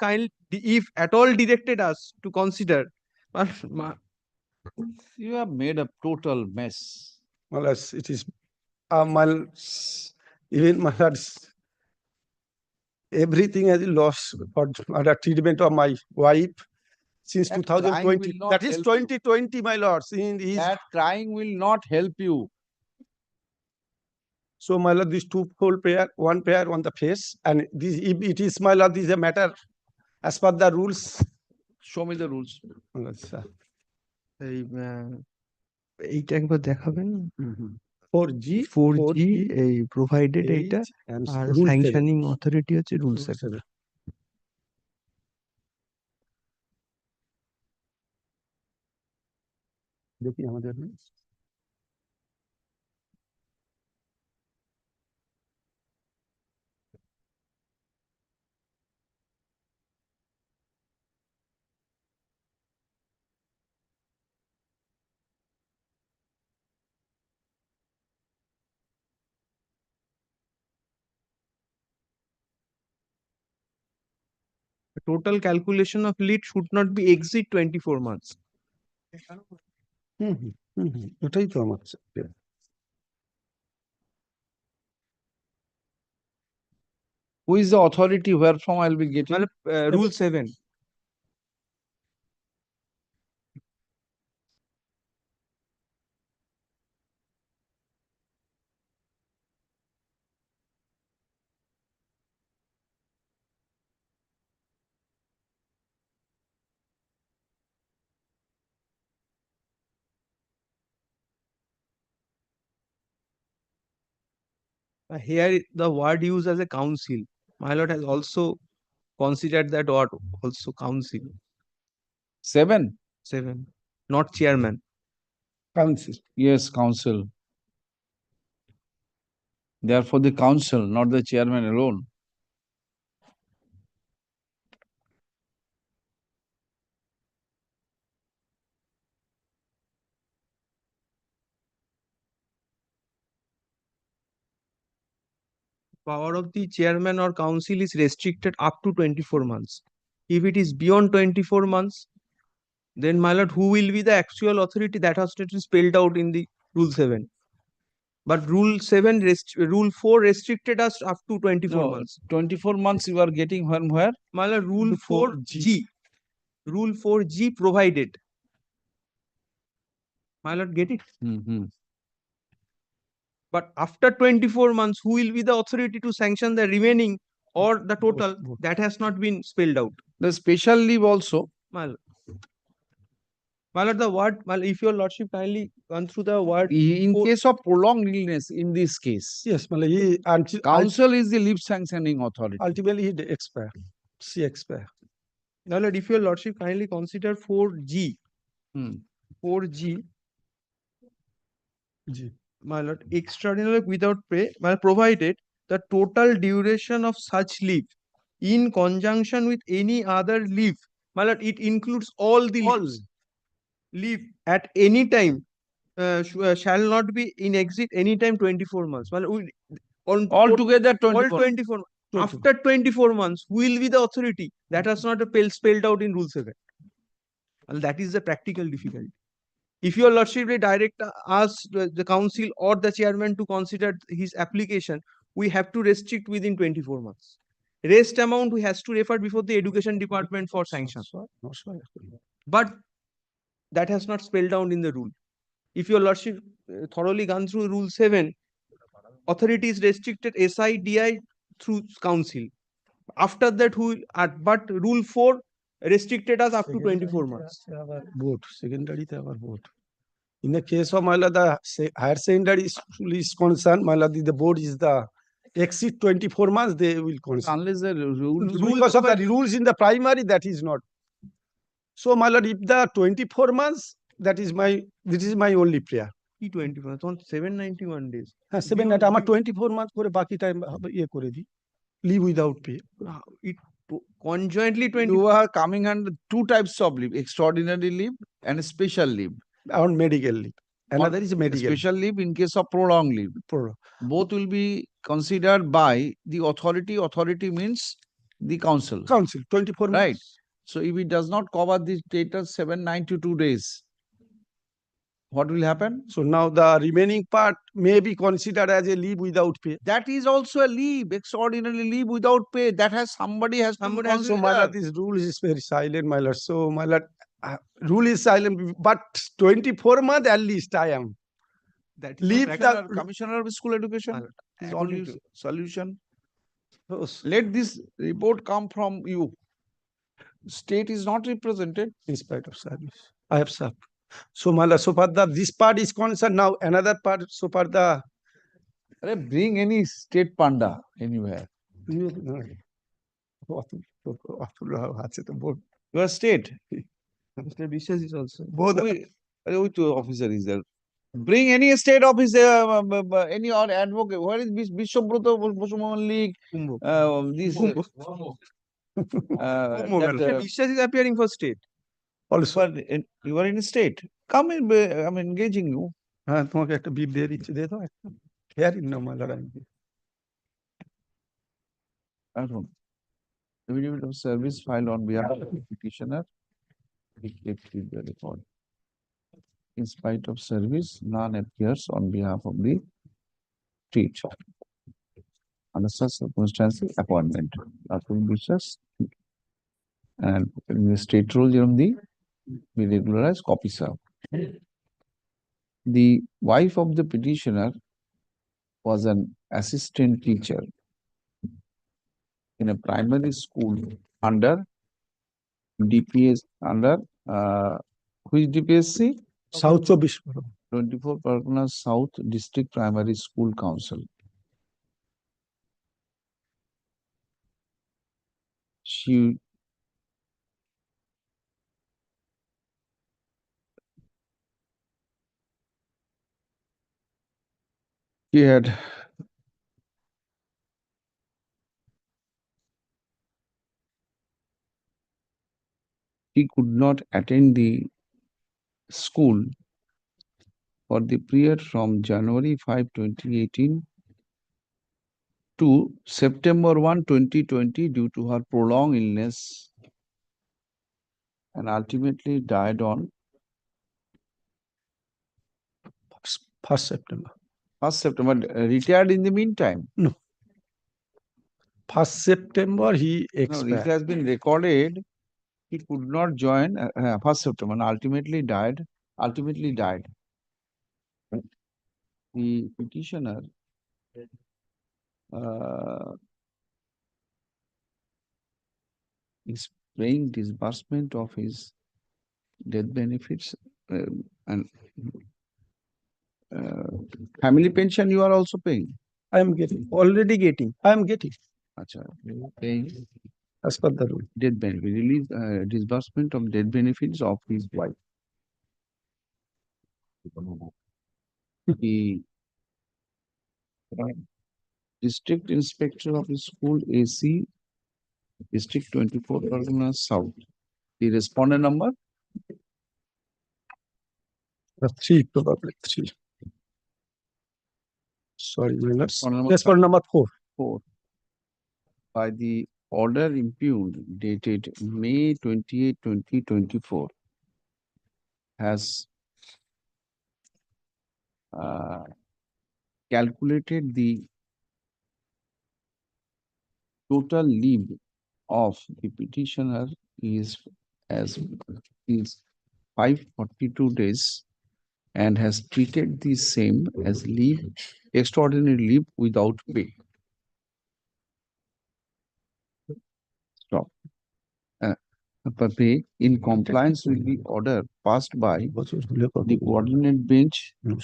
if at all directed us to consider you have made a total mess. Well, it is even my lords, everything has lost for the treatment of my wife since That 2020. That is 2020, my lords. That crying will not help you. So, my lord, these one pair on the face, and this, if it is, my lord, this is a matter as per the rules. Show me the rules. এইটা একবার দেখাবেন 4G এই provided এইটা আর sanctioning authority হচ্ছে rule 7। দেখি আমাদের total calculation of lead should not be exceed 24 months. ওটাই তো আমার Who is the authority where from I'll be getting? Rule 7. Here the word used as a council. My lord has also considered that word also council. 7. 7. Not chairman. council. Yes, council. Therefore, the council, not the chairman alone. Power of the chairman or council is restricted up to 24 months. If it is beyond 24 months, then my lord, who will be the actual authority that has to be spelled out in the rule 7. But rule 7, rule 4 restricted us up to 24 No, months. 24 months you are getting when where? My lord, rule 4G. Rule 4G provided. My lord, get it? But after 24 months, who will be the authority to sanction the remaining or the total? That has not been spelled out. The special leave also. My lord, the word, if your lordship kindly gone through the word. In case of prolonged illness, in this case. Yes, he until Council is the leave sanctioning authority. ultimately he expire. She expire. My lord, if your lordship kindly consider 4G. 4G. G. My lord, extraordinary without pay, provided the total duration of such leave in conjunction with any other leave. My lord, it includes all the leaves. Leave at any time shall not be in exit any time 24 months. My lord, Altogether 24. All 24 months. After 24 months, who will be the authority? That has not spelled out in Rule 7. Well, that is the practical difficulty. If your lordship will direct us, the council or the chairman to consider his application, we have to restrict within 24 months. Rest amount we has to refer before the education department for sanction. But that has not spelled out in the rule. If your lordship thoroughly gone through Rule 7, authority is restricted SIDI through council. After that, but Rule 4 restricted us up to 24 months. Board, secondary board. In the case of the higher secondary school is concerned, the board is the exceed 24 months, they will consider. Unless the rules. Because of the rules in the primary, that is not. So, if the 24 months, this is my only prayer. 24 months on 791 days. 24 months করে বাকি time ইয়ে করে দিই leave without pay. It conjointly 20. You are coming under two types of leave: extraordinary leave and special leave. On medical leave. Another is medical. Special leave in case of prolonged leave. Both will be considered by the authority. Authority means the council. Council, 24 months. Right. So if it does not cover the status 792 days, what will happen? So now the remaining part may be considered as a leave without pay. That is also a leave, extraordinary leave without pay. That has somebody has to consider. So my lord, this rule is very silent, my lord. So my lord, rule is silent, but 24 months at least I am. That leave the Commissioner of School Education is only solution. Let this report come from you. State is not represented. In spite of service, I have served. So my lord, so far this part is concerned. Now another part, so far bring any state panda anywhere. You are state. Mr. Biswas is also. Both. Which officer is there? Bring any state officer, any or advocate. Where is Bishobruto Bosuman League? This. Biswas is appearing for state. Also, you are in a state. Come in, I'm engaging you. তোমাকে একটা beep দিয়ে দিচ্ছি দে দাও একটা hearing now my lord. Affidavit of service filed on behalf of the petitioner. Be kept with the record. In spite of service, none appears on behalf of the teacher. Under such circumstances, appointment. Article business. And in the state rule, be regularized copy serve. The wife of the petitioner was an assistant teacher in a primary school under DPS which DPSC? South Chobbish Pargana. 24 Pargana South District Primary School Council. She had he could not attend the school for the period from January 5, 2018 to September 1, 2020 due to her prolonged illness and ultimately died on 1st September. 1st September. Retired in the meantime? No. 1st September he No, it expired. has been recorded. He could not join 1st September and ultimately died. The petitioner is paying disbursement of his death benefits and family pension you are also paying? I am already getting. Acha, paying as per the rule. Death benefit, release disbursement of death benefits of his wife. The district inspector of his school AC District 24 Pargana South. The respondent number? 3 probably 3. Sorry, respondent number 4. 4. By the order impugned dated May 28, 2024 has calculated the total leave of the petitioner is 542 days and has treated the same as leave, extraordinary leave without pay. Stop. Pay in compliance with the order passed by the coordinate bench in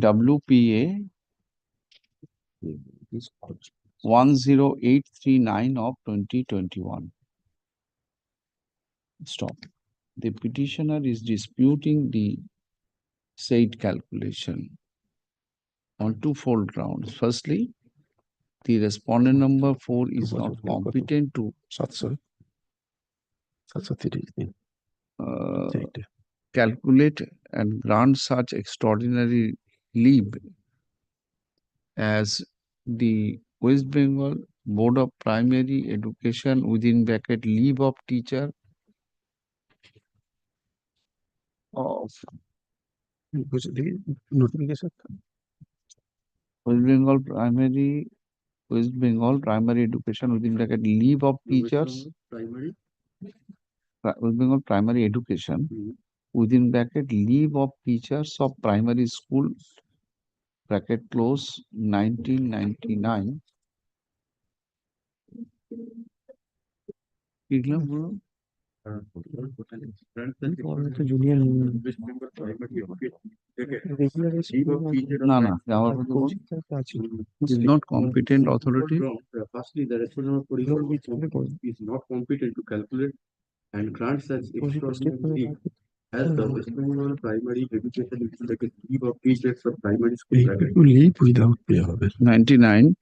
WPA 10839 of 2021. Stop. The petitioner is disputing the said calculation on twofold grounds. Firstly, the respondent number 4 is not competent to calculate and grant such extraordinary leave as the West Bengal Board of Primary Education within bracket leave of teacher of notification. West Bengal Primary Education within bracket leave of teachers. West Bengal Primary Education within bracket leave of teachers of primary school bracket close 1999. Is not competent authority. Firstly, the respondent is not competent to calculate and grant such extraordinary leave as the West Bengal Primary Education leave of teachers of primary school. Leave without pay. 99.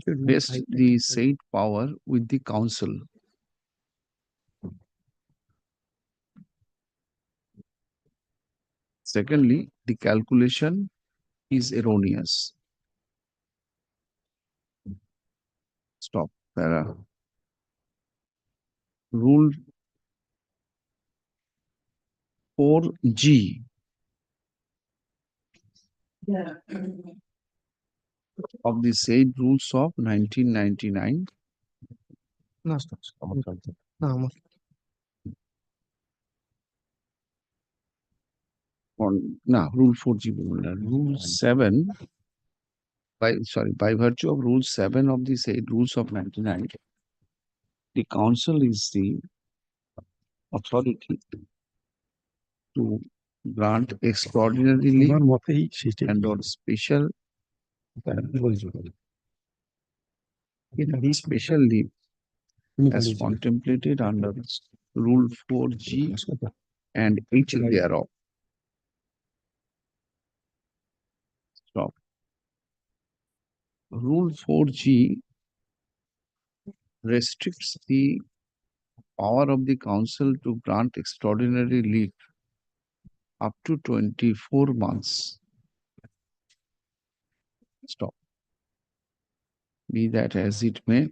Vest the said power with the council. Secondly, the calculation is erroneous. Stop. Para. Rule 4G of the said rules of 1999. না stop, আমার চলছে। না আমার Rule 4G, Rule 7, by virtue of Rule 7 of the said rules of 99, the council is the authority to grant extraordinary leave আমার মতেই সেটাই and or special special leave as contemplated under Rule 4G and H thereof. Stop. Rule 4G restricts the power of the council to grant extraordinary leave up to 24 months. Stop. Be that as it may,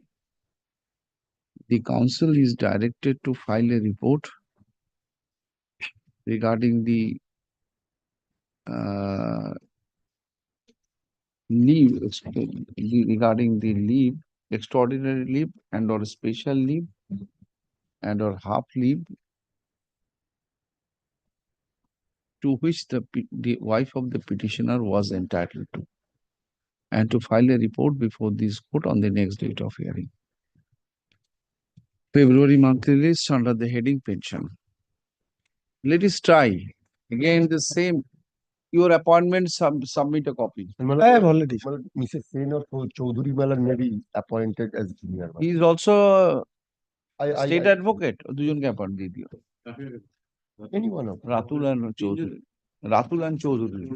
the council is directed to file a report regarding the leave, regarding the leave, extraordinary leave and or special leave and or half leave to which the wife of the petitioner was entitled to, and to file a report before this court on the next date of hearing. February monthly list under the heading pension. Let us try again the same. Your appointment, submit a copy. I have already. Mrs. Sen or Chaudhary Malan may be appointed as junior. He is also I- state I- advocate. দুজনকে appoint দিয়ে দিও। Anyone of Ratul and Chowdhury. Ratul and Chowdhury.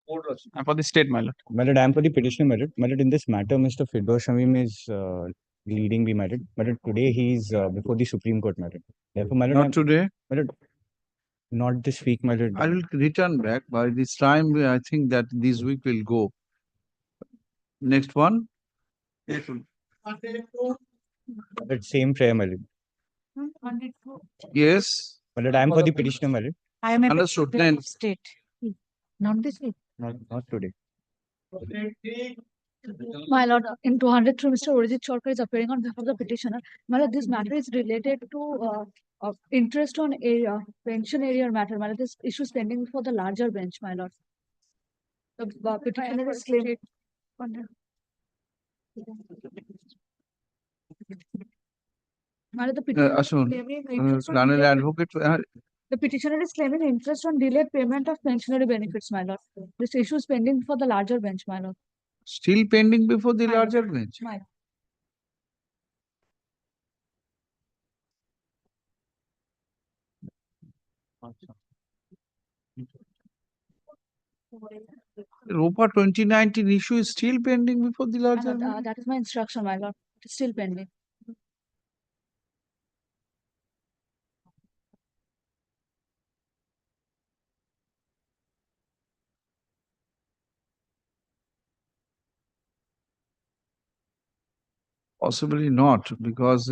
And for the state, my lord. My lord, I am for the petitioner, my lord. My lord, in this matter, Mr. Firdaus Shamim is leading the matter. My lord, today he is before the Supreme Court, my lord. Therefore, my lord, Not today. my lord, not this week, my lord. I will return back. By this time, I think that this week will go. Next one. My lord, same prayer, my lord. Yes. My lord, I am for the petitioner, my lord. I am a Understood. petitioner Then of state. Not this week. Not today. My lord, in 203, Mr. Urijit Chorkar is appearing on behalf of the petitioner. My lord, this matter is related to interest on area, pension area matter. My lord, this issue is pending for the larger bench, my lord. The petitioner is claiming. My lord, the petitioner is Ashwin, claiming interest on learned delayed- advocate. The petitioner is claiming interest on delayed payment of pensionary benefits, my lord. This issue is pending for the larger bench, my lord. Still pending before the My lord. larger bench. My ROPA 2019 issue is still pending before the larger bench. that is my instruction, my lord. It is still pending. Possibly not, because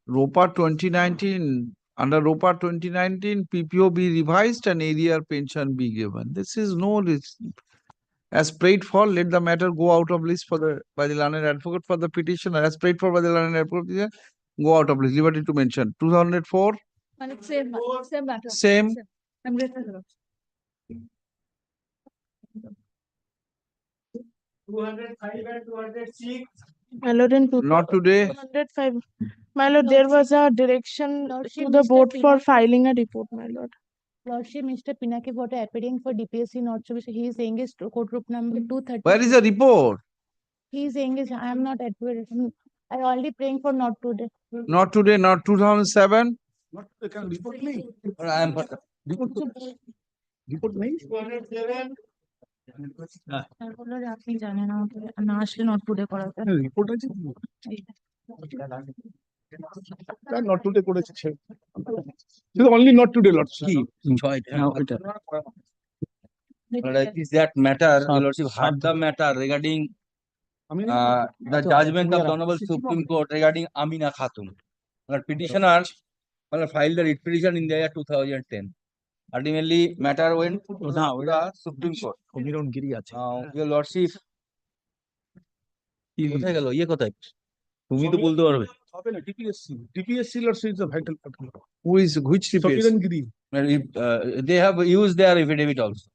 ROPA 2019, under ROPA 2019, PPO be revised and ADR pension be given. This is no risk. As prayed for, let the matter go out of list for the by the learned advocate for the petitioner. As prayed for by the learned advocate, go out of list. Liberty to mention 2004. My lord, same matter. Same. I'm grateful, my lord. 205 and 206. My lord, in Not today. 205. My lord, there was a direction to the board for filing a report, my lord. Lordship, Mr. Pinaki got appearing for DPSC North Service. He is saying his court group number 230. Where is the report? He is saying is I am not admitted. I already praying for not today. Not today, not 2007. report nahi. I am Report nahi. 207. I বললো যে আপনি জানেন আমাকে না আসলে not today করাতে। Report আছে not today করেছে সে। Only not today, Lord. কি is that matter, Your Lordship, heard the matter regarding the judgment of the Honorable Supreme Court regarding Amina Khatun. Petitioner filed the writ petition in the year 2010. Ultimately, matter went to the Supreme Court. Your Lordship, কোথায় গেল ইয়ে কোথায় তুমি তো বলতে পারবে হবে না DPSC Lordship is a vital part. which DPSC? Sofiran Giri. they have used their affidavit also,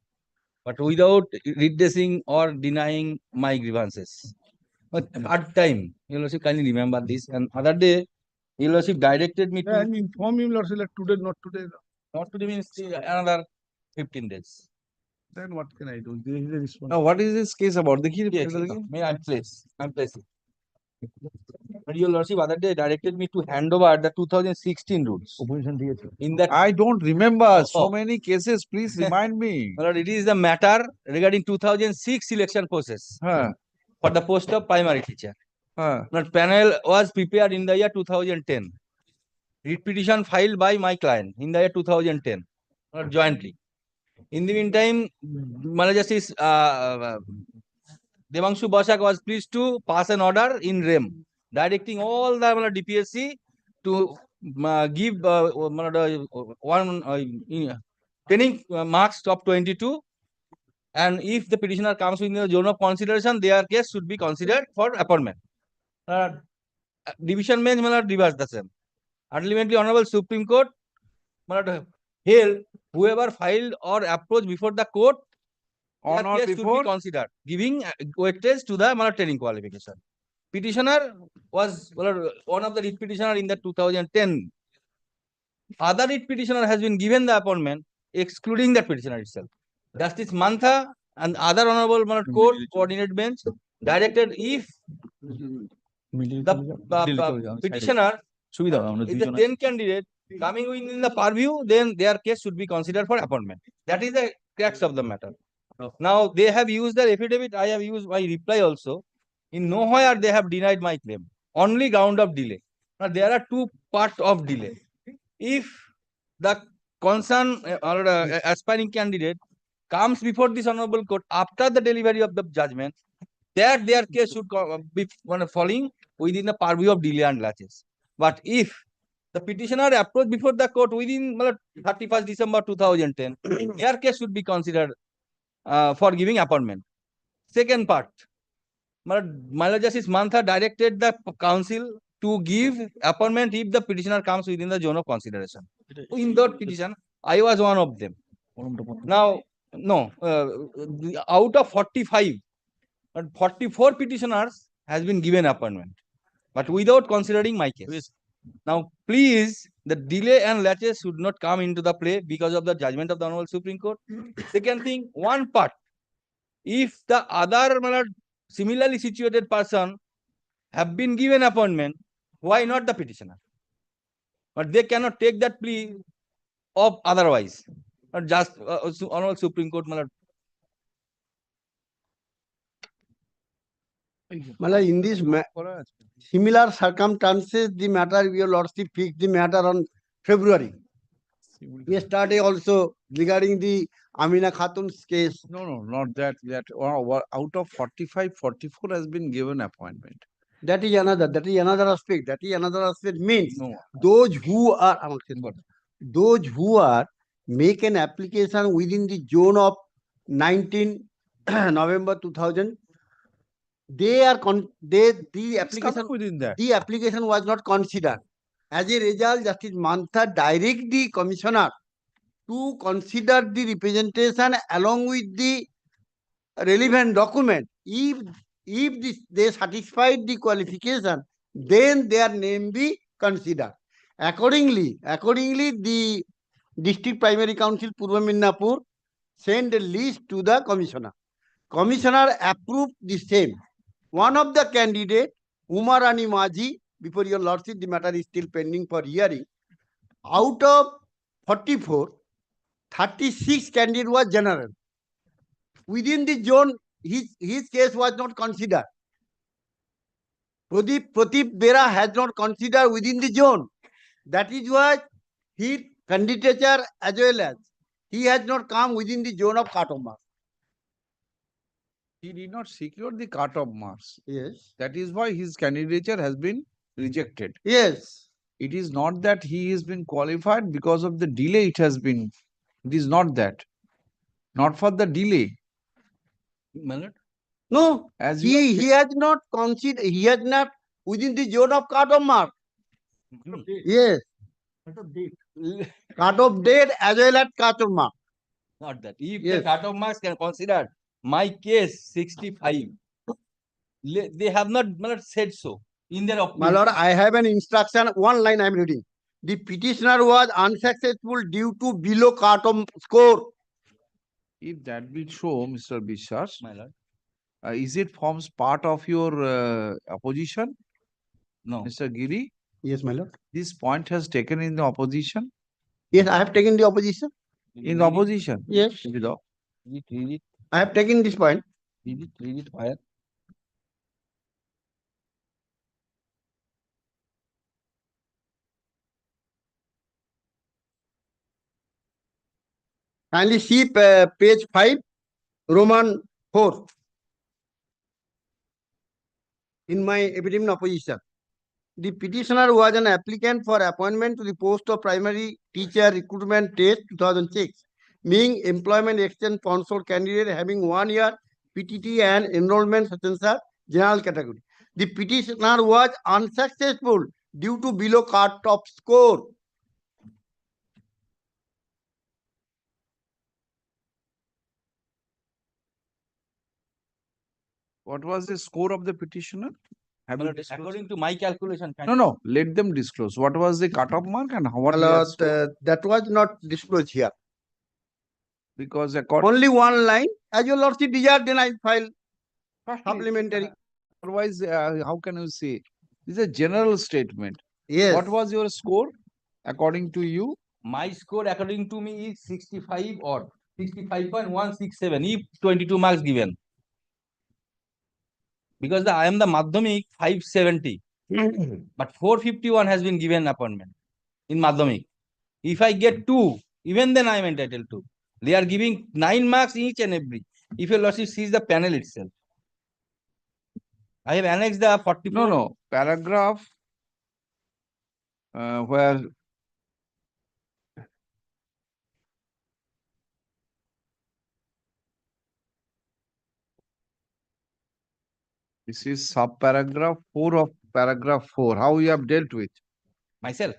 but without redressing or denying my grievances. But at time, Your Lordship, kindly remember this. And other day, Your Lordship directed me to And inform him, Lordship, like today, not today. not to means another 15 days. Then what can I do? There is a response. Now, what is this case about? Yes, may I place? I'm placing. But Your Lordship, other day directed me to hand over the 2016 rules. In that, I don't remember so many cases. Please remind me. my lord, it is the matter regarding 2006 selection process for the post of primary teacher. Not panel was prepared in the year 2010. Writ petition filed by my client in the year 2010, not jointly. In the meantime, Malay Justice Devanshu Bashak was pleased to pass an order in REM, directing all the DPSC to give training marks of 22. And if the petitioner comes within the zone of consideration, their case should be considered for appointment. Division bench reverse the same. Ultimately, Honorable Supreme Court held whoever filed or approached before the court, On their or case should before? be considered, giving weightage to the training qualification. Petitioner was one of the writ petitioner in the 2010. Other writ petitioner has been given the appointment, excluding that petitioner itself. Justice Mantha and other honorable court coordinate bench directed if the petitioner is the 10 candidate coming within the purview, then their case should be considered for appointment. That is the cracks of the matter. Now they have used their affidavit. I have used my reply also. In nowhere they have denied my claim. Only ground of delay. Now there are two parts of delay. If the concerned or aspiring candidate comes before this honorable court after the delivery of the judgment, that their case should be falling within the purview of delay and latches. But if the petitioner approached before the court within 31st December 2010, their case should be considered for giving appointment. Second part, Justice Mantha directed the council to give appointment if the petitioner comes within the zone of consideration. In that petition, I was one of them. Now, no, out of 45, 44 petitioners has been given appointment, but without considering my case. Now, please, the delay and latches should not come into the play because of the judgment of the Honorable Supreme Court. Second thing, one part, if the other similarly situated person have been given appointment, why not the petitioner? But they cannot take that plea of otherwise. Not just Honorable Supreme Court. In this similar circumstances, the matter, your lordship fixed the matter on February. Yesterday also regarding the Amina Khatun's case. No, not that. Out of 45, 44 has been given appointment. That is another aspect. That is another aspect means those who are make an application within the zone of 19 November 2000. The application was not considered. As a result, Justice Mantha direct the commissioner to consider the representation along with the relevant document. If they satisfied the qualification, then their name be considered. Accordingly, the District Primary Council Purva Midnapur sent a list to the commissioner. Commissioner approved the same. One of the candidate, Umarani Maji, before your lordship, the matter is still pending for hearing. Out of 44, 36 candidate was general. Within the zone, his case was not considered. Pradeep Bera has not considered within the zone. That is why his candidature as well as he has not come within the zone of cut-off marks. He did not secure the cut-off marks. Yes. That is why his candidature has been rejected. Yes. It is not that he has been qualified because of the delay it has been. It is not that. Not for the delay. No, he has not considered, he has not within the zone of cut-off mark. Yes. Cut-off date as well as cut-off mark. Not that. If the cut-off marks can consider my case 65, they have not said so in their opinion. My lord, I have an instruction, one line I am reading. The petitioner was unsuccessful due to below cut-off score. If that be so, Mr. Bishas, My lord. Is it forms part of your opposition? No. Mr. Giri? Yes, my lord. This point has taken in the opposition? Yes, I have taken the opposition. In the opposition? Yes. Read it. I have taken this point. Read it. Where? Kindly see page 5, Roman 4. In my epidemic opposition, the petitioner was an applicant for appointment to the post of primary teacher recruitment test 2006, being employment exchange consort candidate having 1 year PTT and enrollment certificate general category. The petitioner was unsuccessful due to below cut-off score. What was the score of the petitioner? According to my calculation. No. Let them disclose. What was the cut-off mark and what that was not disclosed here. Because only one line, as your lordship desired, then I file supplementary. Otherwise, how can you say? This is a general statement. Yes. What was your score according to you? My score according to me is 65 odd. 65.167 if 22 marks given. Because I am the Madhyamik 570, but 451 has been given appointment in Madhyamik. If I get 2, even then I am entitled to. They are giving 9 marks each and every. If your lordship sees the panel itself. I have annexed the 44. No, paragraph where this is sub-paragraph 4 of paragraph 4. How you have dealt with? Myself.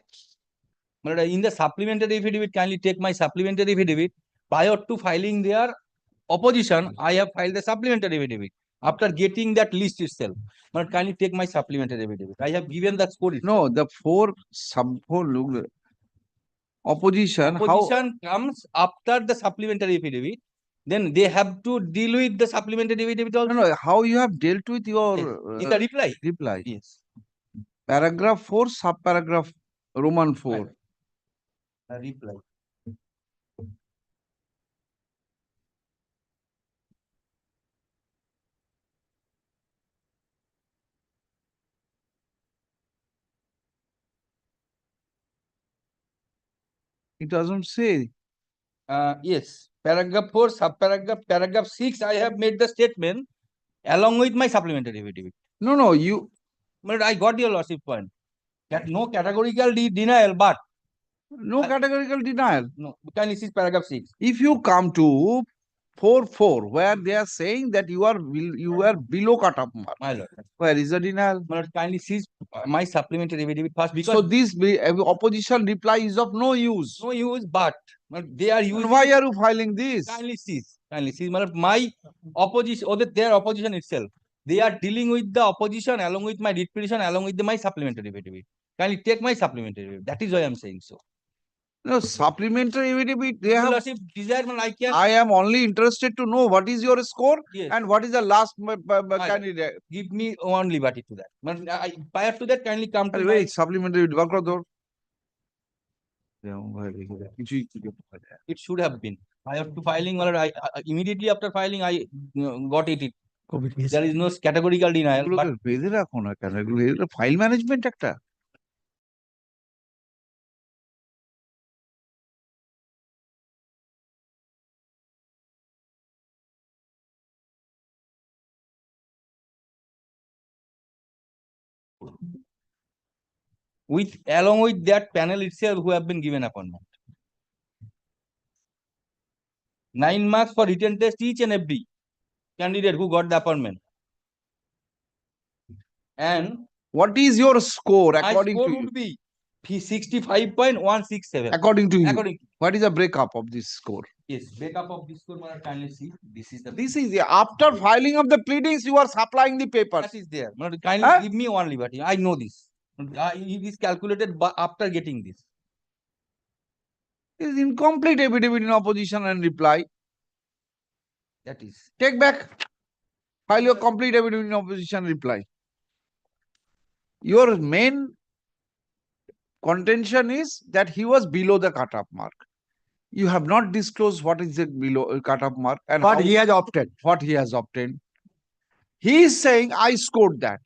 But in the supplementary affidavit, kindly take my supplementary affidavit. Prior to filing their opposition, I have filed the supplementary affidavit. After getting that list itself, but kindly take my supplementary affidavit. I have given the score. No, the 4 look, opposition. Opposition comes after the supplementary affidavit. Then they have to deal with the supplementary affidavit also. No, how you have dealt with your In the reply. reply. Yes. Paragraph 4, sub-paragraph Roman 4. A reply. It doesn't say. Yes. Paragraph 4, paragraph 6, I have made the statement along with my supplementary affidavit. No, you. But I got your lordship point. That no categorical denial, but. No categorical denial. No, kindly see paragraph 6. If you come to 4.4, where they are saying that you are below cut-off mark. My lord. Where is the denial? My lord, kindly see my supplementary affidavit first. Because so this opposition reply is of no use. No use, but they are using. And why are you filing this? Kindly see. My opposition, or their opposition itself. They are dealing with the opposition along with my writ petition, along with my supplementary affidavit. Kindly take my supplementary affidavit. That is why I am saying so. No, supplementary affidavit, they have. Desire, I am only interested to know what is your score and what is the last candidate. Give me one liberty to that. But prior to that, kindly come to wait, supplementary. It should have been. Prior to filing, or immediately after filing, I got it. There is no categorical denial. But file management একটা. Along with that panel itself who have been given appointment. 9 marks for written test each and every candidate who got the appointment. And what is your score according score to would be 65.167. According to you. What is the breakup of this score? Yes, breakup of this score, kindly see. This is After filing of the pleadings, you are supplying the papers. That is there. Kindly give me one liberty. I know this. It is calculated after getting this. It is incomplete affidavit in opposition and reply. That is. Take back. File your complete affidavit in opposition reply. Your main contention is that he was below the cut-off mark. You have not disclosed what is the below cut-off mark and what he has obtained. What he has obtained. He is saying, I scored that.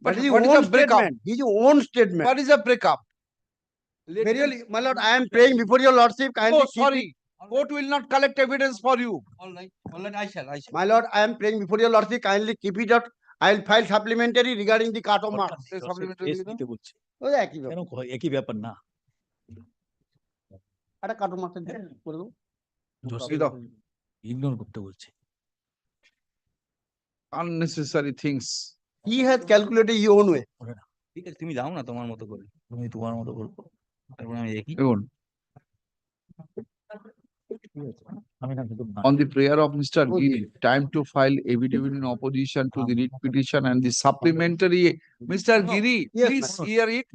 But what is the breakup? His own statement. What is the breakup? Very, my lord, I am praying before your lordship. Oh, sorry. Court will not collect evidence for you. All right, I shall. My lord, I am praying before your lordship. Kindly keep it up. I will file supplementary regarding the cut-off marks. একই ব্যাপার না একটা cut-off marks করে দাও। Ignore করতে বলছে unnecessary things. He has calculated your own way. ঠিক আছে, তুমি যাও না তোমার মতো করে। তুমি তোমার মতো করবো। তারপর আমি দেখি। On the prayer of Mr. Giri, time to file affidavit in opposition to the writ petition and the supplementary. Mr. Giri, please hear it.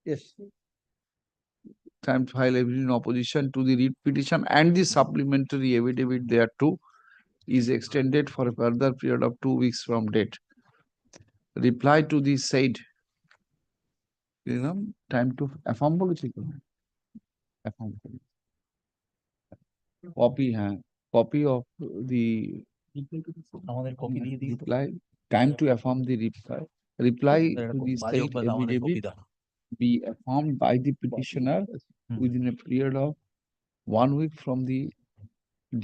Yes. Time to file affidavit in opposition to the writ petition and the supplementary affidavit thereto is extended for a further period of 2 weeks from date. Reply to the said. Time to affirm. copy of the আমাদের copy দিয়ে দিই তো। reply, time to affirm the reply to the বাজে state অভ্যাস, আমাদের copy affidavit দাও। be affirmed by the petitioner within a period of 1 week from the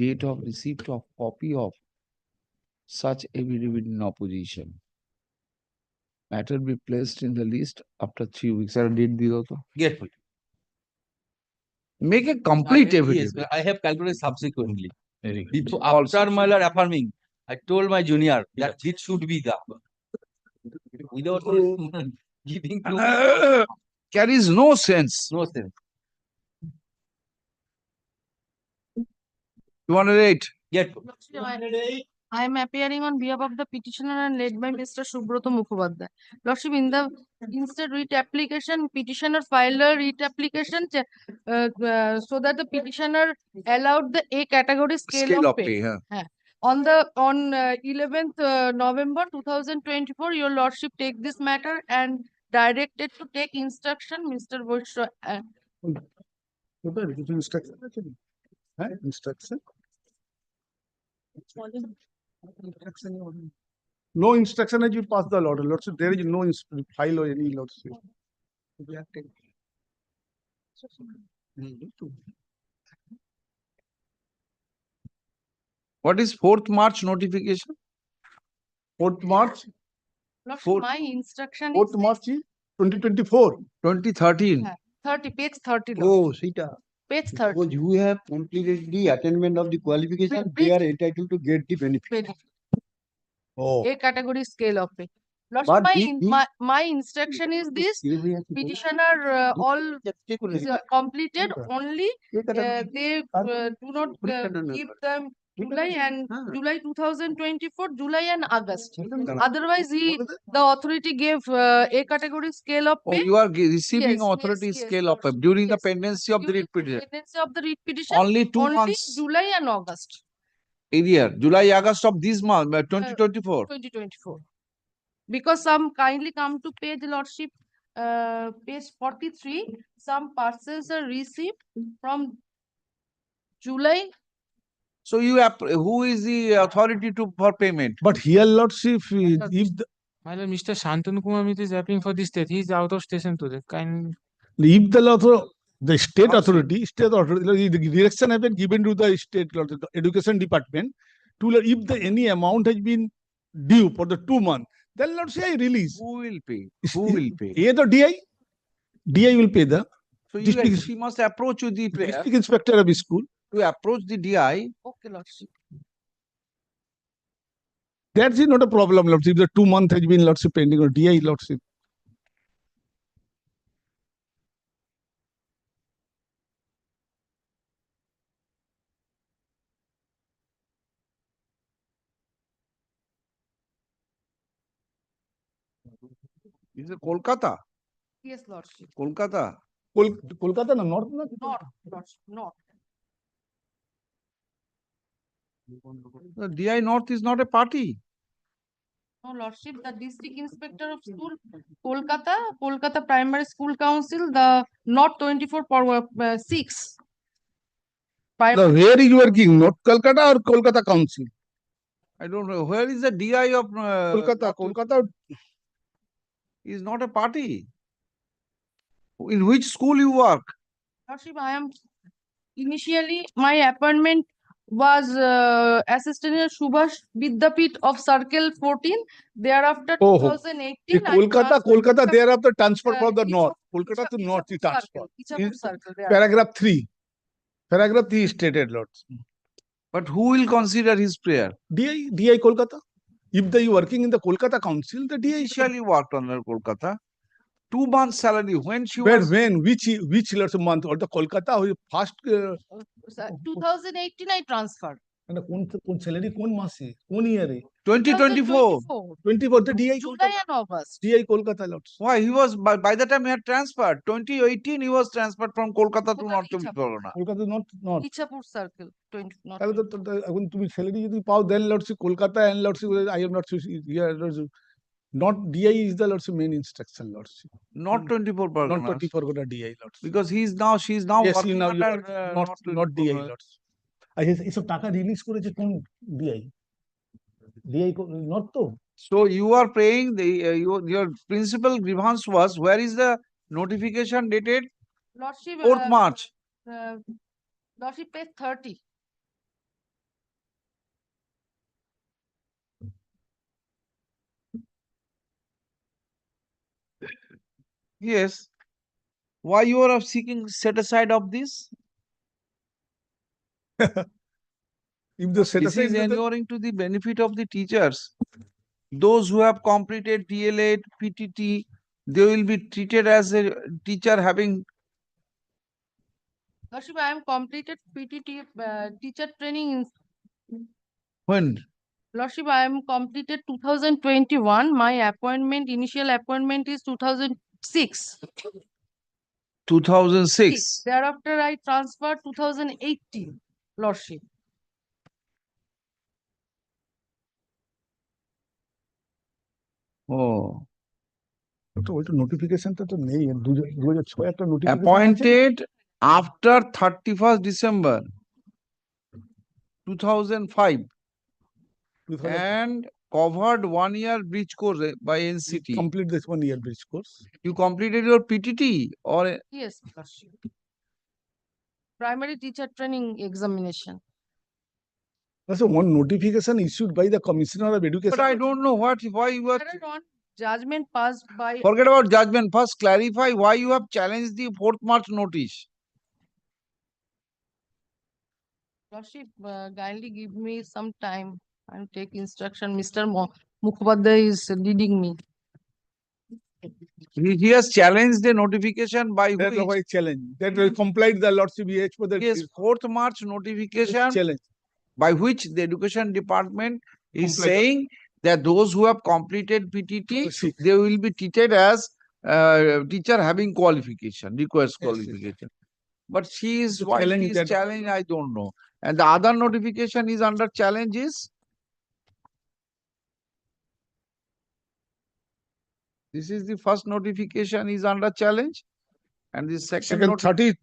date of receipt of copy of such affidavit in opposition. Matter be placed in the list after 3 weeks. Or date দিও তো। Grateful. Make a complete Yes, affidavit. I have calculated subsequently. Very good. Before, after my lord affirming, I told my junior that this should be the without giving to Carries no sense. no sense. 208. Grateful. I am appearing on behalf of the petitioner and led by Mr. Subroto Mukhopadhyay. Lordship, in the instant writ application, petitioner filed a writ application so that the petitioner allowed the A category scale of pay. Huh. On 11th November 2024, your lordship take this matter and directed to take instruction, Mr. Vaishra. Instruction. No instruction as you pass the order, lordship. There is no file or any lordship. What is 4th March notification? 4th March, Lordship, my instruction 4th is March 2024. 2013. 30, page 30. Oh, Sita. Page 30. Because you have completed the attainment of the qualification, they are entitled to get the benefit. Oh. A category scale of pay. But Lordship, my instruction is this: petitioner all completed, only they do not give them July and July 2024, July and August. Otherwise, the authority gave A category scale of Oh, pay. you are receiving Yes, authority yes, scale of pay during the pendency of the writ petition. Pendency of the writ petition. Only 2 months. July and August. Year, July, August of this month, 2024. 2024. Because some kindly come to page lordship, page 43, some parcels are received from July. So you who is the authority to for payment? But here, lordship, if the, My lord, Mr. Shantanu Kumar Mitra is appearing for this state. He is out of station today. if the state authority, the direction have been given to the state the education department to if any amount has been due for the 2 months, then lordship I release. Who will pay? Who will pay? The DI will pay the. So she must approach you the district inspector of school to approach the DI. Okay, lordship. That is not a problem, lordship. The 2 months has been lordship pending or DI lordship. Is it Kolkata? Yes, lordship. Kolkata. Kolkata, no, north, Not, lordship, not. The DI North is not a party. No, lordship, the district inspector of school, Kolkata Primary School Council, the not 24 per 6. Where is you working? Not Calcutta or Kolkata Council? I don't know. Where is the DI of Kolkata? Kolkata is not a party. In which school you work? Lordship, I am initially my appointment was assistant in Subhash Vidyapit of Circle 14. Thereafter, 2018. Kolkata, thereafter transfer from the north. Kolkata to north is transfer. Paragraph 3. Paragraph 3 stated, Lords. But who will consider his prayer? DI Kolkata. If they working in the Kolkata Council, the DI initially worked on the Kolkata. 2 months salary. When she Where, was when, which month or the Kolkata or first 2018 I transferred. and কোন salary কোন মাসে কোন year 2024. 24 the DI July and August. DI Kolkata, Lords. Why he was by the time he had transferred 2018 he was transferred from Kolkata to North Carolina. Kolkata not Ichapur Circle 20. Not তাহলে তো এখন তুমি salary যদি পাও then Lords Kolkata and Lords I am not here Lords not DI is the Lords main instruction Lords. Not 24 Parganas. Not 24 DI Lords. Because she's now Yes, working now you under, are not DI Lords. আচ্ছা এইসব টাকা release করেছে কোন D I D I not তো So you are praying your principal grievance was, where is the notification dated? Lordship, 4th March. Lordship, page 30. Yes. Why you are seeking set aside of this? if the set This aside is inuring to the benefit of the teachers. Those who have completed DLED, PTT, they will be treated as a teacher having. Lordship, I am completed PTT teacher training in When? Lordship, I am completed 2021. My appointment, initial appointment is 2006. 2006. Thereafter, I transferred 2018. Lordship. Oh. তো ওইটা নোটিফিকেশনটা তো নেই 2006 একটা notification Appointed after 31st December 2005 and covered 1 year bridge course by NCT. Complete this 1 year bridge course. You completed your PTT or Yes, Lordship. Primary teacher training examination. That's one notification issued by the Commissioner of Education. but I don't know why you are. There are one judgment passed by. Forget about judgment. First clarify why you have challenged the 4th March notice. Lordship, kindly give me some time and take instruction. Mr. Mukhopadhyay is leading me. He has challenged the notification by That which. why challenge. That will comply the Lordship EH for the Yes, 4th March notification challenge. by which the education department is Comply. saying that those who have completed PTT, they will be treated as teacher having qualification, requires qualification. But she is, So why challenge she is that- challenging, I don't know. And the other notification is under challenges. This is the first notification is under challenge. And the Second 30th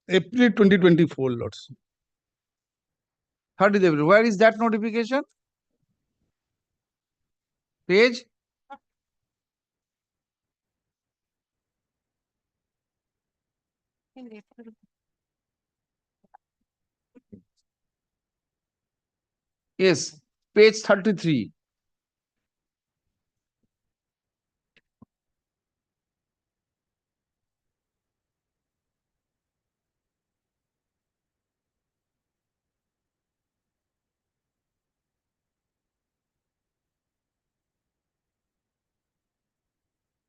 April 2024, Lords. 30th April. Where is that notification? Page? In April. Yes, page 33.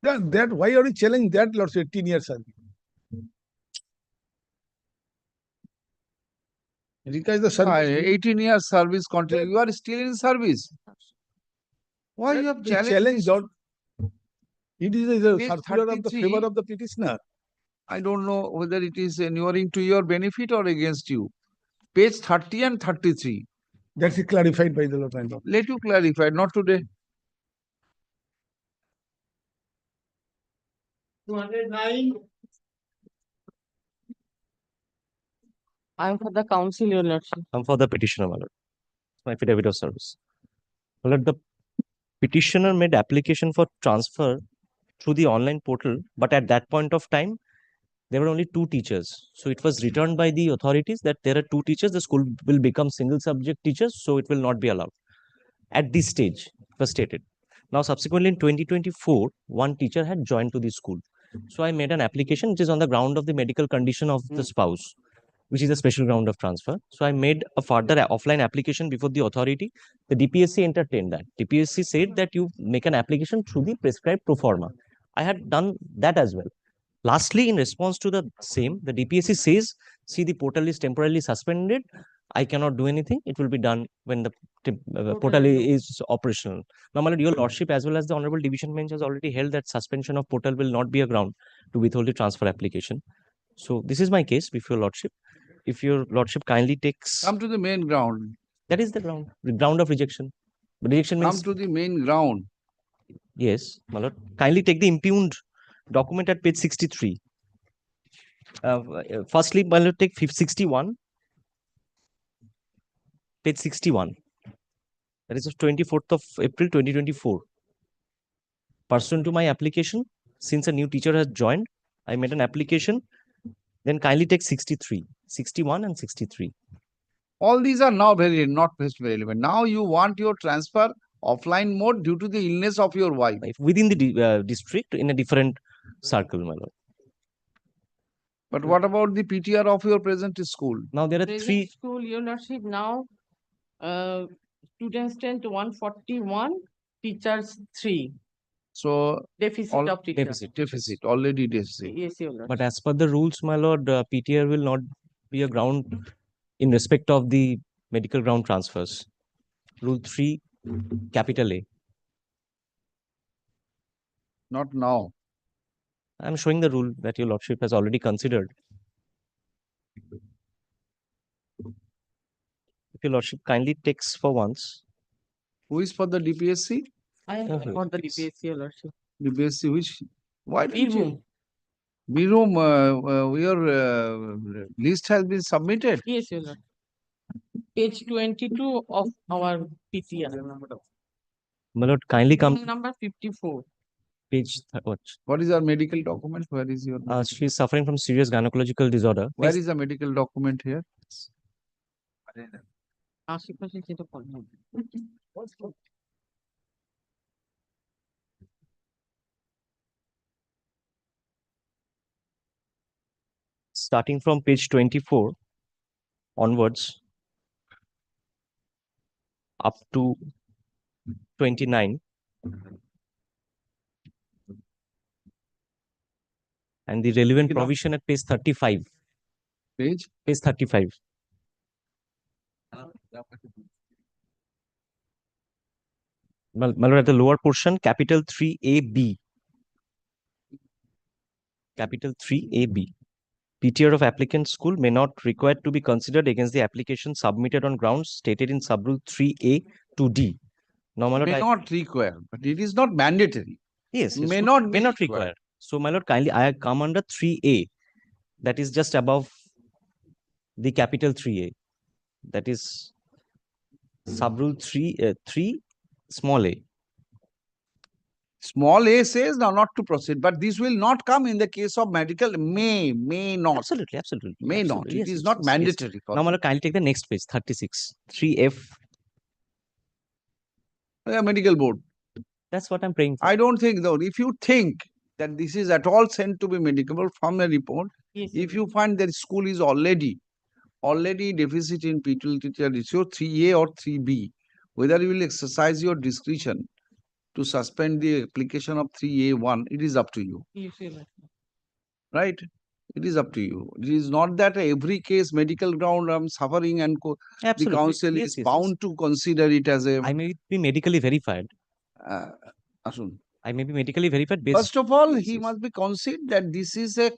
That why are you challenging that, Lords? 18 years service. Because the service. 18 years service continue. You are still in service. Why you have The challenged challenge this? or it is a Page circular of the 33. favor of the petitioner. I don't know whether it is inuring to your benefit or against you. Page 30 and 33. That's clarified by the Lord. Let you clarify, not today. 209. I am for the council, your lordship. I'm for the petitioner, my lord. My affidavit of service. My lord, the petitioner made application for transfer through the online portal, but at that point of time, there were only 2 teachers. So it was returned by the authorities that there are 2 teachers, the school will become single subject teachers, so it will not be allowed. At this stage, it was stated. Now, subsequently in 2024, 1 teacher had joined to the school. So I made an application which is on the ground of the medical condition of the spouse, which is a special ground of transfer. So I made a further offline application before the authority. The DPSC entertained that. DPSC said that you make an application through the prescribed pro forma. I had done that as well. Lastly, in response to the same, the DPSC says, see, the portal is temporarily suspended. I cannot do anything. It will be done when the portal is operational. Now, my lord, your lordship as well as the Honorable Division Bench has already held that suspension of portal will not be a ground to withhold the transfer application. So this is my case with your lordship. If your lordship kindly takes... Come to the main ground. That is the ground of rejection. Rejection means... Come to the main ground. Yes, my lord. Kindly take the impugned document at page 63. Firstly, my lord, take 61. page 61. That is of 24th of April 2024. Pursuant to my application, since a new teacher has joined, I made an application. Then kindly take 63, 61 and 63. All these are now not very relevant. Now you want your transfer offline mode due to the illness of your wife. Within the district in a different circle, my lord. But what about the PTR of your present school? Now there are Present three. School, your lordship, now, student strength 141, teachers 3. So Deficit of teachers. deficit, already deficit. Yes, your lordship. But as per the rules, my lord, PTR will not be a ground in respect of the medical ground transfers. Rule 3, capital A. Not now. I'm showing the rule that your lordship has already considered. If your lordship kindly takes for once. Who is for the DPSC? I am for the DPSC, your lordship. DPSC, which? Why don't you? Birum. Birum, your list has been submitted. Yes, your lordship. Page 22 of our PTR. My lord, kindly come. Number 54. Page what? What is our medical document? Where is your? She is suffering from serious gynecological disorder. Where is the medical document here? আশেপাশে যেটা পড়ে। Starting from page 24 onwards up to 29. And the relevant provision at page 35. Page 35. My lord, at the lower portion, capital 3AB. Capital 3AB. PTR of applicant school may not required to be considered against the application submitted on grounds stated in subrule 3A to D. Now, my lord, may not require, but it is not mandatory. Yes, may not be require. So, my lord, kindly, I come under 3A. That is just above the capital 3A. That is subrule 3 small a. Small a says now not to proceed, but this will not come in the case of medical. May not. Absolutely. May not. Absolutely. It is not mandatory. Now, my lord, kindly take the next page, 36. 3F. Medical board. That's what I'm praying for. I don't think though. If you think that this is at all sent to be medical from a report, Yes, if you find that school is already deficit in pupil teacher ratio 3A or 3B, whether you will exercise your discretion to suspend the application of 3A1, it is up to you. Yes, your lordship. Right? It is up to you. It is not that every case medical ground I'm suffering and the council is bound to consider it as a. I may be medically verified. Asun. I may be medically verified based. First of all, he must be considered that this is a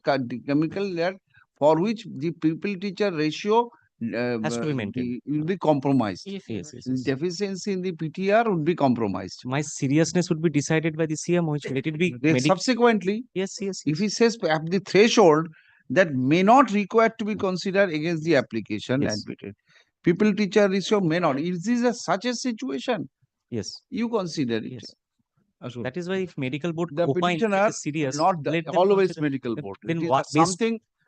chemical that for which the pupil teacher ratio has to be maintained. will be compromised. Yes. Deficiency in the PTR would be compromised. My seriousness would be decided by the CM, which let it be. Then subsequently, yes. If he says at the threshold that may not required to be considered against the application admitted, pupil teacher ratio may not. Is this such a situation? Yes. You consider it. Yes. That is why if medical board the petitioner is serious, not the, always medical board. Then what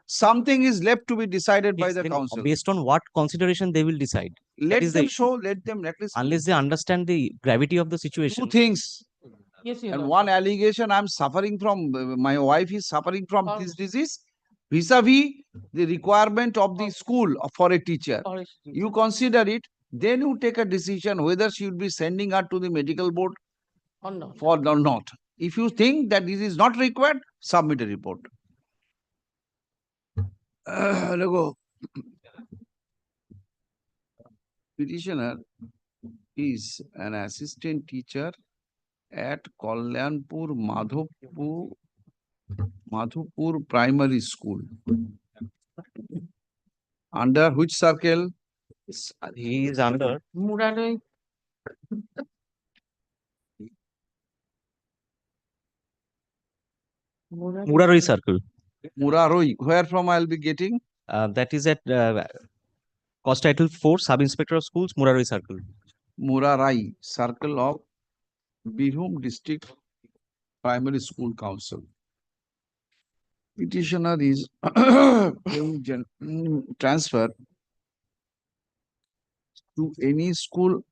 something is left to be decided by the council. Based on what consideration they will decide. Let them show. Let them at least. Unless they understand the gravity of the situation. Two things. Yes, your and lordship. one allegation I'm suffering from. My wife is suffering from this disease. Vis-a-vis the requirement of the school for a teacher. You consider it. Then you take a decision whether she will be sending her to the medical board or not. Or not. If you think that this is not required, submit a report. Petitioner is an assistant teacher at Kalyanpur Madhupur Primary School. Under which circle? He is under Muraroi. Muraroi circle. Muraroi. Where from I'll be getting? That is at Cause title 4, Sub Inspector of Schools, Murari Circle. Murarai Circle of Bihum District Primary School Council. Petitioner is transfer to any school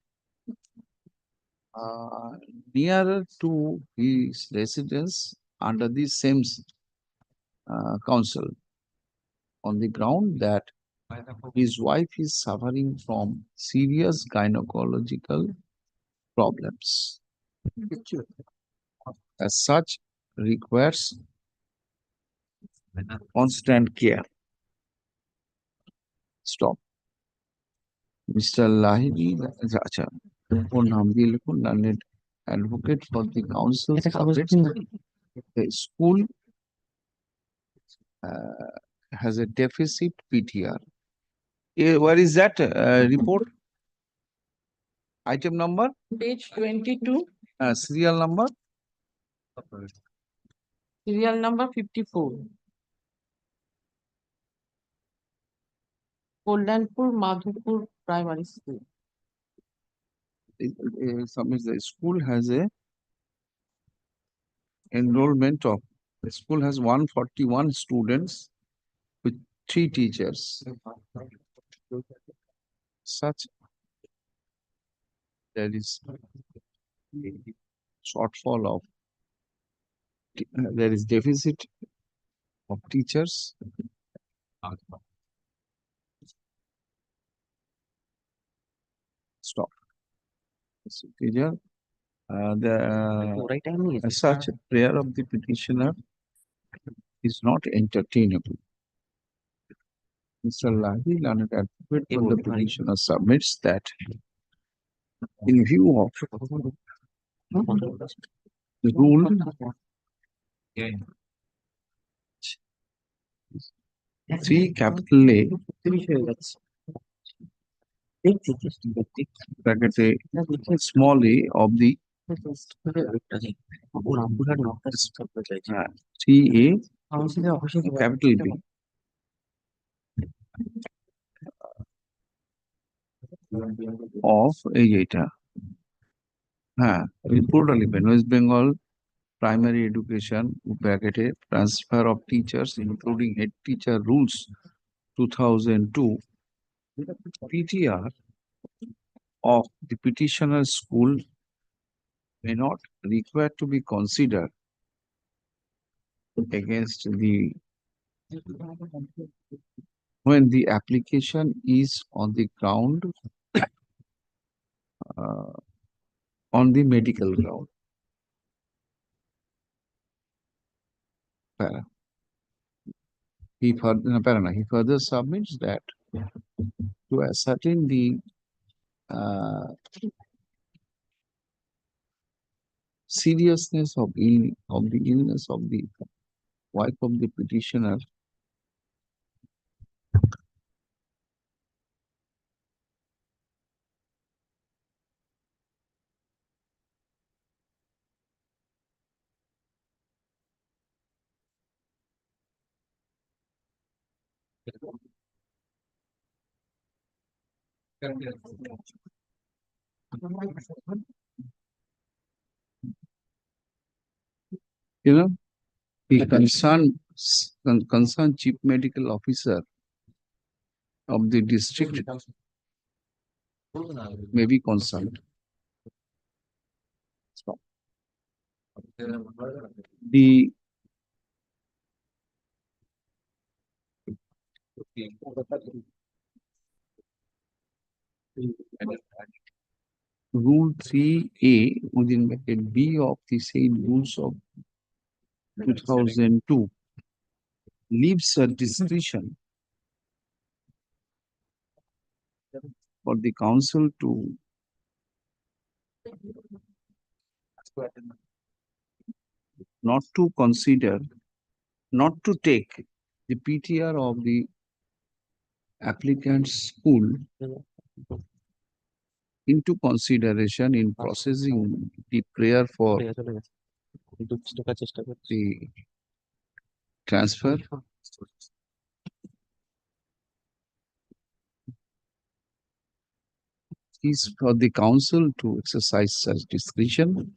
nearer to his residence under the same council on the ground that his wife is suffering from serious gynecological problems. As such, requires constant care. Stop. Mr. Lahiri Raja, learned advocate for the council, the school has a deficit PTR. Where is that report? Item number? Page 22, Serial number? serial number 54. Kollanpur Madhupur Primary School. Submits the school has a enrollment of, the school has 141 students with 3 teachers. Such there is a shortfall of, there is deficit of teachers. Stop. Teacher, as such, prayer of the petitioner is not entertainable. Mr. Lahi, learned advocate for the petitioner, submits that in view of the rule 3 capital A bracket A small a of the 3A capital B of এটা report লিখবেন West Bengal primary education bracket A transfer of teachers including head teacher rules 2002 PTR of the petitioner school may not require to be considered against the when the application is on the ground on the medical ground. He further submits that to ascertain the seriousness of the illness of the wife of the petitioner, the concerned chief medical officer of the district may be concerned. The Rule 3A within bracket B of the same rules of 2002 leaves a discretion for the council to not to consider, not to take the PTR of the applicant's school into consideration in processing the prayer for the transfer is for the council to exercise such discretion.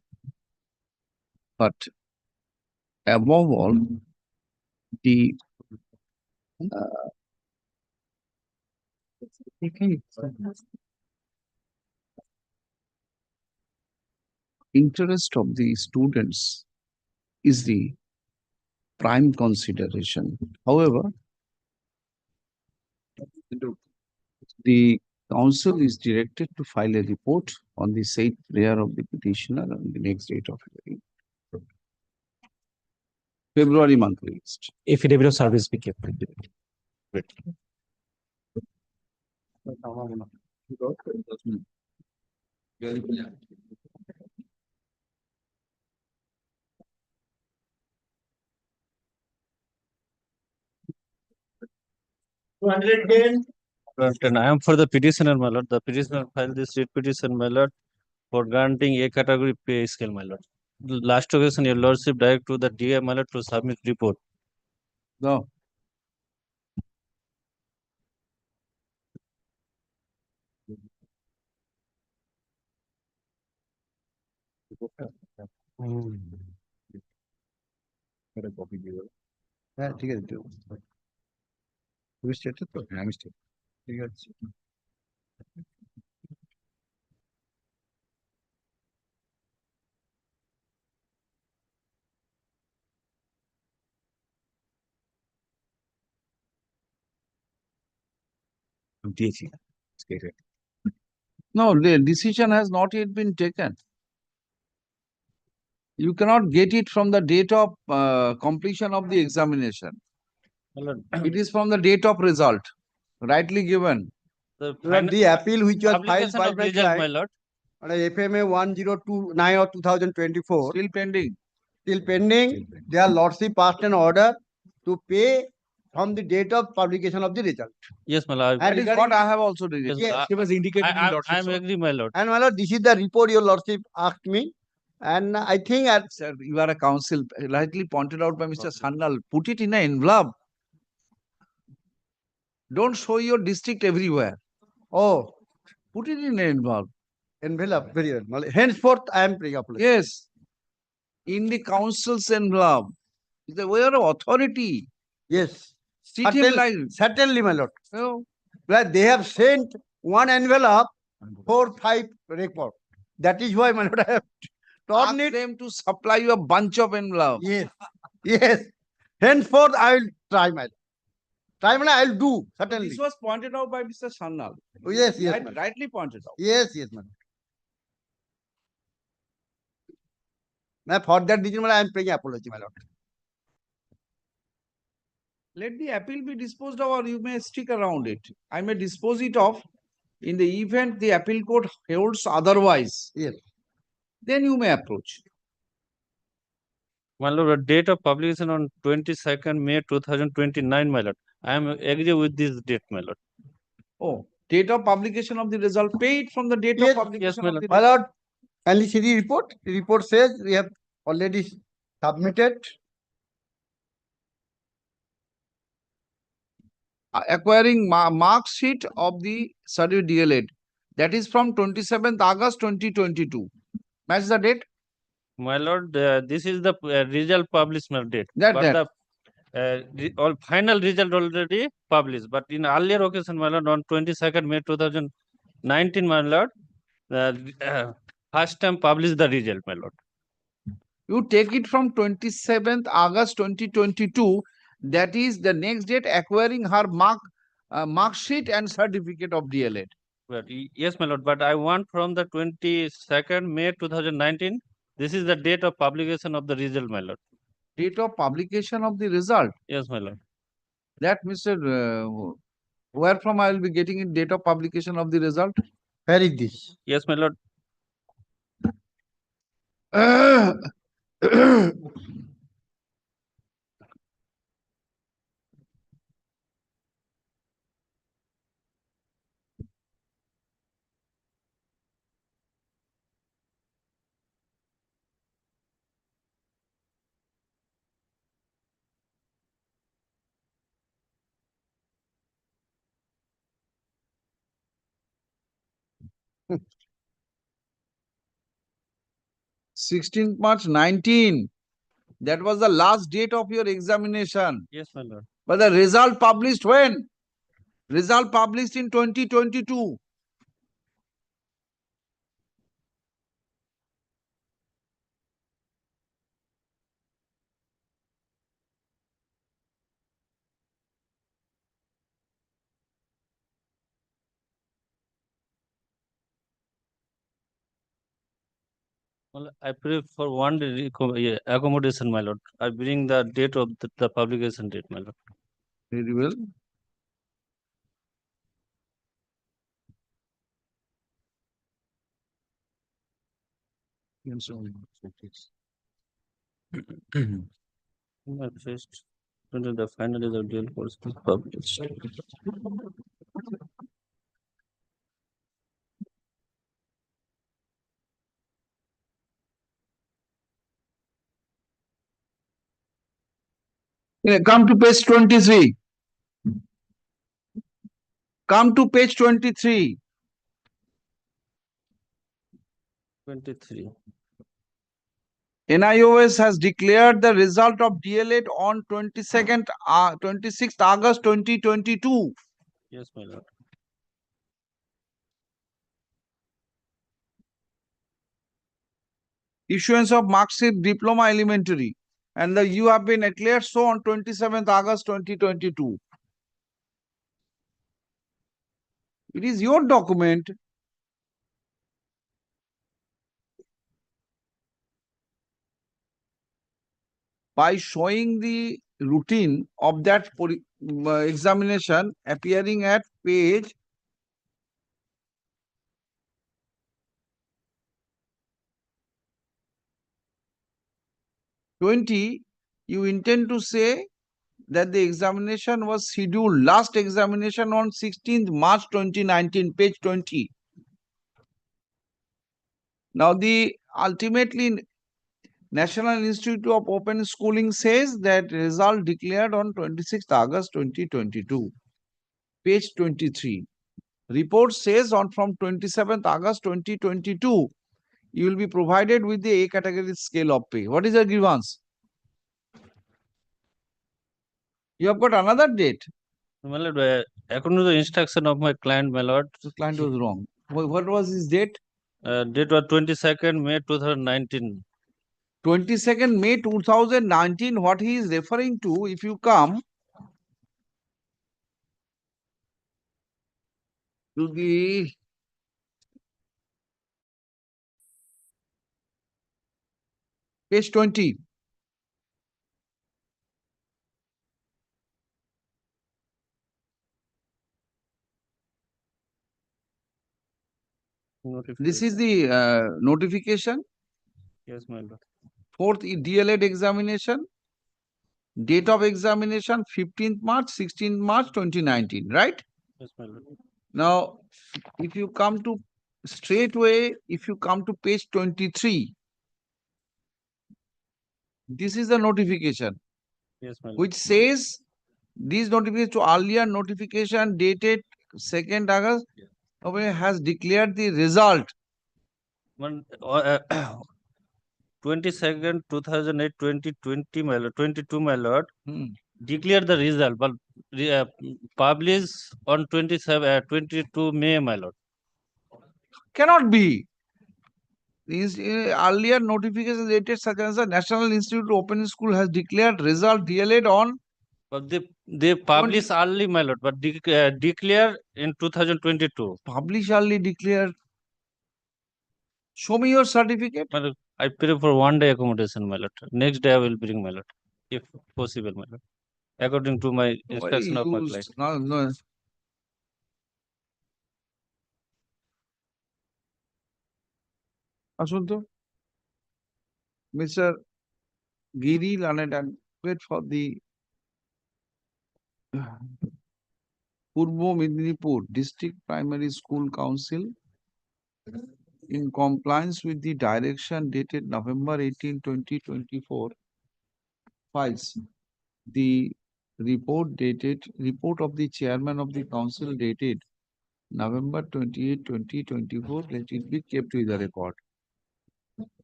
But above all, the interest of the students is the prime consideration. However, the council is directed to file a report on the said prayer of the petitioner on the next date of hearing. February monthly list. Affidavit of service be kept. Great. And I am for the petitioner, my lord. The petitioner filed this writ petition, my lord, for granting a category pay scale, my lord. The last occasion, your lordship direct to the DA, my lord, to submit report. No. হ্যাঁ ঠিক আছে তুমি স্টেটে তো হ্যাঁ আমি state ঠিক আছে দিয়েছি No, the decision has not yet been taken. You cannot get it from the date of completion of the examination. It is from the date of result, rightly given. The appeal which was filed by the result, my client, lord. FMA 1029 of 2024, Still pending. still pending. Their lordship passed an order to pay from the date of publication of the result. Yes, my lord. That is what I have also Yes, did. Yes, he was indicated in lordship. I am agree, my lord. And my lord, this is the report your lordship asked me. And I think Sir, you are a council, rightly pointed out by Mr. Sandal. Put it in an envelope. Don't show your district everywhere. oh, Put it in an envelope. envelope, very well. My lord, henceforth, I am praying apology. Yes. In the council's envelope. We are an authority. Yes. Treat him like. Certainly, my lord. Oh, Well, they have sent one envelope, 4-5 report. That is why, my lord, I have torn ask it. them to supply you a bunch of envelopes. Yes, yes. Henceforth, I will try, my lord. Try, my lord, I will do, certainly. This was pointed out by Mr. Sandal. Oh, yes, yes, my lord. Rightly pointed out. Yes, yes, my lord. Now, for that reason, my lord, I am praying apology, my lord. Let the appeal be disposed of, or you may stick around it. I may dispose it off. In the event the appeal court holds otherwise, Yes. then you may approach. My lord, the date of publication on 22nd May 2029, my lord. I am agree with this date, my lord. Oh, date of publication of the result, pay it from the date Yes, of publication my of the My lord, kindly see the report. The report says we have already submitted. acquiring mark sheet of the certificate DLED. That is from 27th August 2022. Match the date? My lord, this is the result publishment date. That- but that. the all final result already published. But in earlier occasion, my lord, on 22nd May 2019, my lord, first time published the result, my lord. You take it from 27th August 2022. That is the next date acquiring her mark sheet and certificate of DLED. But yes, my lord, but I want from the 22nd May 2019. This is the date of publication of the result, my lord. Date of publication of the result. Yes, my lord. That Mr. Where from I will be getting it date of publication of the result? Where is this? Yes, my lord. 16th March 19. That was the last date of your examination. Yes, my lord. But the result published when? Result published in 2022. Well, I pray for one day accommodation, my lord. I bring the date of the publication date, my lord. Very well. My first, the final result deal course is published. Yeah, come to page 23. Come to page 23. 23. NIOS has declared the result of DLED on 26th August 2022. Yes, my lord. Issuance of marksheet diploma elementary. And you have been declared so on 27th August 2022. It is your document. By showing the routine of that examination appearing at page 20, you intend to say that the examination was scheduled, last examination on 16th March 2019, page 20. Now, ultimately, National Institute of Open Schooling says that result declared on 26th August 2022, page 23. Report says from 27th August 2022, you will be provided with the A category scale of pay. What is the grievance? You have got another date. My lord, according to the instruction of my client, my lord. The client was wrong. What was his date? Date was 22nd May 2019. 22nd May 2019, what he is referring to, if you come to the page 20. This is the notification. Yes, my lord. Fourth DLED examination. Date of examination 15th March, 16th March 2019, right? Yes, my lord. Now, if you come to straightway, if you come to page 23, this is the notification. Yes, my lord. Which says this notification to earlier notification dated 2nd August has declared the result. 22nd 2008 2020, my lord, 22, my lord. Declare the result, but publish on 22 May, my lord. Cannot be. These earlier notification dated such as the National Institute of Open School has declared result DLED on. But they publish early, my lord, but declare in 2022. Publish early, declare. Show me your certificate. My lord, I pray for one day accommodation, my lord. Next day I will bring, my lord, if possible, my lord, according to my instruction of my client. No. আসুন তো Mr. Giri, learned advocate for the Purbo Midnipur District Primary School Council, in compliance with the direction dated November 18, 2024, files the report of the chairman of the council dated November 28, 2024, let it be kept with the record.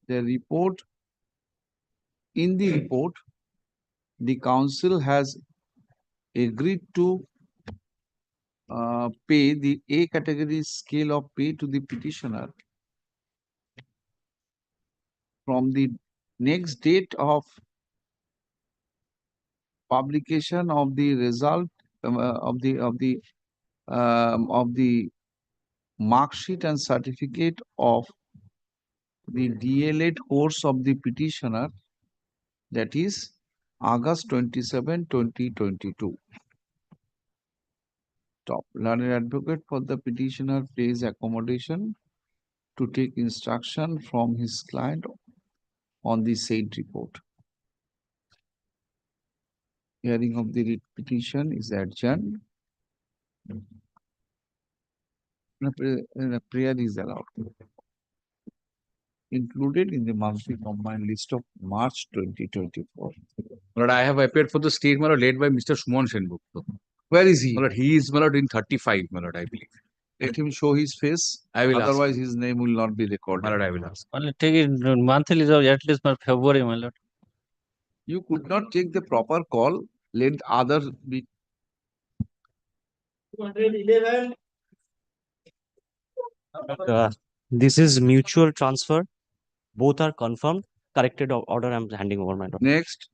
The report, in the report, the council has agreed to pay the A category scale of pay to the petitioner from the next date of publication of the result of the mark sheet and certificate of the DLED course of the petitioner, that is August 27, 2022. Top learned advocate for the petitioner pays accommodation to take instruction from his client on the said report. Hearing of the writ petition is adjourned. Prayer is allowed. Included in the monthly combined list of March 2024. But I have appeared for the state, my lord, led by Mr. Sumon Senbukto. Where is he? My lord, he is, my lord, in 35, my lord, I believe. Let him show his face. I will ask. Otherwise, his name will not be recorded. My lord, I will ask. Take it monthly is at least for February, my lord. You could not take the proper call. Let others be. 211. This is mutual transfer. Both are confirmed. Corrected order I'm handing over, my lord. Next.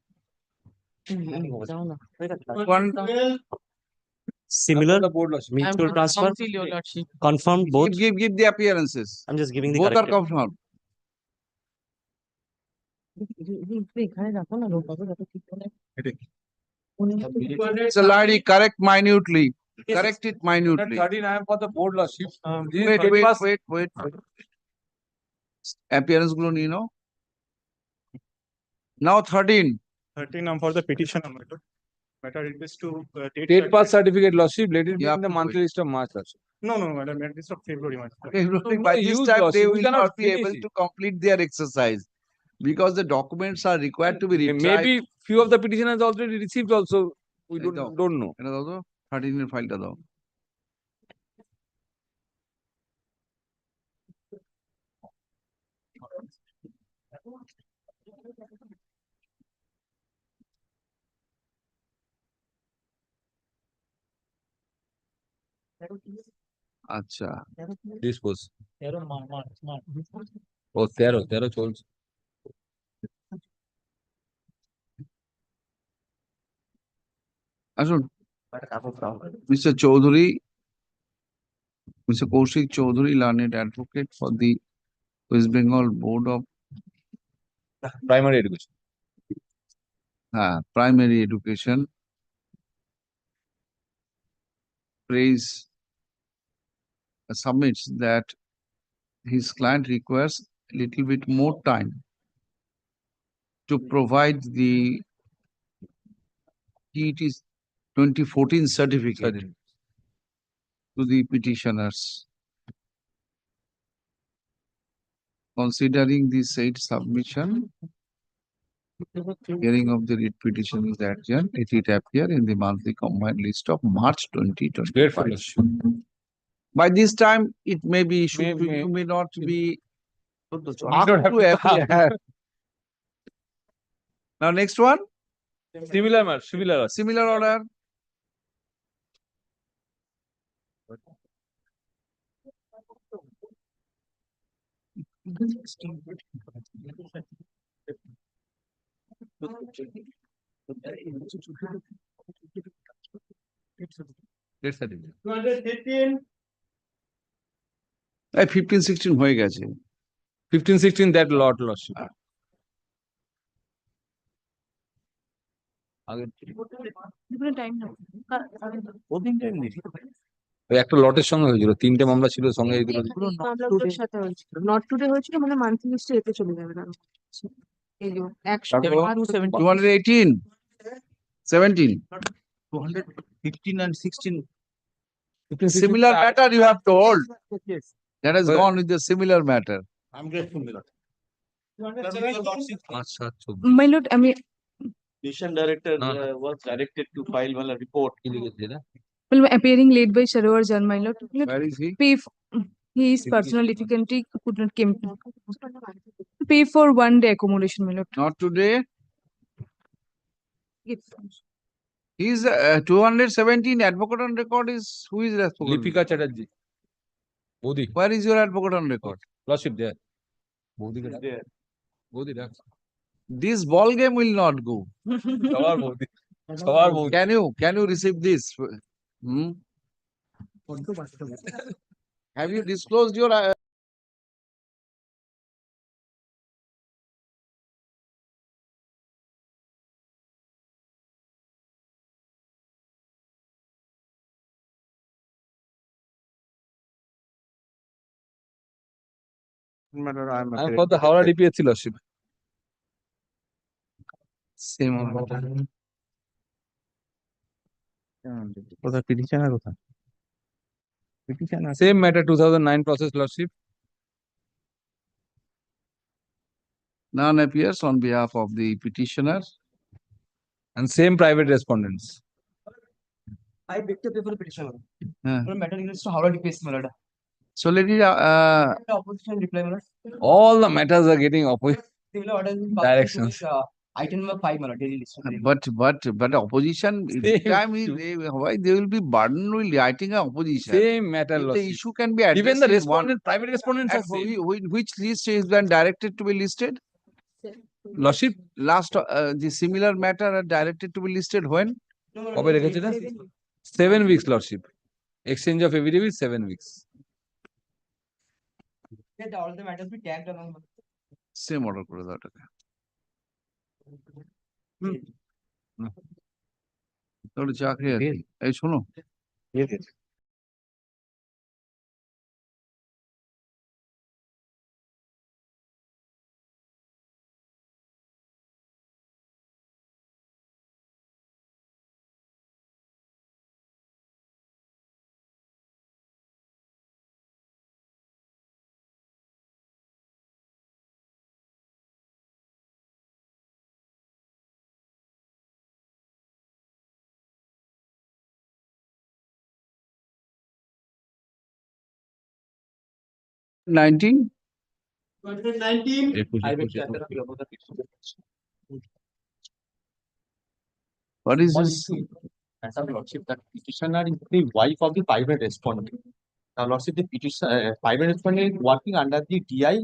One similar mutual transfer. Confirmed both. Give the appearances. I'm just giving the both are corrected. confirmed. So, Ladi, correct minutely. Correct it minutely. 13 I am for the board lordship. Wait. Appearance gulo niye naw. Now 13. 13 for the petitioner, my lord. Matter it is to Date pass certificate lordship, let it be You in have the to monthly list of March lordship. No, madam, it is of February, my lord. February, No, by no this use time, lordship. they We will cannot not be finish able it. to complete their exercise because the documents are required to be retrieved. Maybe few of the petitioners already received also. We don't know. 13 এর ফাইলটা দাও। আচ্ছা Dispose. ও 13 চলছে। আসুন Mr. Chaudhary, Mr. Kaushik Chaudhary, learned advocate for the West Bengal Board of Primary education. Primary Education, submits that his client requires a little bit more time to provide the TET 2014 certificate to the petitioners. Considering the said submission, hearing of the writ petition is adjourned. It will appear in the monthly combined list of March 2025. By this time, it may be issued to you, may not be asked to appear. Now, next one. Similar order. Let's say 215. 15-16 হয়ে গেছে। 15-16 that lot lordship. ওই একটা লটের সঙ্গে হয়েছিল, 3টে মামলা ছিল সঙ্গে এগুলো। নট টুডে হয়েছিল মানে মান্থলি লিস্টে এতে চলে যাবে না। এই যে 218, 17. 215 and 16. Similar matter you have told. That has gone with the similar matter. I'm grateful, my lord. আচ্ছা My lord, I mean, Mission director was directed to file a report. Well, appearing late by Sharovar Jan, my lord. Where is he? He is personal difficulty, could not came. Pay for 1 day accommodation, my lord. Not today. Yes. His 217 advocate on record is, who is responsible? Lipika Chatterjee. Bodhi. Where is your advocate on record? Lordship there. Bodhi there. Bodhi there. This ball game will not go. Sawar Bodhi. Sawar Bodhi. Can you receive this? Hmm? Have you disclosed your I'm for the Howrah DPSC Lordship. Same on the petitioner. Same matter 2009 process Lordship. None appears on behalf of the petitioner. And same private respondents. I picked up for the petitioner. Uh, Matter is to Howrah DPSC, my lord. So let it, Opposition reply, my lord. All the matters are getting opposite Similar order is directions. Item number 5, my lord. Daily list. but opposition time why they will be burdened with writing an opposition. Same matter. If the Lordship. issue can be addressed. Even the in respondent, private respondents are same. Which list is then directed to be listed? Lordship. Last the similar matter are directed to be listed when? কবে রেখেছে না? 7 weeks Lordship. Exchange of affidavit 7 weeks. Let all the matters be tagged along. Same order করে দাও এটাকে। তোর চাকরি আছে এই শোনো $19. 2019. I will check the petitioner. What is this? As our lordship, that petitioner is the wife of the private respondent. Now, lordship, the petitioner, private respondent is working under the DI,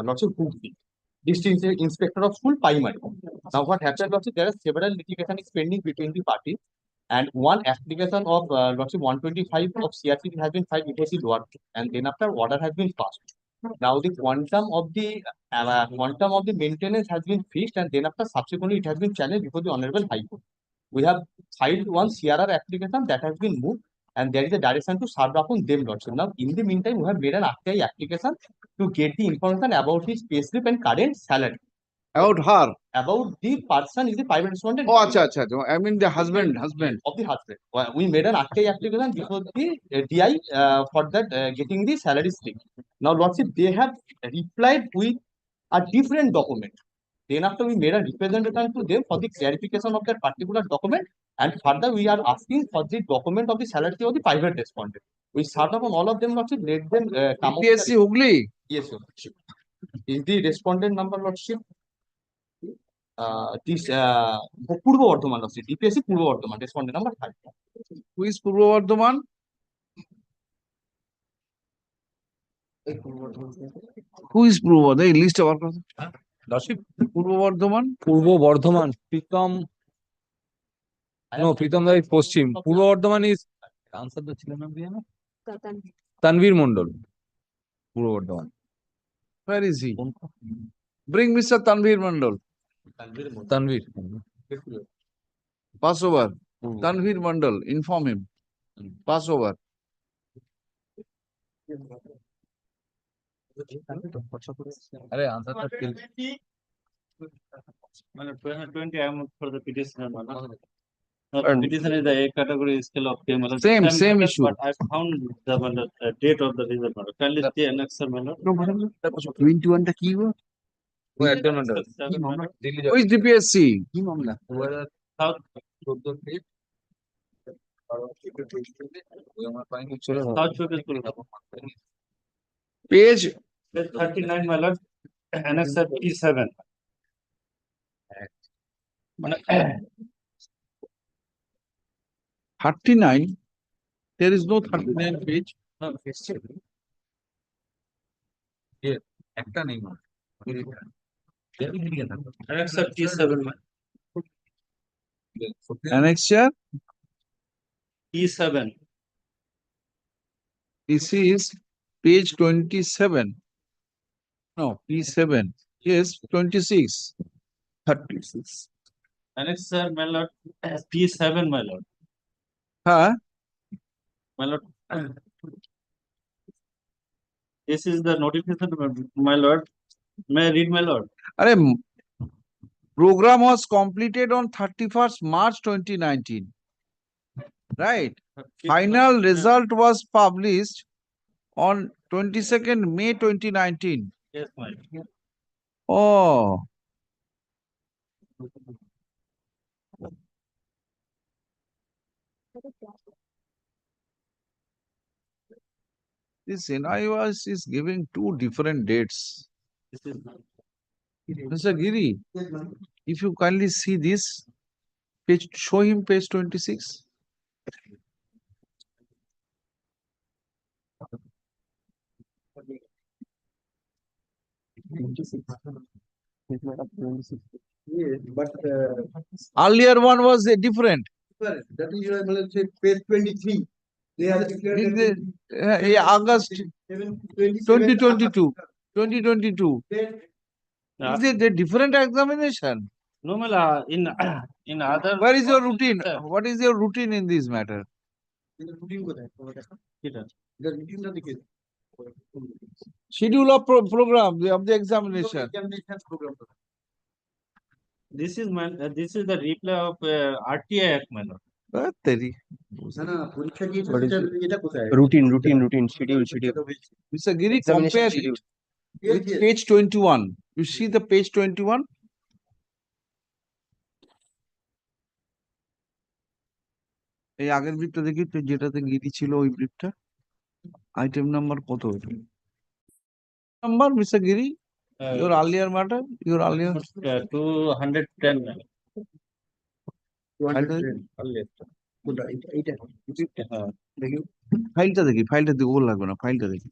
lordship, Hoopy. District Inspector of School, primary. Now, what happened, lordship, there are several litigation is pending between the parties, and one application of lordship 125 of CRC has been filed before the lower court, and then after order has been passed. Now, the quantum of the maintenance has been fixed, and then after subsequently it has been challenged before the Honorable High Court. We have filed one CRR application that has been moved, and there is a direction to serve upon them, lordship. Now, in the meantime, we have made an RTI application to get the information about his payslip and current salary. About her? About the person is the private respondent. Oh, acha. I mean the husband. Of the husband. We made an RTI application before the DI for that getting the salary slip. Now, lordship, they have replied with a different document. Then after we made a representation to them for the clarification of that particular document, and further we are asking for the document of the salary of the private respondent. We served upon all of them, lordship, let them come up. PSC Hooghly? Yes, lordship. Is the respondent number, lordship? This Purbo Bardhaman, lordship. DPSC Purbo Bardhaman, respondent number 5. Who is Purbo Bardhaman? Who is Purbo? The list of our Lordship. Purbo Bardhaman? Purbo Bardhaman. Pritam. No, Pritam is Poschim. Purbo Bardhaman is answer the children. Tanvir Mondol. Purbo Bardhaman. Where is he? Bring Mr. Tanvir Mondol. Tanvir. Pass over. Tanvir Mondol. Inform him. Pass over. Arey, answer the skill. 2020 I am for the petitioner. Petition is the A category scale of pay. Same issue. But I found the date of the result. Kindly stay annexed, madam. 21 টা কি গো? Who adjournment? Who is DPSC? কি মামলা? 14 feet. Page 39, my lord, annexer P7. 39. There is no 39 page. একটা নেই মা। Annexer P7, Annexure. P7. This is page 27. No, P7. Yes, 26. 36. Annexer, my lord, P7, my lord. Huh? My lord. This is the notification, my lord. May I read, my lord? Are program was completed on 31st March 2019. Right. Final result was published on 22nd May 2019. Yes, my lord. Oh. This NIOS is giving two different dates. This is Mr. Giri, if you kindly see this page, show him page 26. Yes, but Earlier one was different. that is why I say page 23. They are declared August 2022. 2022. Is it a different examination? No, my lord, in other. Where is your routine? What is your routine in this matter? Schedule of program of the examination. This is the reply of RTI Act, my lord. Routine, schedule. Mr. Giri, Examination compare schedule. it with page 21. You see the page 21? এই আগের ব্রিফটা দেখি তো, যেটাতে গিরি ছিল ওই ব্রিফটা item number কত number mister Giri your earlier matter your earlier 210, my lord. 210. ফাইলটা দেখি ওর লাগবে না ফাইলটা দেখি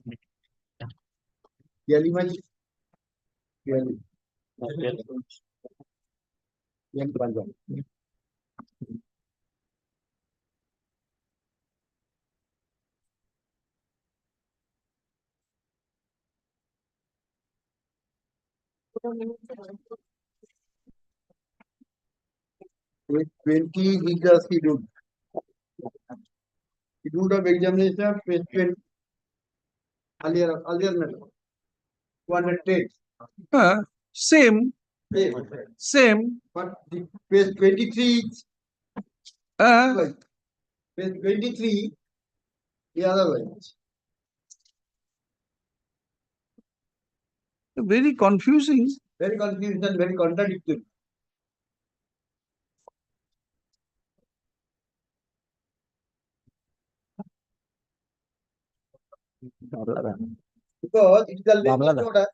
With 20 is the schedule. Schedule of examination, page 20. Earlier matter. 210. same But the page 23 is page 23 the other way. very confusing. Very confused and very contradictory. Because it is the latest order,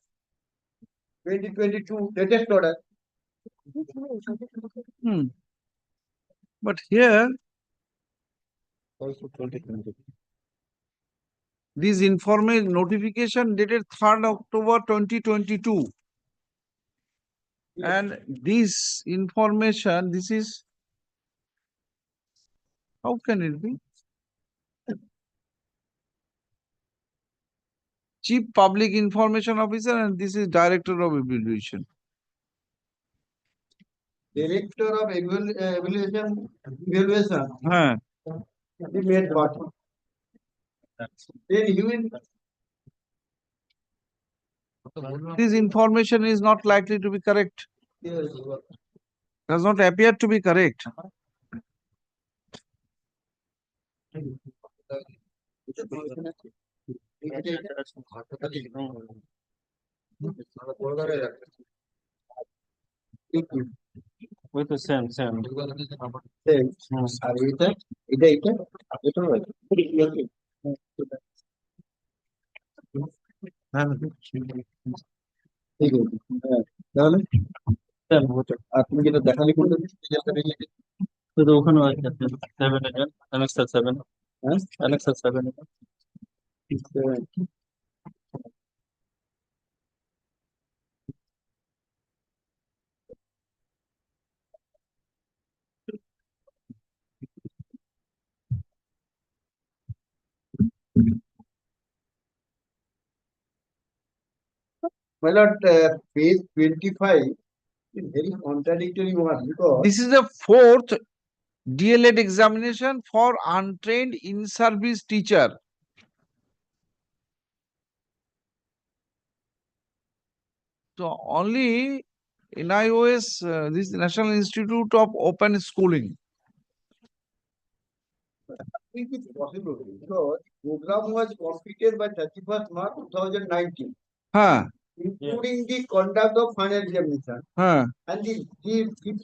2022 latest order. But here Also 2020. this information notification dated 3rd October 2022 and this information, this is, how can it be? Chief Public Information Officer and this is Director of Evaluation. Director of evaluation. He made what? Then you will. This information is not likely to be correct. Yes. Does not appear to be correct. with the same. আর এটা হ্যাঁ ঠিক আছে হ্যাঁ তাহলে আর তুমি যেটা দেখালি করতে শুধু ওখানে আছে 7 again, annexure 7. হ্যাঁ Annexure 7. my lord, page 25 is very contradictory one because This is the fourth DLED examination for untrained in-service teacher. So only NIOS, this National Institute of Open Schooling. I think it's possible because program was completed by 31st March 2019, Huh, including the conduct of final examination. huh. And the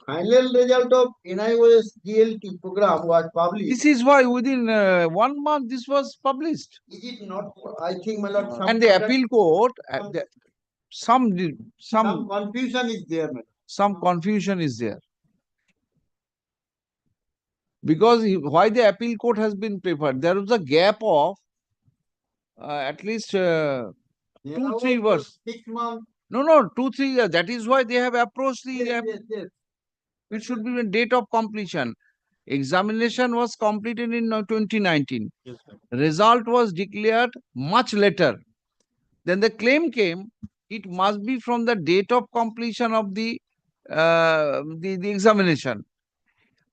final result of NIOS DLT program was published. This is why within 1 month this was published. Is it not? I think, my lord, And the appeal court, some confusion is there, madam. some confusion is there. Because why the appeal court has been preferred, there was a gap of at least 2-3 years. 6 months. No, 2-3 years. That is why they have approached the. Yes. It should be the date of completion. Examination was completed in 2019. Yes, sir. Result was declared much later. Then the claim came. It must be from the date of completion of the examination.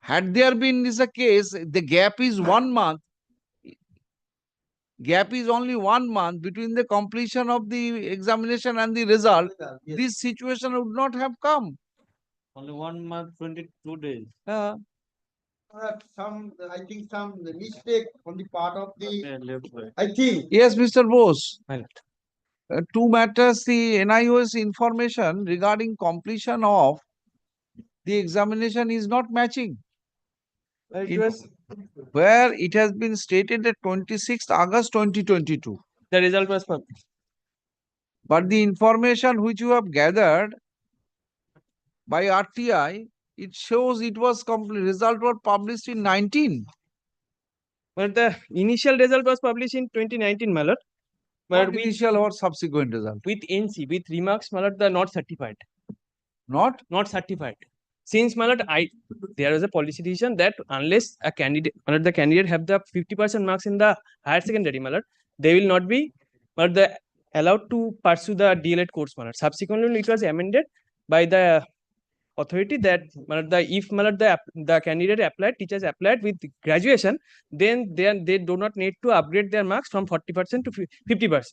Had there been this a case, the gap is 1 month. Gap is only 1 month between the completion of the examination and the result. Yes. This situation would not have come. Only 1 month, 22 days. I think some mistake on the part of the. Yeah, left, right. I think. Yes, Mr. Bose. Right. Two matters, the NIOS information regarding completion of the examination is not matching. Where it has been stated that 26th August 2022. The result was published. But the information which you have gathered by RTI, it shows it was complete. Result was published in 19. But the initial result was published in 2019, my lord. But Not initial or subsequent result. with NC, with remarks, my lord, the not certified. Not? Not certified. Since, my lord, there is a policy decision that unless a candidate, my lord, the candidate have the 50% marks in the higher secondary, my lord, they will not be, but the allowed to pursue the DLED course, my lord. Subsequently, it was amended by the authority that if the candidate applied, teachers applied with graduation, then they do not need to upgrade their marks from 40% to 50%.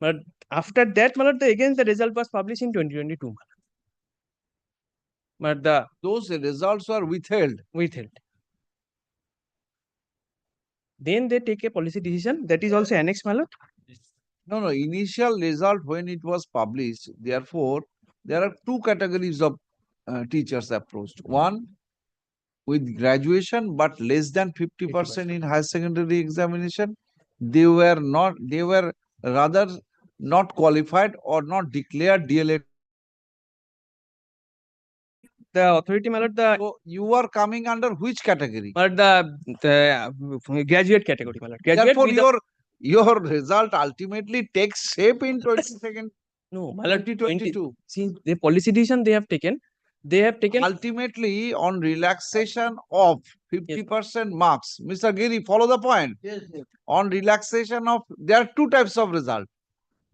But after that, again the result was published in 2022. But those results were withheld. Then they take a policy decision that is also annexed, my lord. No, initial result when it was published, therefore, there are two categories of teachers approached. One, with graduation, but less than 50% in higher secondary examination. They were rather not qualified or not declared DLED. The authority, my lord, so you are coming under which category? But the graduate category, my lord. Graduate therefore, your result ultimately takes shape in 22nd. No, my lord, 2022. Since the policy decision they have taken ultimately on relaxation of 50% marks. Mr. Giri, follow the point. Yes. On relaxation of, there are two types of result.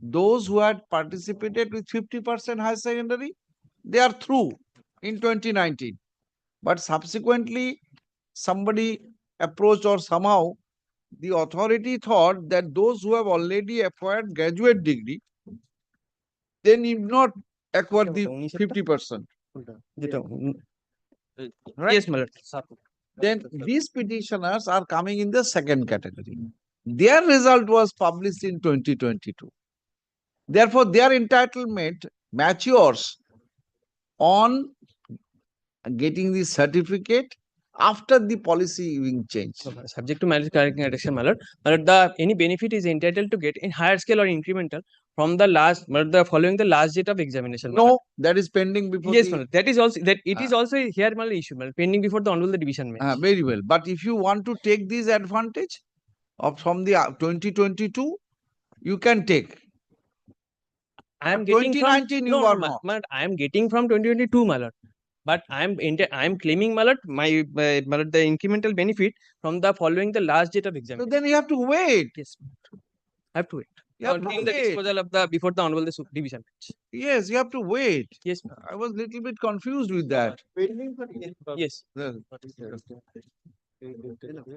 Those who had participated with 50% higher secondary, they are through in 2019. But subsequently, somebody approached or somehow the authority thought that those who have already acquired graduate degree, they need not acquire the 50%. Right? Yes, my lord. Then these petitioners are coming in the second category. Their result was published in 2022. Therefore, their entitlement matures on getting the certificate after the policy being changed. Subject to marriage correcting addition, my lord. But the any benefit is entitled to get in higher scale or incremental from the last, but the following the last date of examination. my lord. No, that is pending before Yes, the. my lord. That is also that it is also here, my lord, issue, my lord, pending before the honorable the division bench. Very well. But if you want to take this advantage of from the 2022, you can take. I am But getting 2019 from, you no, are no, not. my lord, I am getting from 2022, my lord. But I am claiming, my lord, my lord, the incremental benefit from the following the last date of So examination. then you have to wait. Yes, I have to wait. You have to Until the wait. disposal of the before the honorable the division bench. Yes, you have to wait. Yes, I was little bit confused with that. yes.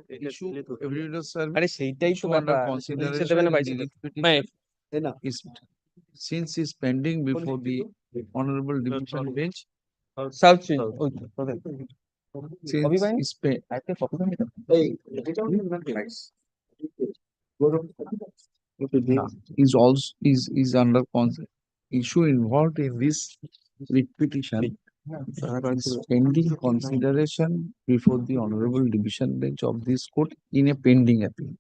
Issue evidence service. আরে সেইটাই তো issue under ব্যাপার consideration দেবে না in বাইসে the মানে petition is since is pending before the honorable division bench. South Since is is also is under issue involved in this writ petition is pending consideration before the honorable division bench of this court in a pending appeal.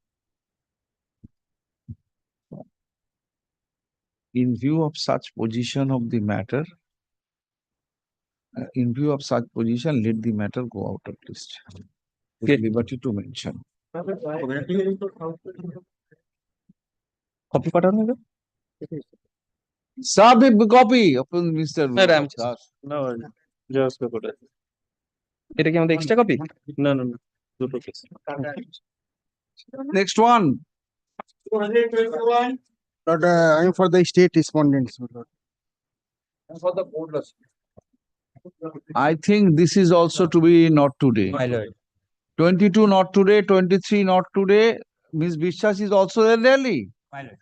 In view of such position of the matter, let the matter go out of list. With liberty to mention. Copy পাঠানো হবে Sab copy of Mr. Madam. Das. No, just go for it. এটা কি আমাদের extra copy No, no, no. Two piece. Next one. But I am for the state respondents. For the board loss. I think this is also to be not today. my lord 22 not today, 23 not today. Ms. Bishas is also there daily. my lord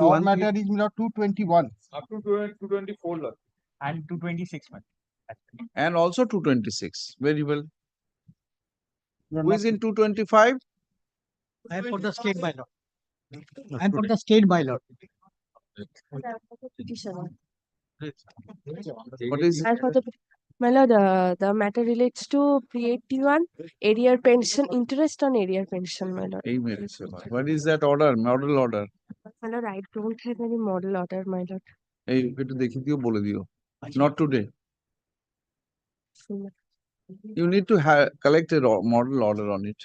Our matter is not 221. Up to 224 lot. and 226 man And also 226. Very well. Who is in 225? I am for the state bylaw. I am for the state bylaw. What is And for the, my lord, the matter relates to pre-81 arrear pension, interest on arrear pension, my lord. Hey, Mary Seva. What is that order? Model order. My lord, I don't have any model order, my lord. Hey, একটু দেখে দিও বলে দিও. Not today. You need to have collect a model order on it.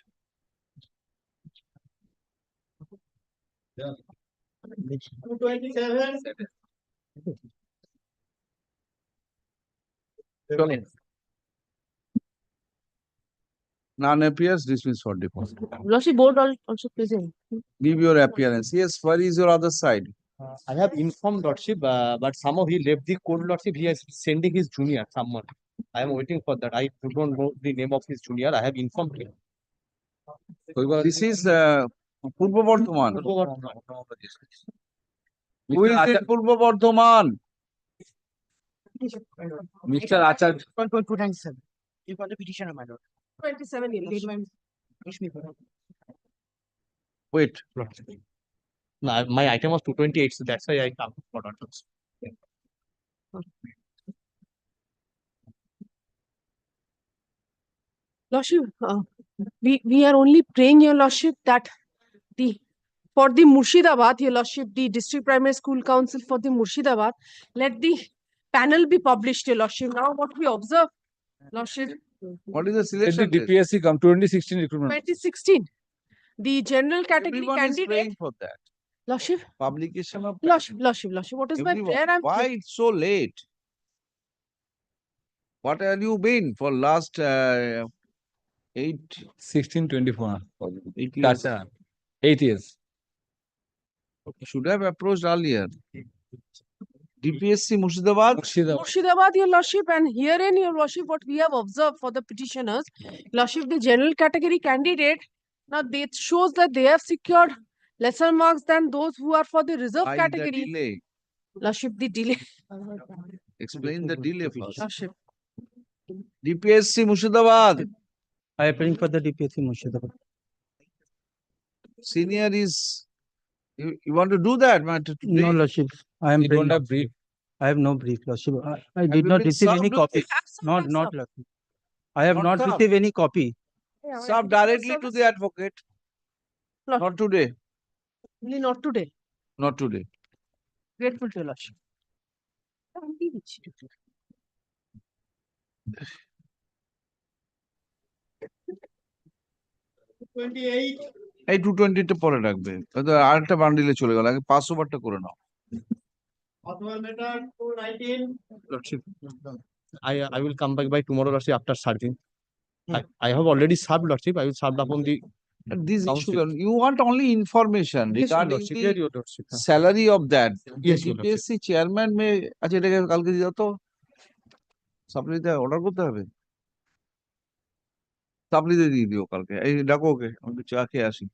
None appears, dismiss for deposit. Lordship, board also present. Give your appearance. Yes, where is your other side? I have informed Lordship, but somehow he left the court, Lordship. He is sending his junior, someone. I am waiting for that. I don't know the name of his junior. I have informed him. This is Purbo Bardhaman. Who is it, Purbo Bardhaman? Mr. Acharya 297. You got the petitioner, my lord. 27 years. Wait. No, my item was 228, so that's why I come for orders. Lordship, we are only praying, your Lordship, that for the Murshidabad, your Lordship, the District Primary School Council for the Murshidabad, let the panel be published, your Lordship. Now what we observe, Lordship, What is the Let the selection test? DPSC come 2016 recruitment. 2016, the general category Everyone is candidate, praying for that. Lordship, Publication of Lordship, what is my everyone. prayer? I'm Why it's so late? What have you been for last 16, 24. 8 years? 8 years. Should have approached earlier. DPSC Murshidabad. Murshidabad, your Lordship, and herein, your Lordship, what we have observed for the petitioners, Lordship, the general category candidate, now it shows that they have secured lesser marks than those who are for the reserve Why the category. delay? Lordship, the delay. Explain the delay first. Lordship. DPSC Murshidabad. I am praying for the DPSC Murshidabad. Senior is. You want to do that matter today? No, Lordship. I am You don't have brief. I have no brief, Lordship. I Have did you not been receive any served with copy. it? Not, Lordship. I have Not not served? received any copy. Serve directly to the advocate. Not today. Only not today. Not today. Grateful to your Lordship. এই 220 টা পরে রাখবে। হয়তো আরেকটা বান্ডিলে চলে গেল। আগে 5 ওভারটা করে নাও। Lordship, I will come back by tomorrow, Lordship, after serving. I have already served, Lordship. I will serve upon the And this issue, council. you want only information Yes, your regarding Lordship. the Yes, your Lordship. salary of that. Yes, your Lordship. DPSC chairman may, আচ্ছা এটাকে কালকে দিয়ে দাও তো। সাপ্লিতে order করতে হবে। সাপ্লিতে দিয়ে দিও কালকে। এই ডাকো ওকে, আমি একটু চা খেয়ে আসি।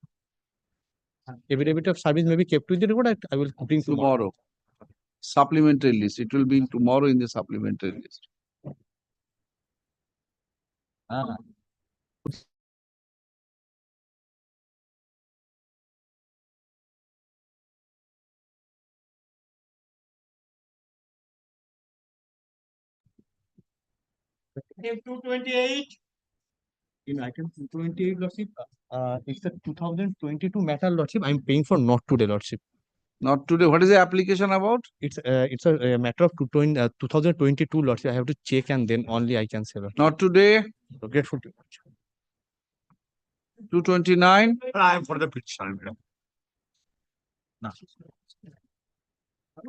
Affidavit of service may be kept with the report. I will bring tomorrow. Supplementary list. It will be tomorrow in the supplementary list. In item 228, Lordship, it's a 2022 matter, Lordship. I'm paying for not today, Lordship. Not today. What is the application about? It's a matter of 2022, Lordship. I have to check and then only I can say, Lordship. Not today. So grateful to you, Lordship. 229. I am for the petition.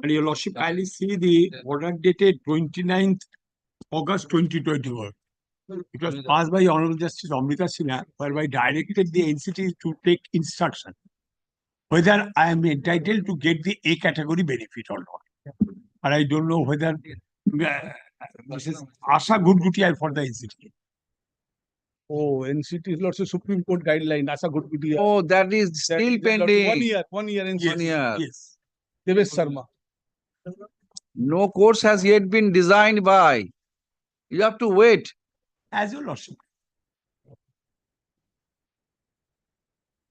And your Lordship, kindly see the order dated 29th August 2021. It was passed by Honorable Justice Amrita Sinha, whereby directed the NCT to take instruction whether I am entitled to get the A category benefit or not. But I don't know whether Mrs. Asha Gudguti are for the NCT. Oh, NCT is also Supreme Court guideline. Asa good video. Oh, that is still pending. 1 year. 1 year. NCT. 1 year. Yes. Devesh Sharma. No course has yet been designed by. You have to wait. As your Lordship.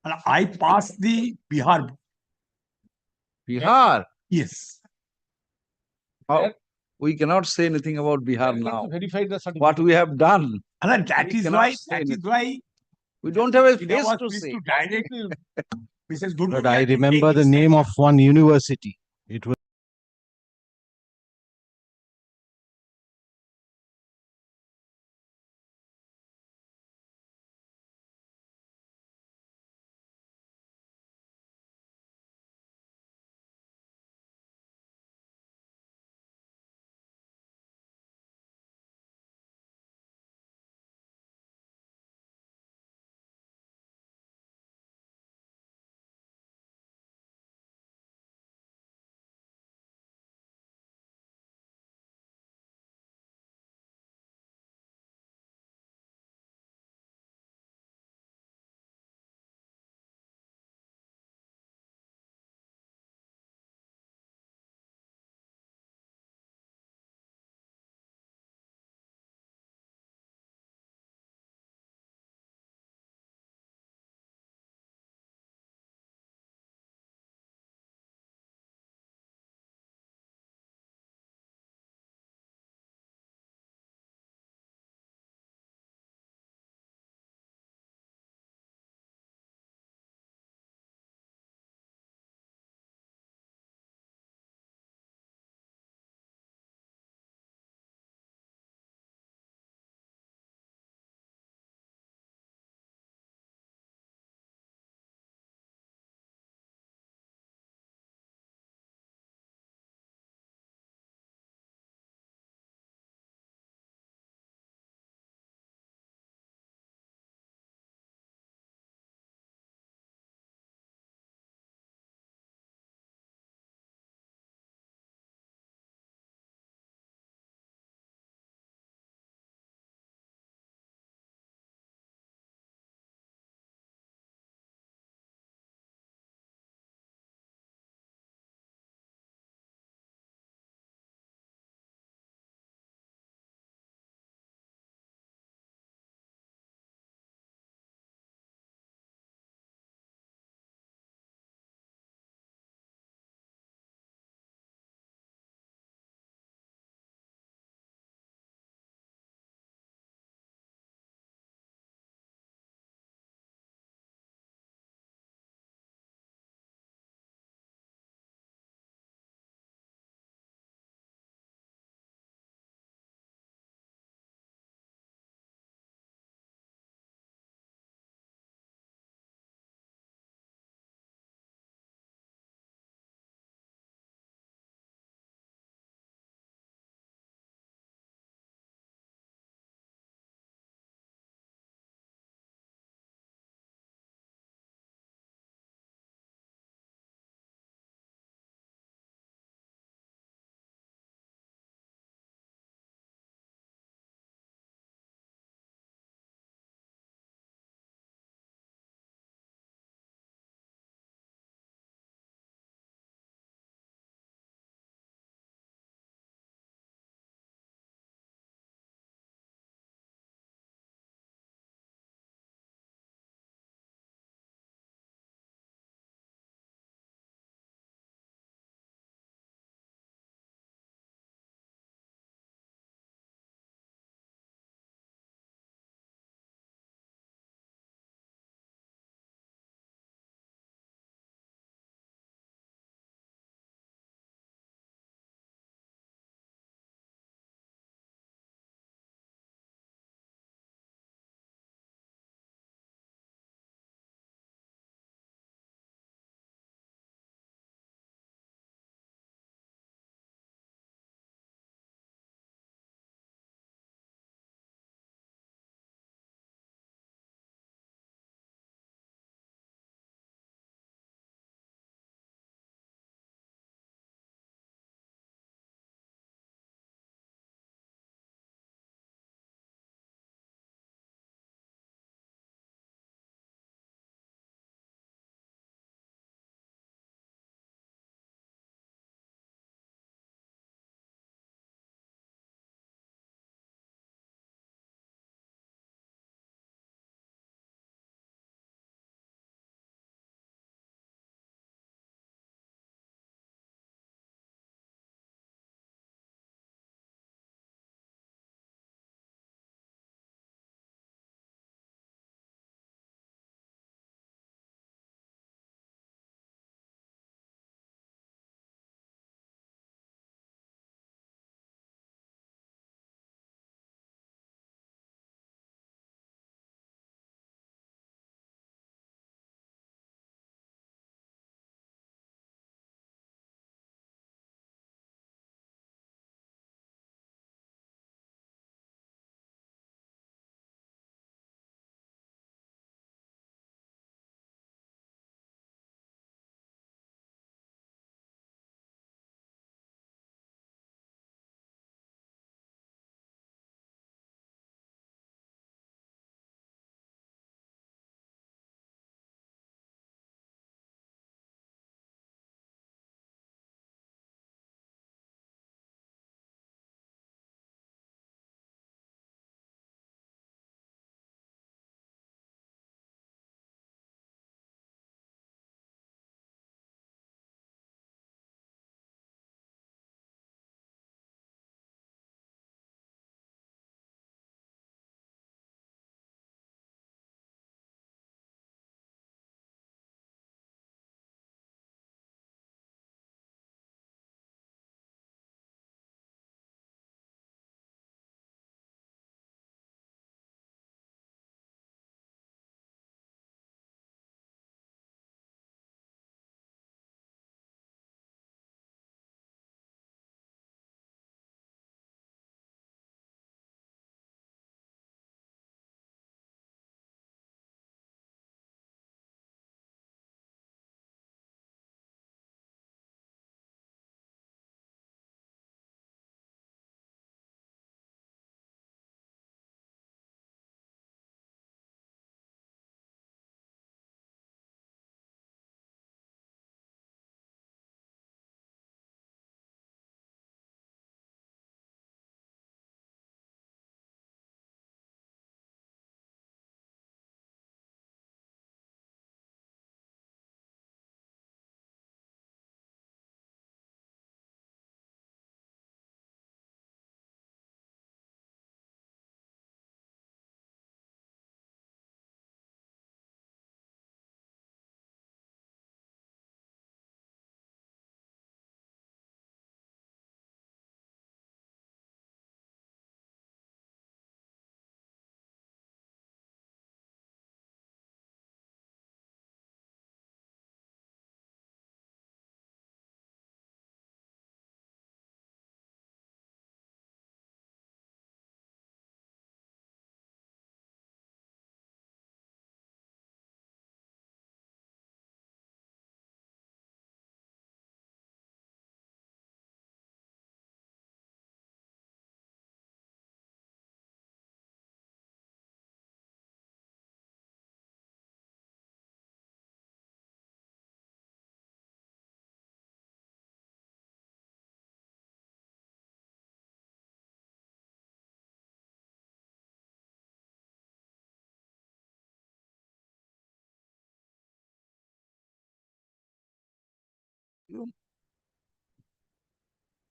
And I passed the Bihar. Bihar? Yes. Oh, we cannot say anything about Bihar now. Verify the certificate. What we have done. And that We is cannot why, say that is anything. why We don't have a Sinha face was to pleased say. to direct Mrs. Gudguti. But I to take remember the name of one university. It was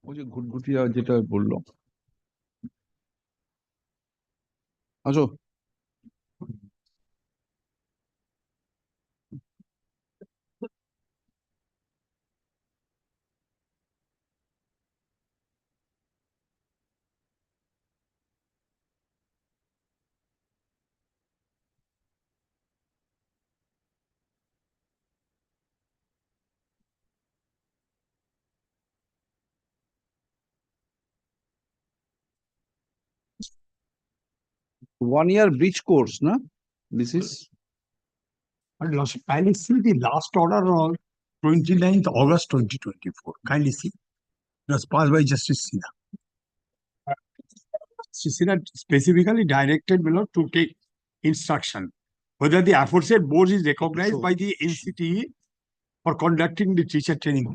ওই যে ঘুটঘুটিয়া যেটা বললো আসো। One year bridge course, na? This is. And Lordship, kindly see the last order on 29th August 2024. Kindly see. It was passed by Justice Sinha. Justice Sinha specifically directed below to take instruction whether the aforesaid board is recognized by the NCTE for conducting the teacher training.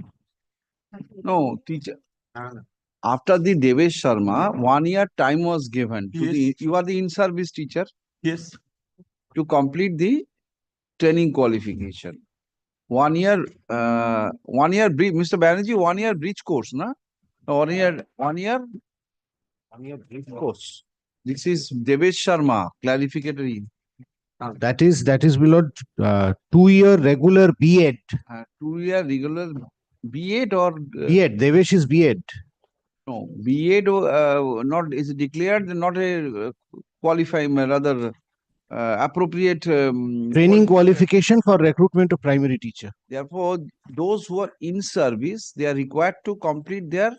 No, teacher. After the Devesh Sharma, 1 year time was given to the, you are the in-service teacher. Yes. To complete the training qualification. 1 year, Mr. Banerjee, 1 year bridge course, na? 1 year, 1 year bridge course. This is Devesh Sharma, clarificatory. That is below 2-year regular B.Ed. 2 year regular B.Ed or? B.Ed, Devesh is B.Ed. No, B.Ed not is declared not a qualifying, rather appropriate Training qualification for recruitment of primary teacher. Therefore, those who are in service, they are required to complete their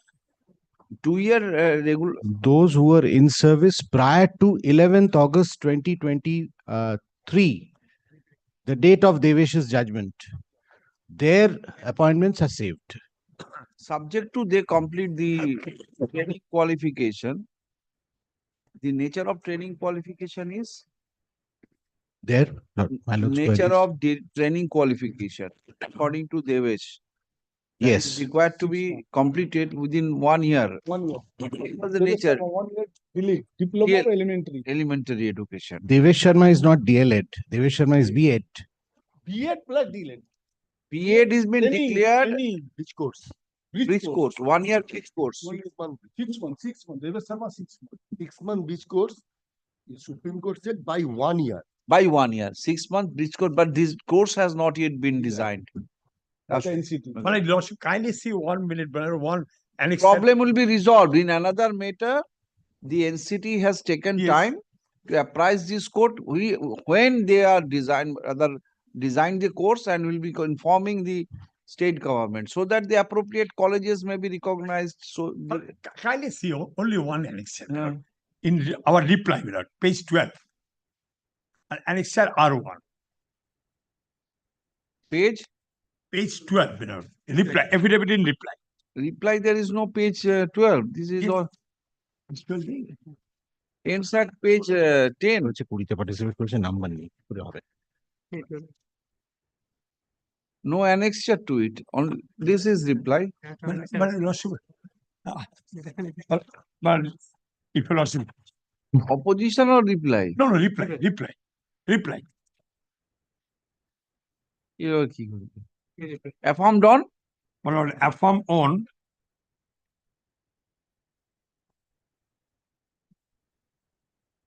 2-year regular. Those who were in service prior to 11th August 2023, the date of Devesh's judgment, their appointments are saved. Subject to they complete the training qualification. The nature of training qualification is? There, my lord's Nature queries. of the training qualification, according to Devesh. That is Yes. required to be completed within 1 year. 1 year. What's the nature? 1 year delay. Diploma or elementary? Elementary education. Devesh Sharma is not DLED. Devesh Sharma is B.Ed. B.Ed plus D.Ed. B.Ed has been declared. Any bridge course. Bridge course, 1 year bridge course. 6 months. 6 months. 6 months. There was some 6 months. 6 month bridge course. The Supreme Court said by 1 year. By 1 year, 6 months bridge course, but this course has not yet been designed. At the NCT. But Lordship, kindly see 1 minute, brother, one annex. Problem will be resolved in another matter. The NCT has taken time to apprise this court. When they are design the course and will be informing the state government so that the appropriate colleges may be recognized. So Kindly see only one annexure. In our reply, my lord, page 12. Annexure R1. Page 12, my lord. Reply, affidavit in reply. Reply, there is no page 12. This is all. Inside page 10. No annexure to it. Only this is reply. But Lordship, but if Lordship. Opposition or reply? No, reply. Affirmed on? My lord, affirm on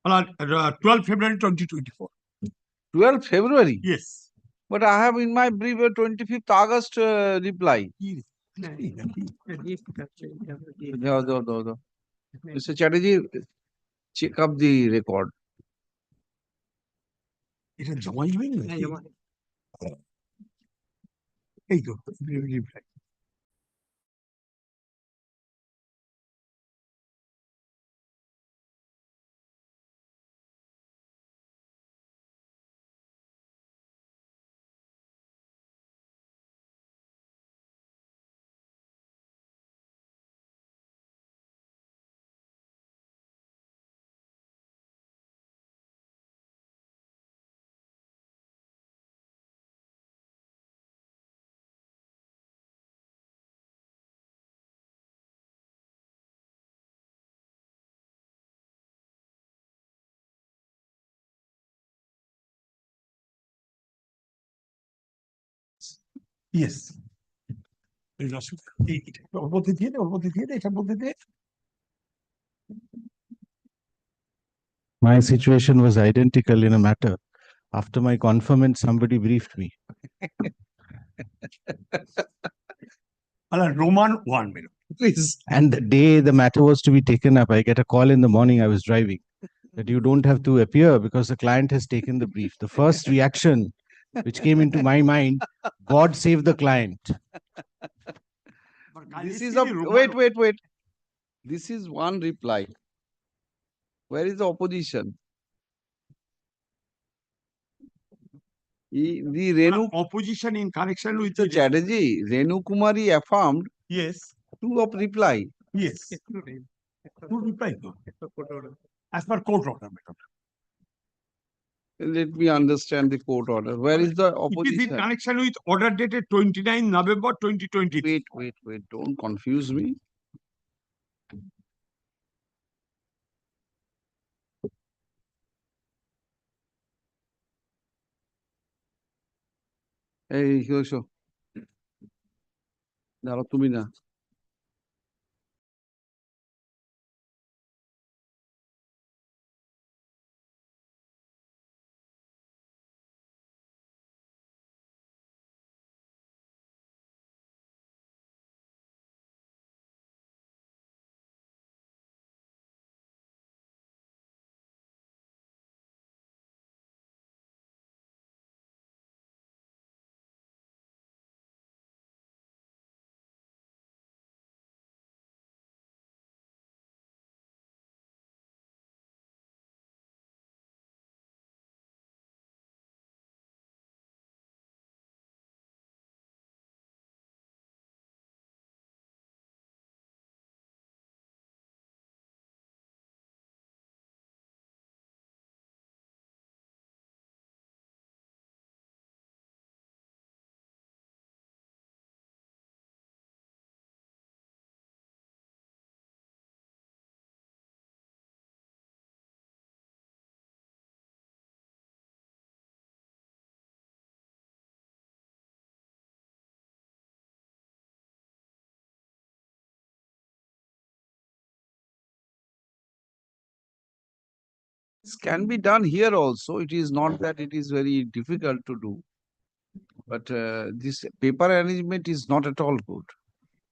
12 February 2024. 12 February? Yes. But I have in my brief 25th August reply. Mr. Chatterjee, check up the record. It is joined. There you go. Reply. Yes. ওর মধ্যে দিয়ে দে, ওর মধ্যে দিয়ে দে, এটার মধ্যে দে। My situation was identical in a matter. After my conferment, somebody briefed me. Roman 1 minute. Please. And the day the matter was to be taken up, I get a call in the morning. I was driving that you don't have to appear because the client has taken the brief. The first reaction which came into my mind, God save the client. This is a, wait. This is one reply. Where is the opposition? The Renu Opposition in connection with Mr. Chatterjee, Renu Kumari affirmed yes, two of reply. yes. Two reply. As per court order, madam. Let me understand the court order. Where is the It is in opposition? connection with order dated 29 November 2020. Wait. Don't confuse me. এই কি হইছো? দাঁড়াও তুমি না। This can be done here also. It is not that it is very difficult to do. But this paper arrangement is not at all good.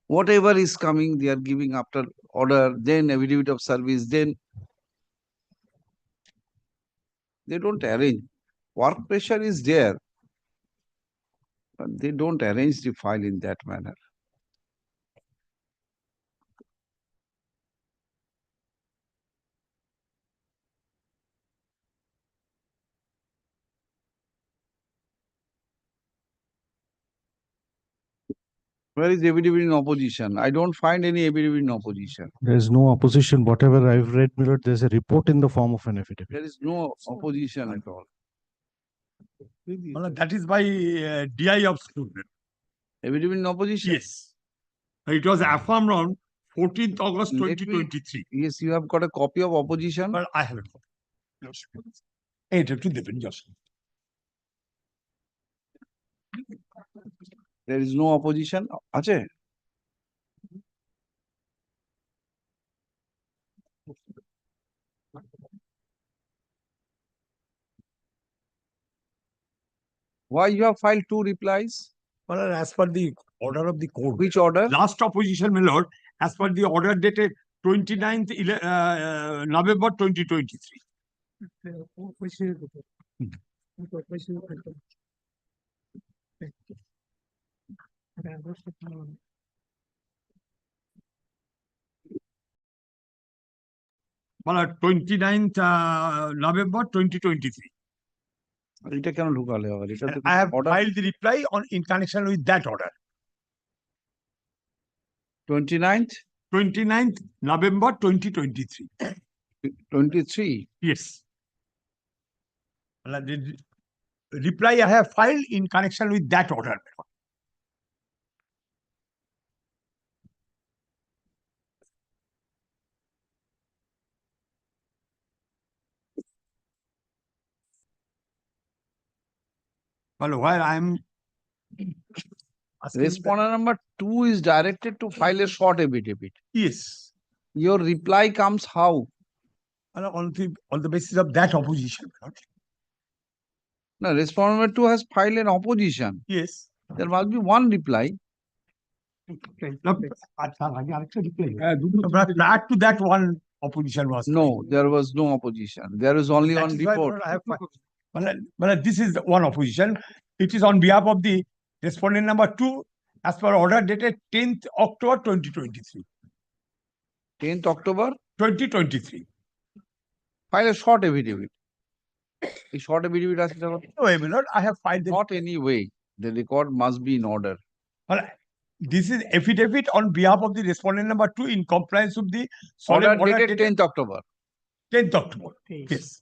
Whatever is coming, they are giving after order, then affidavit of service, then they don't arrange. Work pressure is there, but they don't arrange the file in that manner. Where is affidavit in opposition? I don't find any affidavit in opposition. There is no opposition. Whatever I've read, my lord, there's a report in the form of an affidavit. There is no opposition at all. That is by DI of student. Affidavit in opposition? Yes. It was affirmed on 14th August Let me- 2023. Yes, you have got a copy of opposition. But I haven't got it. এটা একটু দেবেন just. There is no opposition. আছে? Why you have filed two replies? Well, as per the order of the court. Which order? Last opposition, my lord, as per the order dated 29th November 2023. Well, 29th November 2023. এটা কেন ঢুকালে আবার? এটা তো I have order filed the reply on in connection with that order. 29th, 29th November 2023. 23. Yes. Well, the reply I have filed in connection with that order. Well, while I am Respondent number 2 is directed to file a short affidavit. Yes. Your reply comes how? On the basis of that opposition. No, respondent number 2 has filed an opposition. Yes. There must be one reply. But prior to that, one opposition was. No, there was no opposition. There is only That one is why report. I have but this is one opposition. It is on behalf of the respondent number 2 as per order dated 10th October 2023. 10th October 2023. File a short affidavit. A short affidavit has to No, my lord, I have filed the. not any way. The record must be in order. Well, this is affidavit on behalf of the respondent number 2 in compliance with the Order solemn dated 10th October. 10th October. Yes.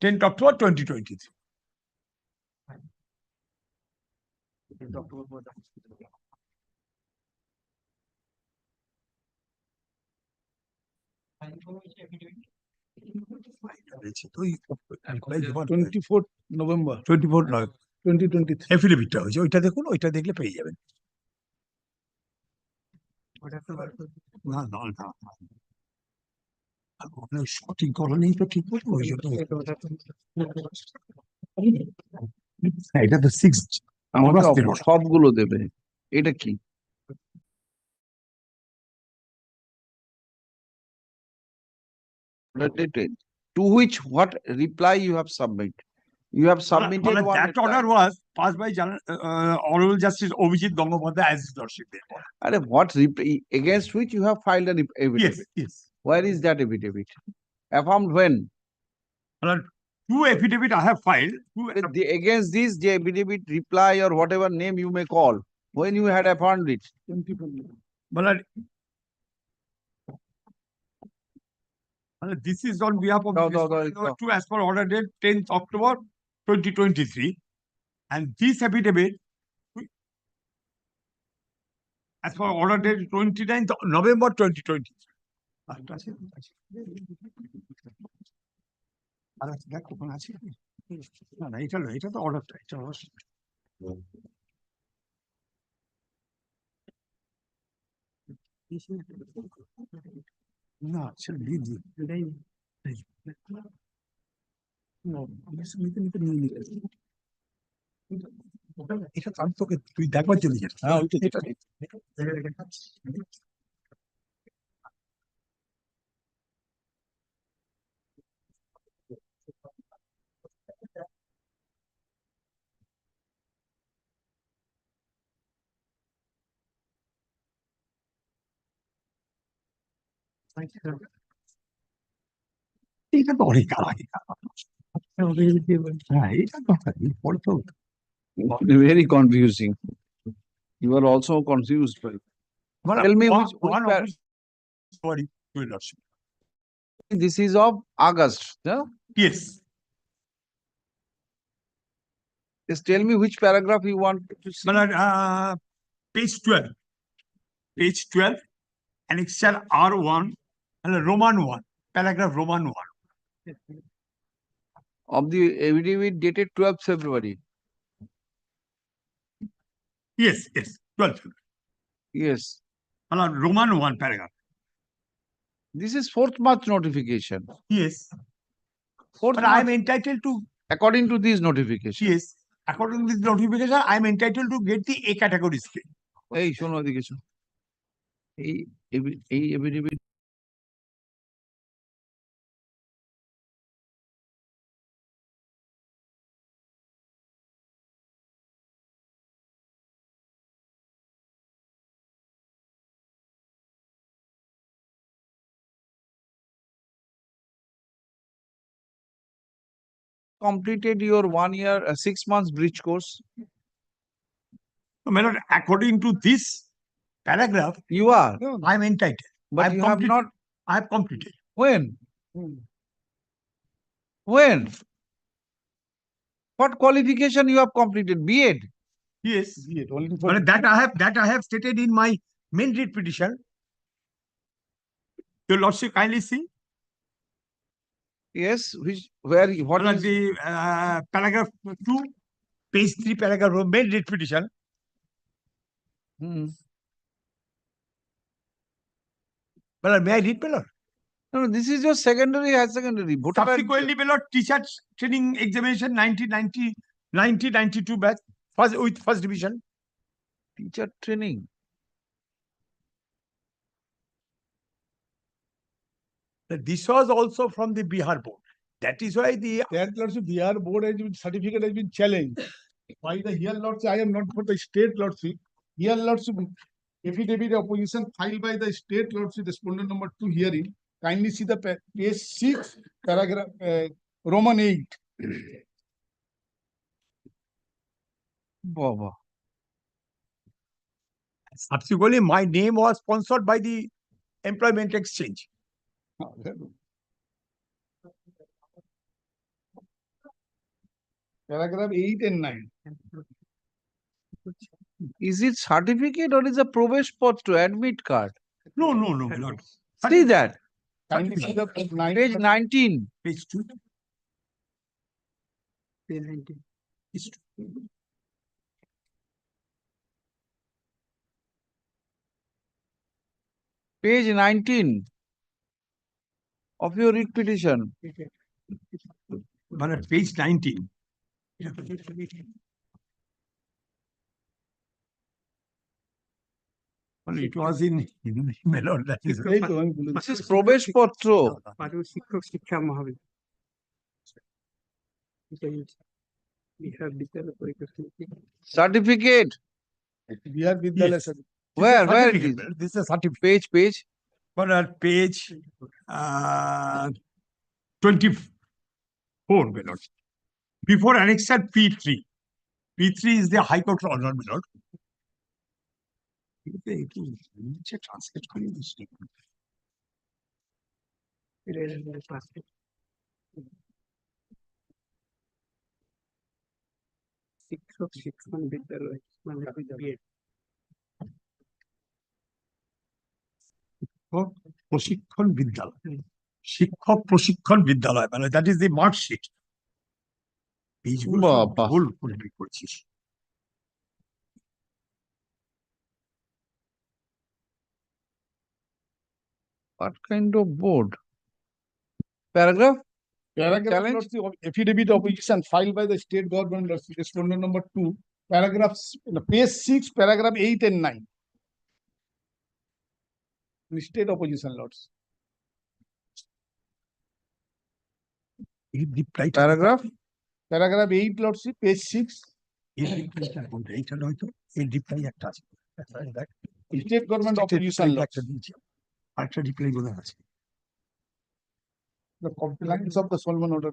10th October 2023. Twenty-fourth November 24 নয় 2023. এফিডেভিটটা হয়েছে ওইটা দেখুন ওইটা দেখলে পেয়ে যাবেন না না না ওখানে সঠিক করা নেই তো ঠিক বলবো ওই জন্য এটা তো 6 আমাকে সবগুলো দেবে। এটা কি? To which what reply you have submitted? You have submitted one that reply. order was passed by Honorable Justice Obijit Gangopadhyay as his lordship. Are what reply against which you have filed an affidavit? Yes, yes. Where is that affidavit? Affirmed when? Two affidavit I have filed. Against this, the affidavit reply or whatever name you may call, when you had affirmed it. But this is on behalf of the 2 as per order date 10th October 2023. And this affidavit as per order date 29th November 2023. এটা তো অর্ডারটা এটা না সেটা দিয়ে দিই এটা আমি তোকে তুই দেখবার চলে যাস হ্যাঁ ওইটা যেটা এটা তো অনেক আগে হ্যাঁ এটা তো পরে তো Very confusing. You are also confused by. Tell me which sorry, your lordship. This is of August. Yeah? Yes. Just tell me which paragraph you want to see. Page 12. Page 12, annexure R1, and Roman 1, paragraph Roman 1. Of the affidavit dated 12th February. Yes, yes, 12th February. Yes. Roman 1 paragraph. This is 4th March notification. Yes. 4th But I am entitled to. According to this notification. Yes. According to this notification, I am entitled to get the A category scale. Hey, শোনো এদিকে শোনো। এই affidavit completed your 1 year, 6 months bridge course? No, my lord, according to this paragraph, you are. I am entitled. But you have not. I have completed. When? When? What qualification you have completed? B.Ed? Yes. But that I have stated in my main writ petition. Your lordship kindly see. Yes, what is the paragraph 2, page 3, paragraph of main writ petition. Well, may I read, my lord? No, this is your secondary, higher secondary. Voter ID. Subsequently, my lord, teachers training examination 1992 batch, first division. Teacher training. This was also from the Bihar board. That is why the That lordship, Bihar board has been, certificate has been challenged. By the here lordship, I am not for the state lordship. Here lordship, affidavit opposition filed by the state lordship, respondent number 2 hearing. Kindly see the page 6, paragraph, Roman 8. Baba. subsequently my name was sponsored by the employment exchange. Paragraph 8 and 9. Is it certificate or is a probesh to admit card? No, my lord. See that. Kindly see the Page 19. Page 2. Page 19. Page 19 of your writ petition. My lord, page 19. Well, it was in my lord, that is. This is probesh potro. শিক্ষক শিক্ষা মহাবিদ্যালয় বিহার বিদ্যালয় পরীক্ষা সমিতি Certificate. Bihar Vidyalaya. Yes. Where it is? This is a certificate. Page. Well, page 24, my lord. Before annexure P3. P3 is the High Court order, my lord. Translate করি this statement. শিক্ষক শিক্ষণ বিদ্যালয় মানে বিএড শিক্ষক প্রশিক্ষণ বিদ্যালয় শিক্ষক প্রশিক্ষণ বিদ্যালয় মানে দ্যাট ইজ দি মার্কশিট এইগুলো ভুল করে করছিস What kind of board? Paragraph? Paragraph Challenge? lordship, affidavit opposition filed by the state government, lordship, respondent number 2, paragraphs, page 6, paragraph 8 and 9. The state opposition lords. Paragraph? Paragraph 8 lordship, page 6. এইটা নয়তো এই reply একটা আছে State government opposition lords. আরেকটা reply বলে আছে The compliance of the Solomon order.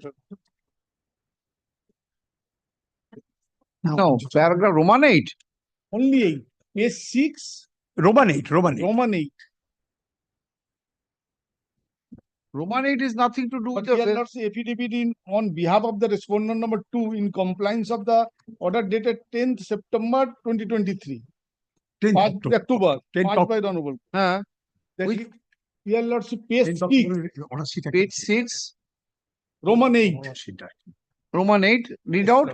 No, paragraph Roman 8. Only 8. Page 6. Roman 8. Roman 8. Roman 8 is nothing to do But with here the lordship, affidavit in on behalf of the respondent number 2 in compliance of the order dated 10th September 2023. 5th October, 5th by the Honorable. That Which- he- Here lordship, page 6. Page 6. Roman 8. Roman 8. Read out.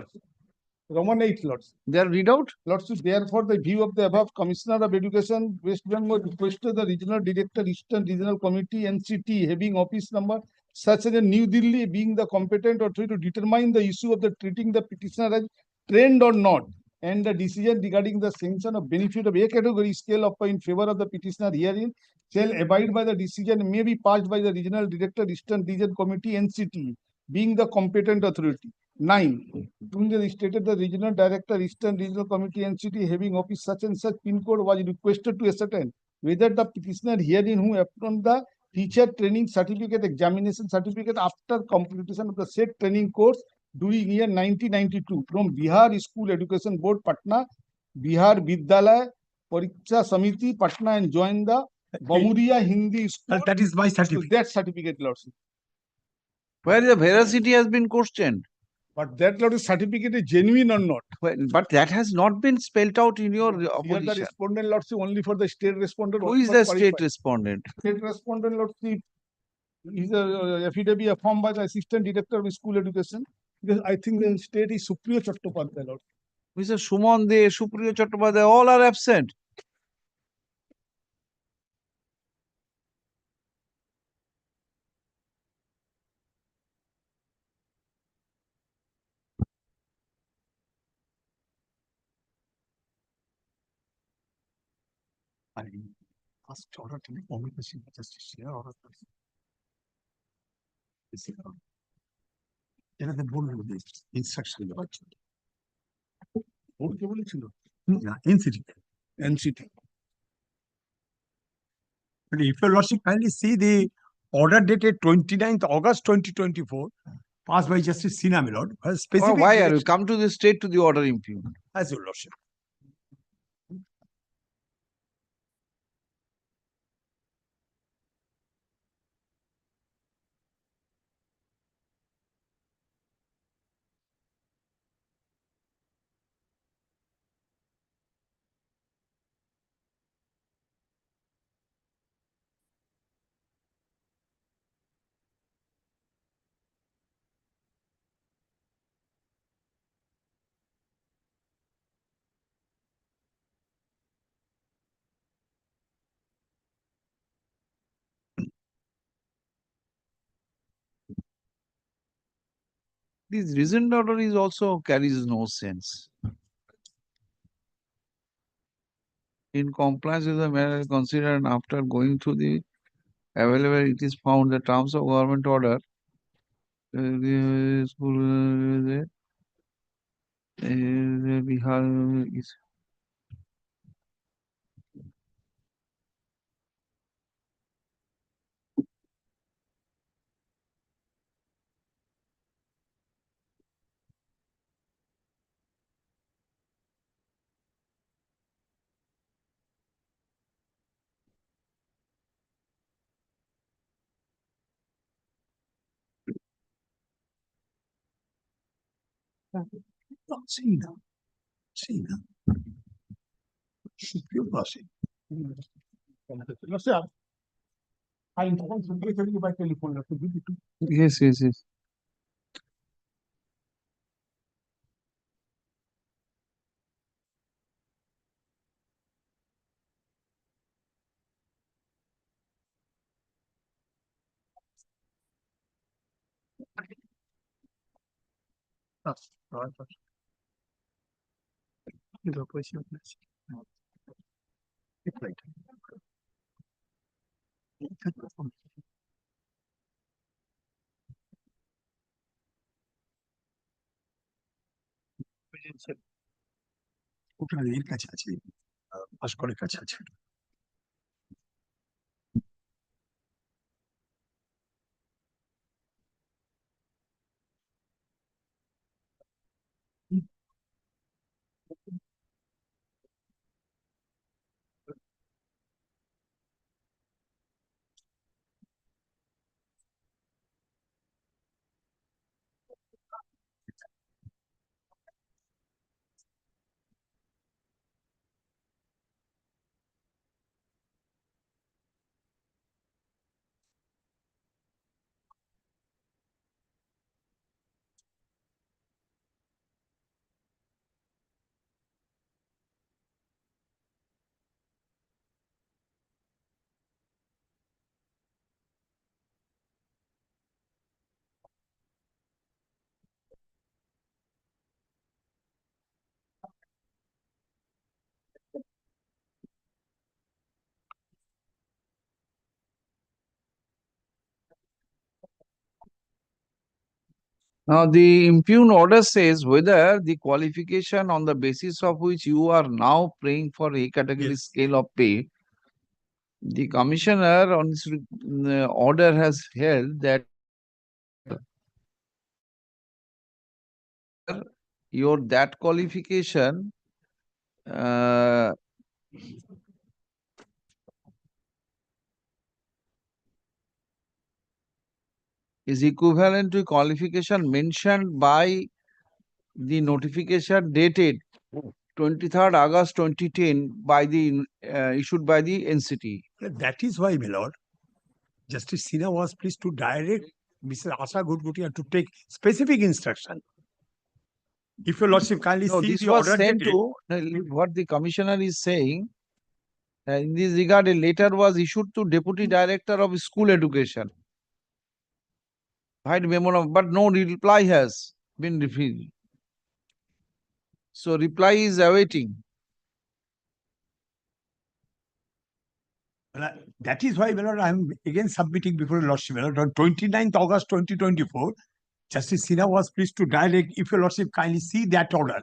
Roman 8 lords. They are read out. Lordship, therefore, the view of the above Commissioner of Education, West Bengal requested the Regional Director, Eastern Regional Committee, NCT, having office number such as in New Delhi, being the competent authority to determine the issue of the treating the petitioner as trained or not, and the decision regarding the sanction of benefit of A category scale up in favor of the petitioner herein shall abide by the decision may be passed by the Regional Director, Eastern Region Committee, NCT, being the competent authority. 9. During the stated the Regional Director, Eastern Regional Committee, NCT, having office such and such pin code was requested to ascertain whether the petitioner herein who upon the teacher training certificate examination certificate after completion of the said training course during year 1992 from Bihar School Education Board, Patna, Bihar Vidyalaya Pariksha Samiti, Patna, and joined the Bamuria Hindi School. That is my certificate. That certificate, lordship. Where the veracity has been questioned. But that lordship certificate is genuine or not? But that has not been spelled out in your Here the opposition. respondent lordship only for the state respondent. Who only is for the state qualified. respondent? State respondent lordship is a affidavit formed by the Assistant Director of School Education. Because I think the state is Supriya Chattopadhyay, lord. Mr. Suman De, Supriya Chattopadhyay, all are absent. First order to the communication justice order. এনাদের বললো যে instruction দেওয়ার জন্য বোর্ডকে বলেছিল না NCT NCT. But if your lordship kindly see the order dated 29th August 2024 passed by Justice Sinha, my lord, has specific Why are you direction- come to the straight to the order impugned? as your lordship. This reasoned order is also carries no sense. In compliance with the matter considered after going through the available, it is found the terms of government order. Bihar is Sina. Supreme process. Lordship, I informed secretary by telephone to give it to. yes, yes, yes. Right. The question is. Right. ওটা এর কাছে আছে ভাস্করের কাছে আছে Now, the impugned order says whether the qualification on the basis of which you are now praying for a category scale of pay, the commissioner on this order has held that your that qualification is equivalent to qualification mentioned by the notification dated 23rd August 2010 by the issued by the NCT. That is why, my lord, Justice Sinha was pleased to direct Mr. Asha Gurgutia to take specific instruction. If your lordship kindly No, see this the was order sent dated, to what the commissioner is saying. In this regard, a letter was issued to Deputy Director of School Education. Right memorandum, but no reply has been received. So reply is awaiting. That is why, my lord, I am again submitting before your lordship, my lord, on 29th August 2024, Justice Sinha was pleased to direct, if your lordship kindly see that order,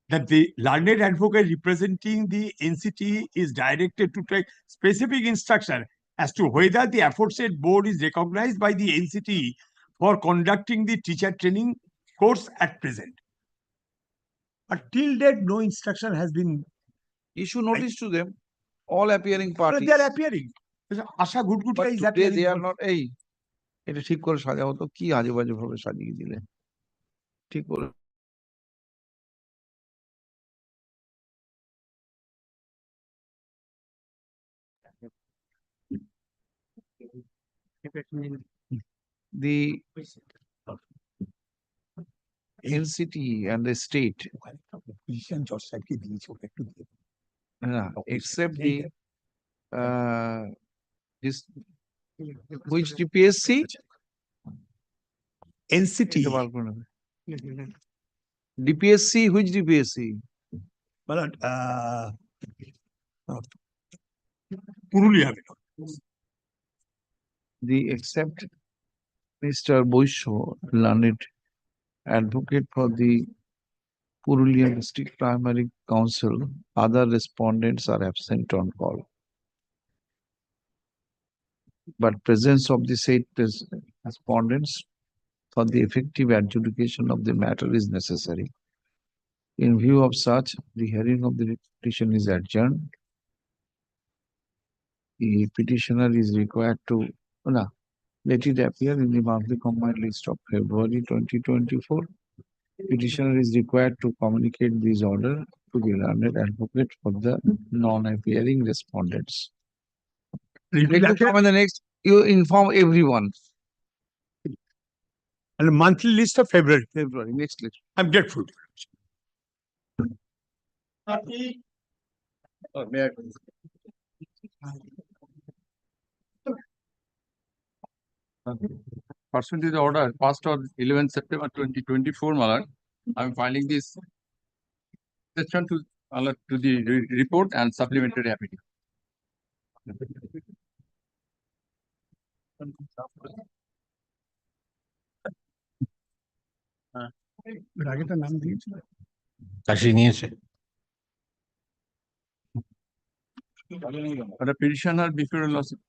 that the learned advocate representing the NCT is directed to take specific instruction as to whether the aforesaid board is recognized by the NCT for conducting the teacher training course at present. But till date, no instruction has been. Issue notice to them, all appearing But parties. they are appearing. Asha Gudgutia But is today appearing. they are not, এই এটা ঠিক করে সাজাও তো কি আজে বাজে ভাবে সাজিয়ে দিলে ঠিক করে the NCT and the state except the this which DPSC NCT DPSC which DPSC But Purulia. the except Mr. Boisho, learned advocate for the Purulia District Primary Council, other respondents are absent on call. But presence of the said respondents for the effective adjudication of the matter is necessary. In view of such, the hearing of the petition is adjourned. The petitioner is required to let it appear in the monthly combined list of February 2024. Petitioner is required to communicate this order to the learned advocate for the non-appearing respondents. Let me come in the next, you inform everyone. And a monthly list of February. February, next list. I'm grateful. Pursuant to the order passed on 11 September 2024, my lord, I'm filing this section to the report and supplementary affidavit. আগেটা নাম দিয়েছিল কাশি নিয়েছে The petitioner before lawsuit.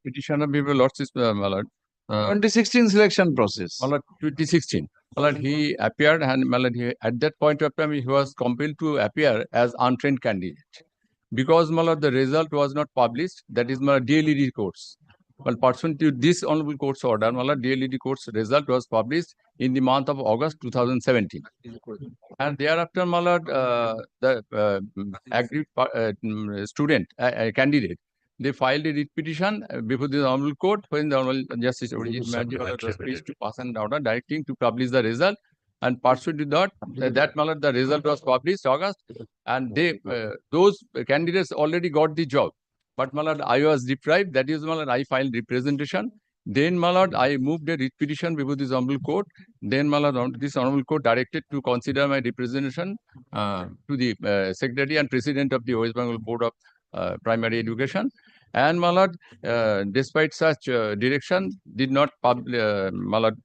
Petitioner before lordship, my lord. 2016 selection process. My lord, 2016. My lord, he appeared and my lord, at that point of time he was compelled to appear as untrained candidate. Because my lord, the result was not published, that is my DLED course. Well, pursuant to this honorable court's order, my lord, DLED course result was published in the month of August 2017. And thereafter, my lord, the aggrieved student, candidate, they filed a writ petition before the honorable court when the honorable Justice was pleased to pass an order directing to publish the result. And pursuant to that, my lord, the result was published August, and they those candidates already got the job. But my lord, I was deprived. That is, my lord, I filed representation. Then, my lord, I moved a writ petition before this honorable court. Then, my lord, this honorable court directed to consider my representation to the Secretary and President of the West Bengal Board of Primary Education. And, my lord, despite such direction, did not my lord,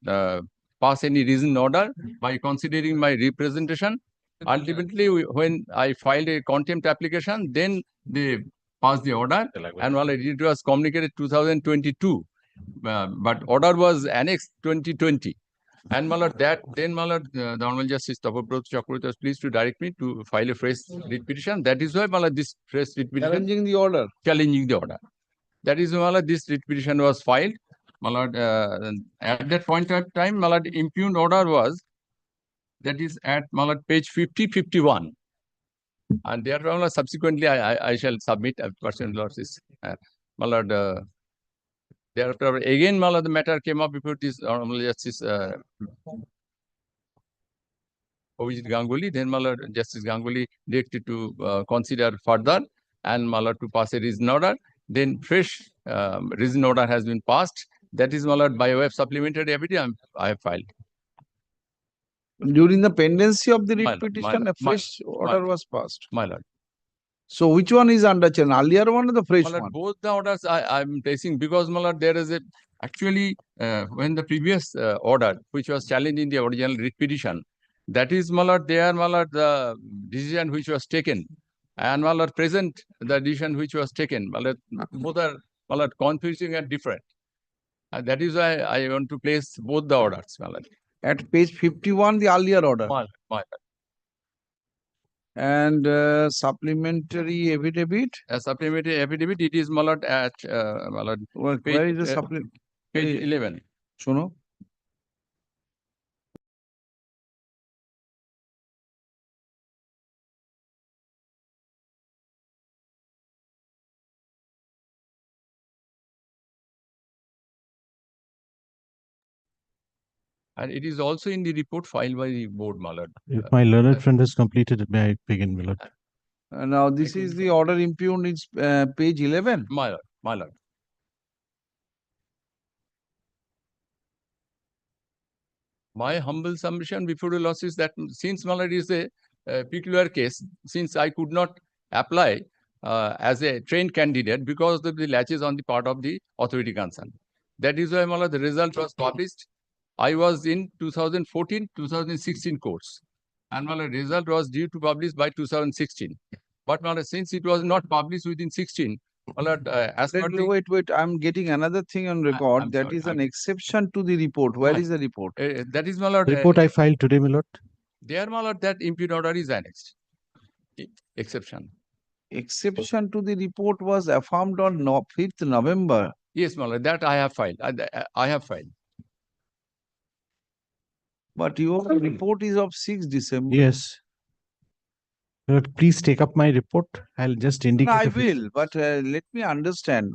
pass any reasoned order by considering my representation. Ultimately, when I filed a contempt application, then they passed the order, and while it was communicated 2022, but order was annexed 2020. And my lord, then my lord, the Honorable Justice Tapabrata Chakraborty was pleased to direct me to file a fresh writ petition. That is why, my lord, this fresh writ petition Challenging the order. Challenging the order. That is why, my lord, this writ petition was filed. My lord, at that point of time, my lord, impugned order was, that is at my lord, page 50-51. And therefore, subsequently, I shall submit a personal losses. My lord, thereafter, again, my lord, the matter came up before this Honorable Justice Abhijit Ganguly. Then, my lord, Justice Ganguly directed to consider further, and my lord, to pass a reasoned order. Then, fresh reasoned order has been passed. That is, my lord, by way of supplementary evidence, I have filed. During the pendency of the My writ lord, my petition, a lord, fresh order was passed. My lord. So which one is under challenge? Earlier one or the fresh My lord, one? both the orders I'm placing because, my lord, there is a actually when the previous order which was challenged in the original writ petition, that is, my lord, there, my lord, the decision which was taken, and my lord, present the decision which was taken, my lord, both are, my lord, confusing and different. And that is why I want to place both the orders, my lord. At page 51, the earlier order. My lord. And supplementary affidavit? A supplementary affidavit, it is, my lord, at my lord, Where is the supplement? page 11. Shuno. And it is also in the report filed by the board, my lord. If my learned friend has completed it, may I begin, my lord? Now this is the order impugned, it's page 11. My lord, my lord. My humble submission before the laws is that since, my lord, is a peculiar case, since I could not apply as a trained candidate because of the latches on the part of the authority concerned. That is why, my lord, the result was published. I was in 2014-2016 course, and my lord, result was due to publish by 2016. But, my lord, since it was not published within 16, my lord, as per the Wait, I'm getting another thing on record. I'm That sorry, is an exception to the report. Where is the report? that is, my lord. Report I filed today, my lord. There, my lord, that impugned order is annexed. Exception. Exception to the report was affirmed on 5th November. Yes, my lord, that I have filed. I have filed. But your report is of 6th December. Yes. My lord, please take up my report. I'll just indicate. No, I will, but let me understand.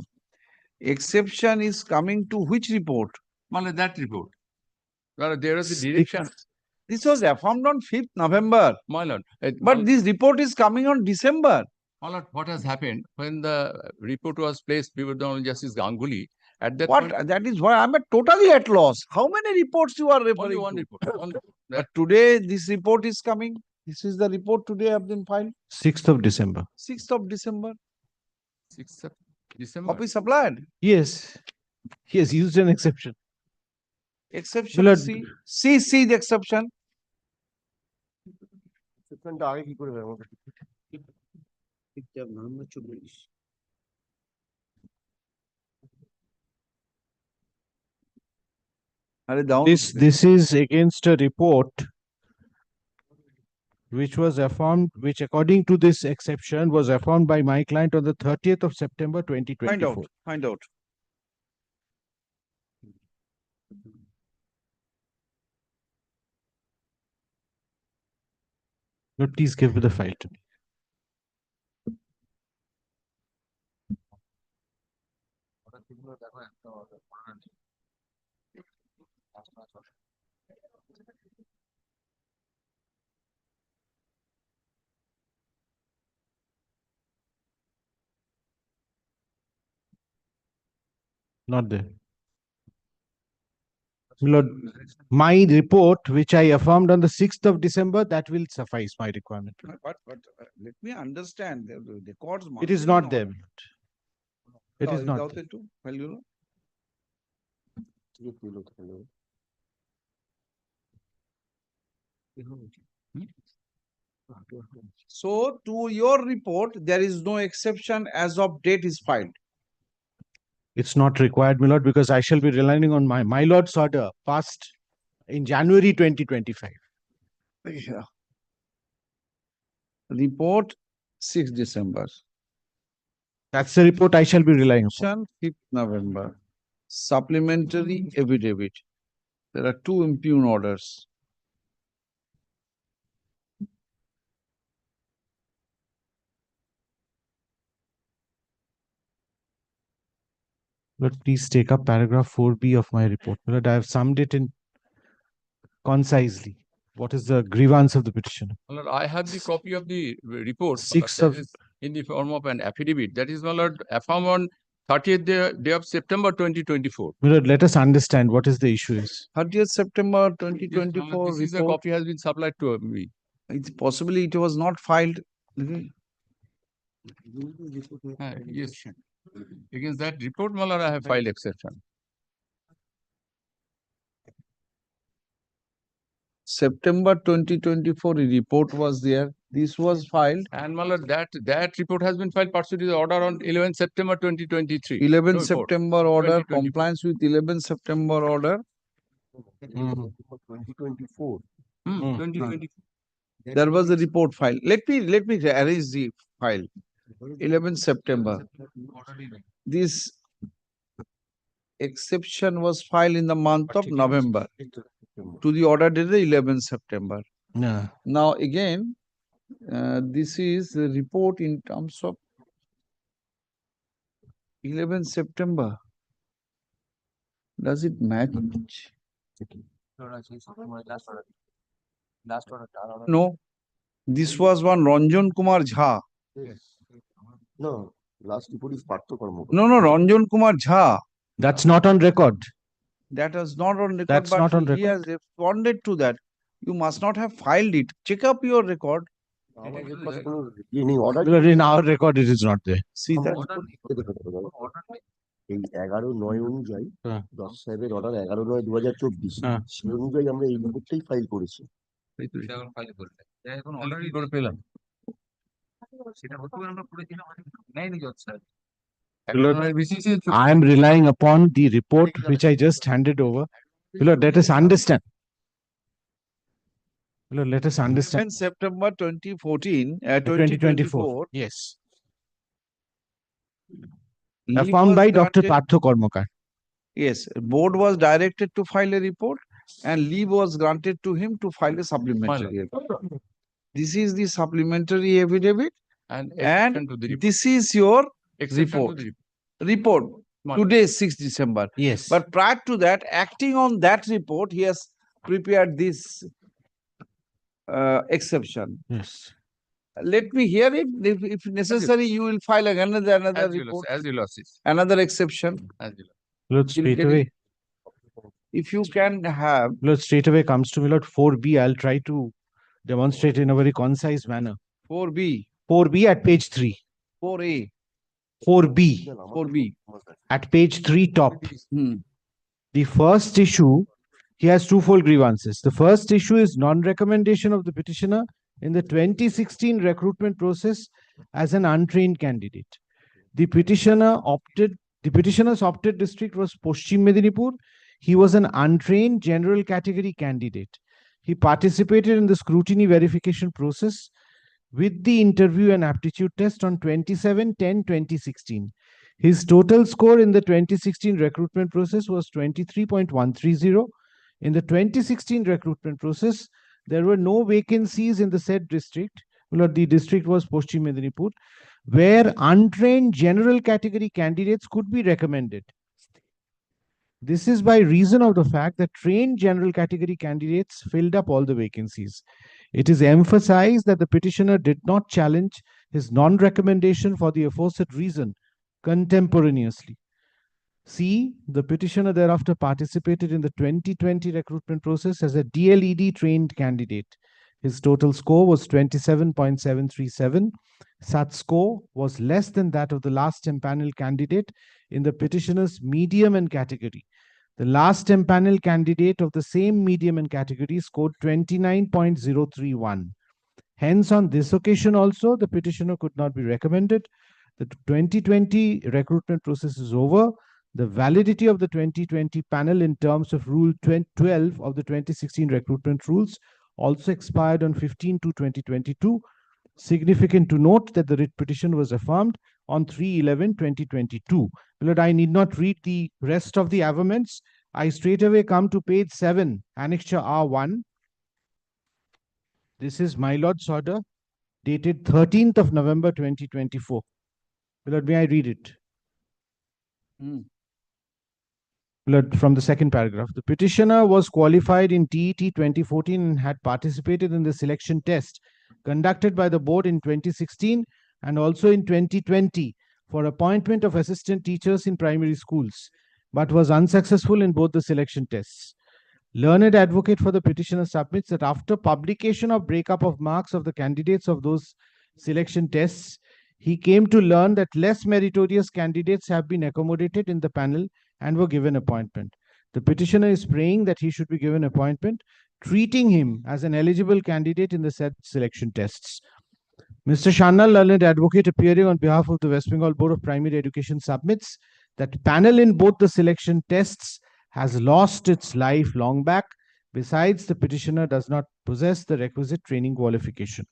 Exception is coming to which report? My lord, that report. My lord, there is a direction. This was affirmed on 5th November. My lord. But this report is coming on December. My lord, what has happened when the report was placed before the Honorable Justice Ganguly? At that What? point, That is why I'm totally at loss. How many reports you are referring only one to? report. But today this report is coming. This is the report today have been filed. 6th of December. 6th of December. 6th of December. Copy supplied. Yes. He has used an exception. Exception Lord, see the exception. This is against a report which was affirmed, which according to this exception was affirmed by my client on the 30th of September 2024. Find out. Lord, please give the file to me. Not there. Lord, my report, which I affirmed on the 6th of December, that will suffice my requirement. But let me understand the records. It is not there. It is not there. So to your report, there is no exception as of date is filed. It's not required, my lord, because I shall be relying on my lord's order passed in January 2025. Yeah. Report 6th December. That's the report I shall be relying upon. 5th November. Supplementary affidavit. There are two impugned orders. Lord, please take up paragraph 4B of my report. Lord, I have summed it in concisely. What is the grievance of the petitioner? Lord, I have the copy of the report. 6th that of is in the form of an affidavit. That is, my lord, affirmed on 30th day of September 2024. My lord, let us understand what is the issue is. 30th September Yes, 2024 this is a report. copy has been supplied to me. It's possibly it was not filed. Okay. Yes. Against that report, my lord, I have filed exception. September 2024 report was there. This was filed. And my lord, that report has been filed pursuant to the order on 11 September 2023. 11 No report. September order, 2024. compliance with 11 September order. 2024. 2024. There was a report file. Let me arrange the file. 11 September. This exception was filed in the month of November to the order dated 11 September. Yeah. Now again, this is the report in terms of 11 September. Does it match? No. This was one Ranjan Kumar Jha. No, last report is Partha Karma. No, Ranjan Kumar Jha. That's not on record. That is not on record. That's but not on he has responded to that. You must not have filed it. Check up your record. Because in our record, it is not there. See that? এই 11/9 অনুযায়ী হ্যাঁ। 10 সাহেবের order 11/9/2024 হ্যাঁ। সেই অনুযায়ী আমরা এই রিপোর্টটাই file করেছি। এখন অলরেডি করে পেলাম সেটা হতো আমরা করেছিলাম নেয়নি জজ sir I am relying upon the report which I just handed over. Lord, let us understand. Lord, let us understand. 11 September 2014, 2024. Yes. Leave Affirmed was by Dr. granted- Partha Karmakar. Yes, board was directed to file a report and leave was granted to him to file a supplementary. This is the supplementary affidavit And and exception to the report. this is your Exception to report. the Report. report. Today, 6th December. Yes. But prior to that, acting on that report, he has prepared this exception. Yes. Let me hear it. If necessary, you will file another As you report, as you lost it. another exception. As you lost. Lord, You'll straight get away. If you can have Lord, straight away comes to me, Lord, 4B. I'll try to demonstrate in a very concise manner. 4B, 4B at page 3. 4A, 4B 4B. at page 3 top. Hmm. The first issue, he has twofold grievances. The first issue is non-recommendation of the petitioner in the 2016 recruitment process as an untrained candidate. The petitioner's opted district was Paschim Medinipur. He was an untrained general category candidate. He participated in the scrutiny verification process with the interview and aptitude test on 27/10/2016. His total score in the 2016 recruitment process was 23.130. In the 2016 recruitment process, there were no vacancies in the said district. Well, the district was Paschim Medinipur, where untrained general category candidates could be recommended. This is by reason of the fact that trained general category candidates filled up all the vacancies. It is emphasized that the petitioner did not challenge his non-recommendation for the aforesaid reason contemporaneously. C, the petitioner thereafter participated in the 2020 recruitment process as a DLED trained candidate. His total score was 27.737. Such score was less than that of the last empaneled candidate in the petitioner's medium and category. The last empaneled candidate of the same medium and category scored 29.031. Hence, on this occasion also, the petitioner could not be recommended. The 2020 recruitment process is over. The validity of the 2020 panel in terms of Rule 12 of the 2016 recruitment rules also expired on 15/2/2022. Significant to note that the writ petition was affirmed on 3/11/2022. Lord, I need not read the rest of the averments. I straight away come to page 7, Annexure R1. This is my Lord's order dated 13th of November 2024. Lord, may I read it? Lord, from the second paragraph. The petitioner was qualified in TET 2014 and had participated in the selection test conducted by the board in 2016 and also in 2020 for appointment of assistant teachers in primary schools, but was unsuccessful in both the selection tests. Learned advocate for the petitioner submits that after publication of breakup of marks of the candidates of those selection tests, he came to learn that less meritorious candidates have been accommodated in the panel and were given appointment. The petitioner is praying that he should be given appointment, treating him as an eligible candidate in the said selection tests. Mr. Shannal, learned advocate appearing on behalf of the West Bengal Board of Primary Education, submits that panel in both the selection tests has lost its life long back. Besides, the petitioner does not possess the requisite training qualification.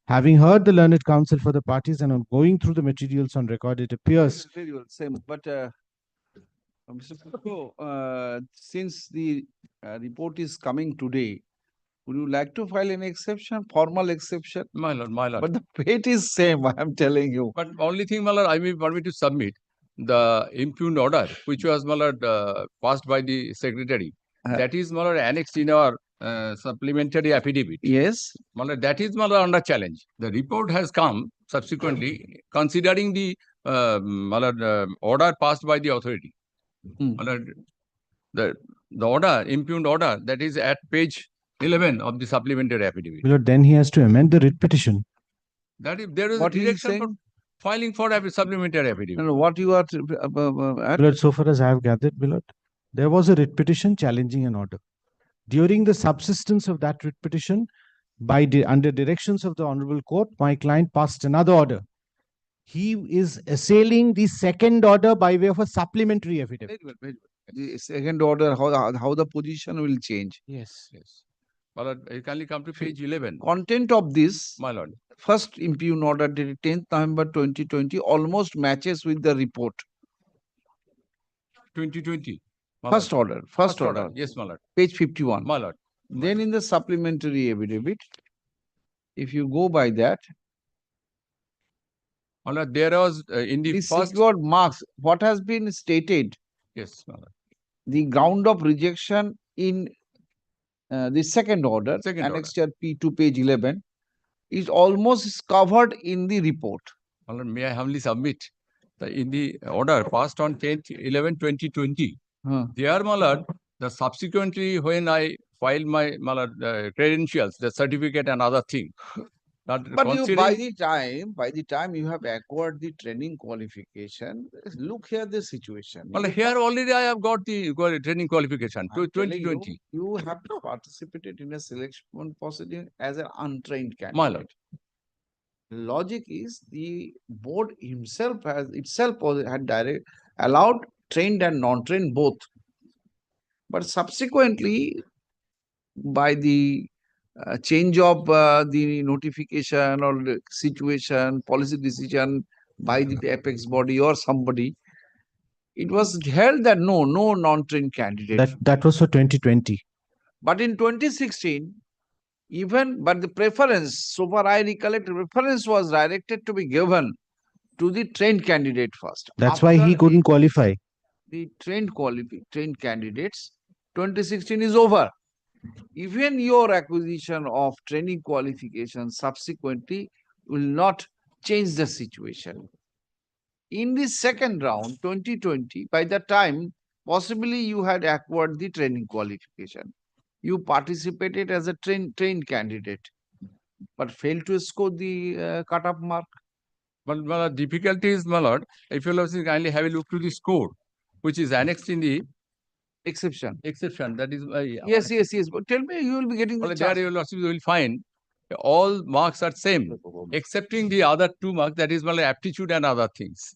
Having heard the learned counsel for the parties and on going through the materials on record, it appears. Very well, same. But Mr. Putko, since the report is coming today, would you like to file an exception, formal exception? My lord, my lord. But the fate is same, I am telling you. But only thing, my lord, I mean, want me to submit the impugned order, which was, my lord, passed by the secretary. That is, my lord, annexed in our supplementary affidavit. Yes. My lord, that is, my lord, under challenge. The report has come subsequently, considering the my lord, order passed by the authority. My lord, the order, impugned order, that is at page 11 of the supplementary affidavit. Lord, then he has to amend the writ petition. That if there is What a he is direction for saying? filing for a supplementary affidavit. No, what you are Lord, so far as I have gathered, Lord, there was a writ petition challenging an order. During the subsistence of that writ petition, under directions of the Honorable Court, my client passed another order. He is assailing the second order by way of a supplementary affidavit. Very well, very well. The second order, how the position will change. Yes. Yes. My lord, you kindly come to page 11. Content of this, My lord. first impugned order dated 10th November 2020 almost matches with the report. 2020. My First lord. order, first order. Yes, my lord. Page 51. My lord. Then in the supplementary affidavit, if you go by that, My lord, there was in the first. secured marks, what has been stated, Yes, my lord. the ground of rejection in the second order, annexed P2 page 11, is almost covered in the report. My lord, may I humbly submit that in the order passed on 10th 11/2020, there, my lord, the subsequently when I filed my lord, credentials, the certificate and other thing. But you, by the time you have acquired the training qualification, look here the situation. Well, here already I have got the training qualification to 2020. You have participated in a selection proceeding as an untrained candidate. My lord. Logic is the board himself had allowed trained and non-trained both. But subsequently, by the change of the notification or the situation, policy decision by the apex body or somebody, it was held that no non-trained candidate. That was for 2020. But in 2016, but the preference, so far I recollect, preference was directed to be given to the trained candidate first. That's why he couldn't qualify. The trained candidates, 2016 is over. Even your acquisition of training qualification subsequently will not change the situation. In the second round, 2020, by the time possibly you had acquired the training qualification, you participated as a trained candidate, but failed to score the cut-off mark. But my difficulty is, my lord, if you will kindly have a look to the score, which is annexed in the exception. That is Yes. But tell me, you will be getting the there you will find all marks are same, excepting the other 2 marks, that is my aptitude and other things.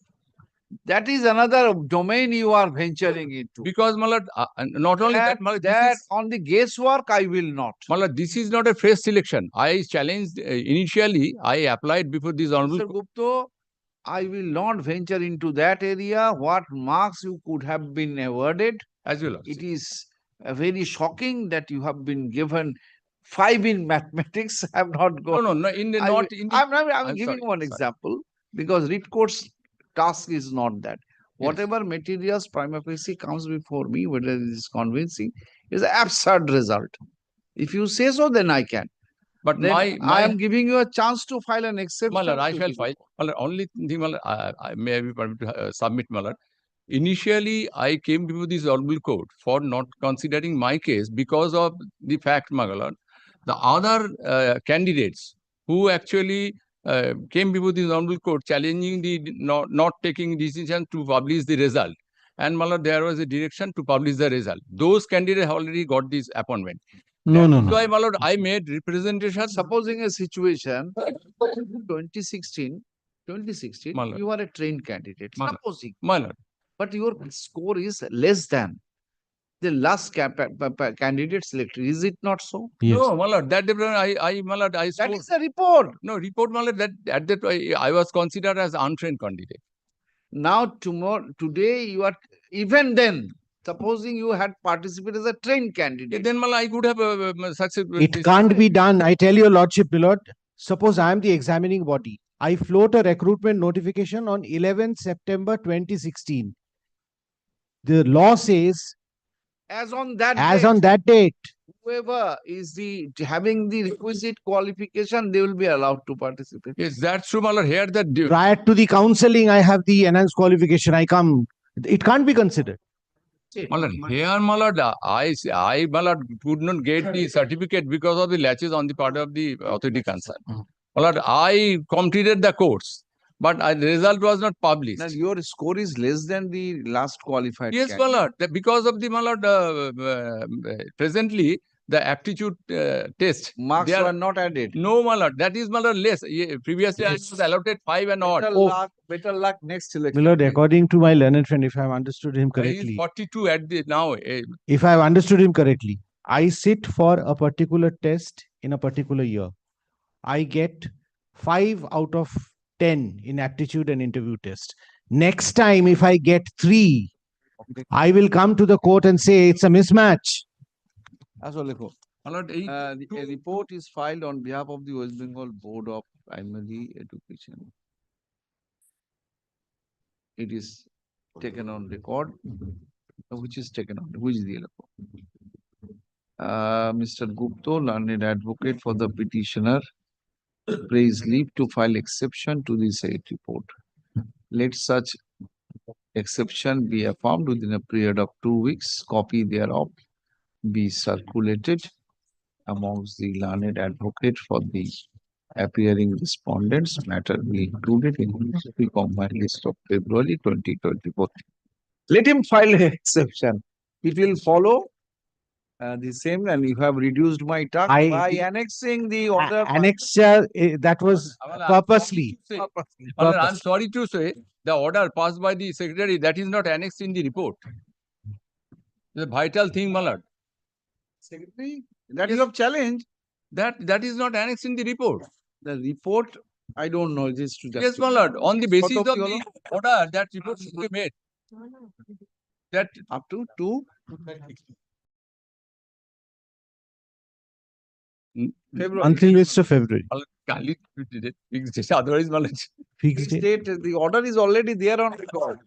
That is another domain you are venturing into. Because my lord, not only that, my lord, that on the guesswork I will not. My lord, this is not a fresh selection. I challenged initially. I applied before this honorable. Mr. Gupta, I will not venture into that area. What marks you could have been awarded? As well. It is very shocking that you have been given 5 in mathematics. I have not got. No. In the I'm giving one example because writ court's task is not that. Whatever materials prima facie comes before me, whether it is convincing, is an absurd result. If you say so, then I can. But Then my I am giving you a chance to file an exception. my lord, I to shall the- file. My lord, only thing, my lord, I may be permitted to submit, my lord. Initially, I came before this honorable court for not considering my case because of the fact, my lord, the other candidates who actually came before this honorable court challenging the not taking decision to publish the result. And my lord, there was a direction to publish the result. Those candidates have already got this appointment. No, no, That's no. why, my lord, I made representation. Supposing a situation, 2016, My lord. you are a trained candidate. My lord. Supposing. My lord. But your score is less than the last candidate selected. Is it not so? No, my lord, that my lord, I That scored. is a report. No, report, my lord, that at that I was considered as untrained candidate. Now, today you are, even then, supposing you had participated as a trained candidate. Then, my lord, I could have successful. It can't be done. I tell your lordship, my lord. Suppose I am the examining body. I float a recruitment notification on 11th September 2016. The law says, As on that as date, on that date, whoever is having the requisite qualification, they will be allowed to participate. Yes, that's true, my lord. Here the prior to the counseling, I have the enhanced qualification. I come. It can't be considered. my lord, here, my lord, I, my lord, could not get the certificate because of the latches on the part of the authority concerned. My lord, I completed the course, but the result was not published. Now, your score is less than the last qualified Yes, my candidate. lord, because of the, my lord, presently, the aptitude test. Marks they are- were not added. No, my lord, that is, my lord, less. Previously, I was allotted 5 and odd. Better luck next election. My lord, according to my learned friend, if I have understood him He is correctly, 42 at the now. if I have understood him correctly, I sit for a particular test in a particular year. I get 5 out of 10 in aptitude and interview test. Next time, if I get 3, I will come to the court and say it's a mismatch. My lord, A report is filed on behalf of the West Bengal Board of Primary Education. It is taken on record. Which is taken on? Which is the report? Mr. Gupta, learned advocate for the petitioner, prays leave to file exception to the said report. Let such exception be affirmed within a period of 2 weeks. Copy thereof be circulated amongst the learned advocate for the appearing respondents. Matter be included in the combined list of February 2024. Let him file an exception. It will follow the same, and you have reduced my task by annexing the order. Annexure, that was purposely. My lord, I'm sorry to say, the order passed by the secretary, that is not annexed in the report. The vital thing, my lord. Secretary, that you have challenged. That is not annexed in the report. The report, I don't know. It is to Yes, my lord. On the basis of Photocopy the order, that report should be made. That up to 2 February. Until list of February. Kindly did it. Fixed date. Otherwise, my lord. Fixed date. The order is already there on record.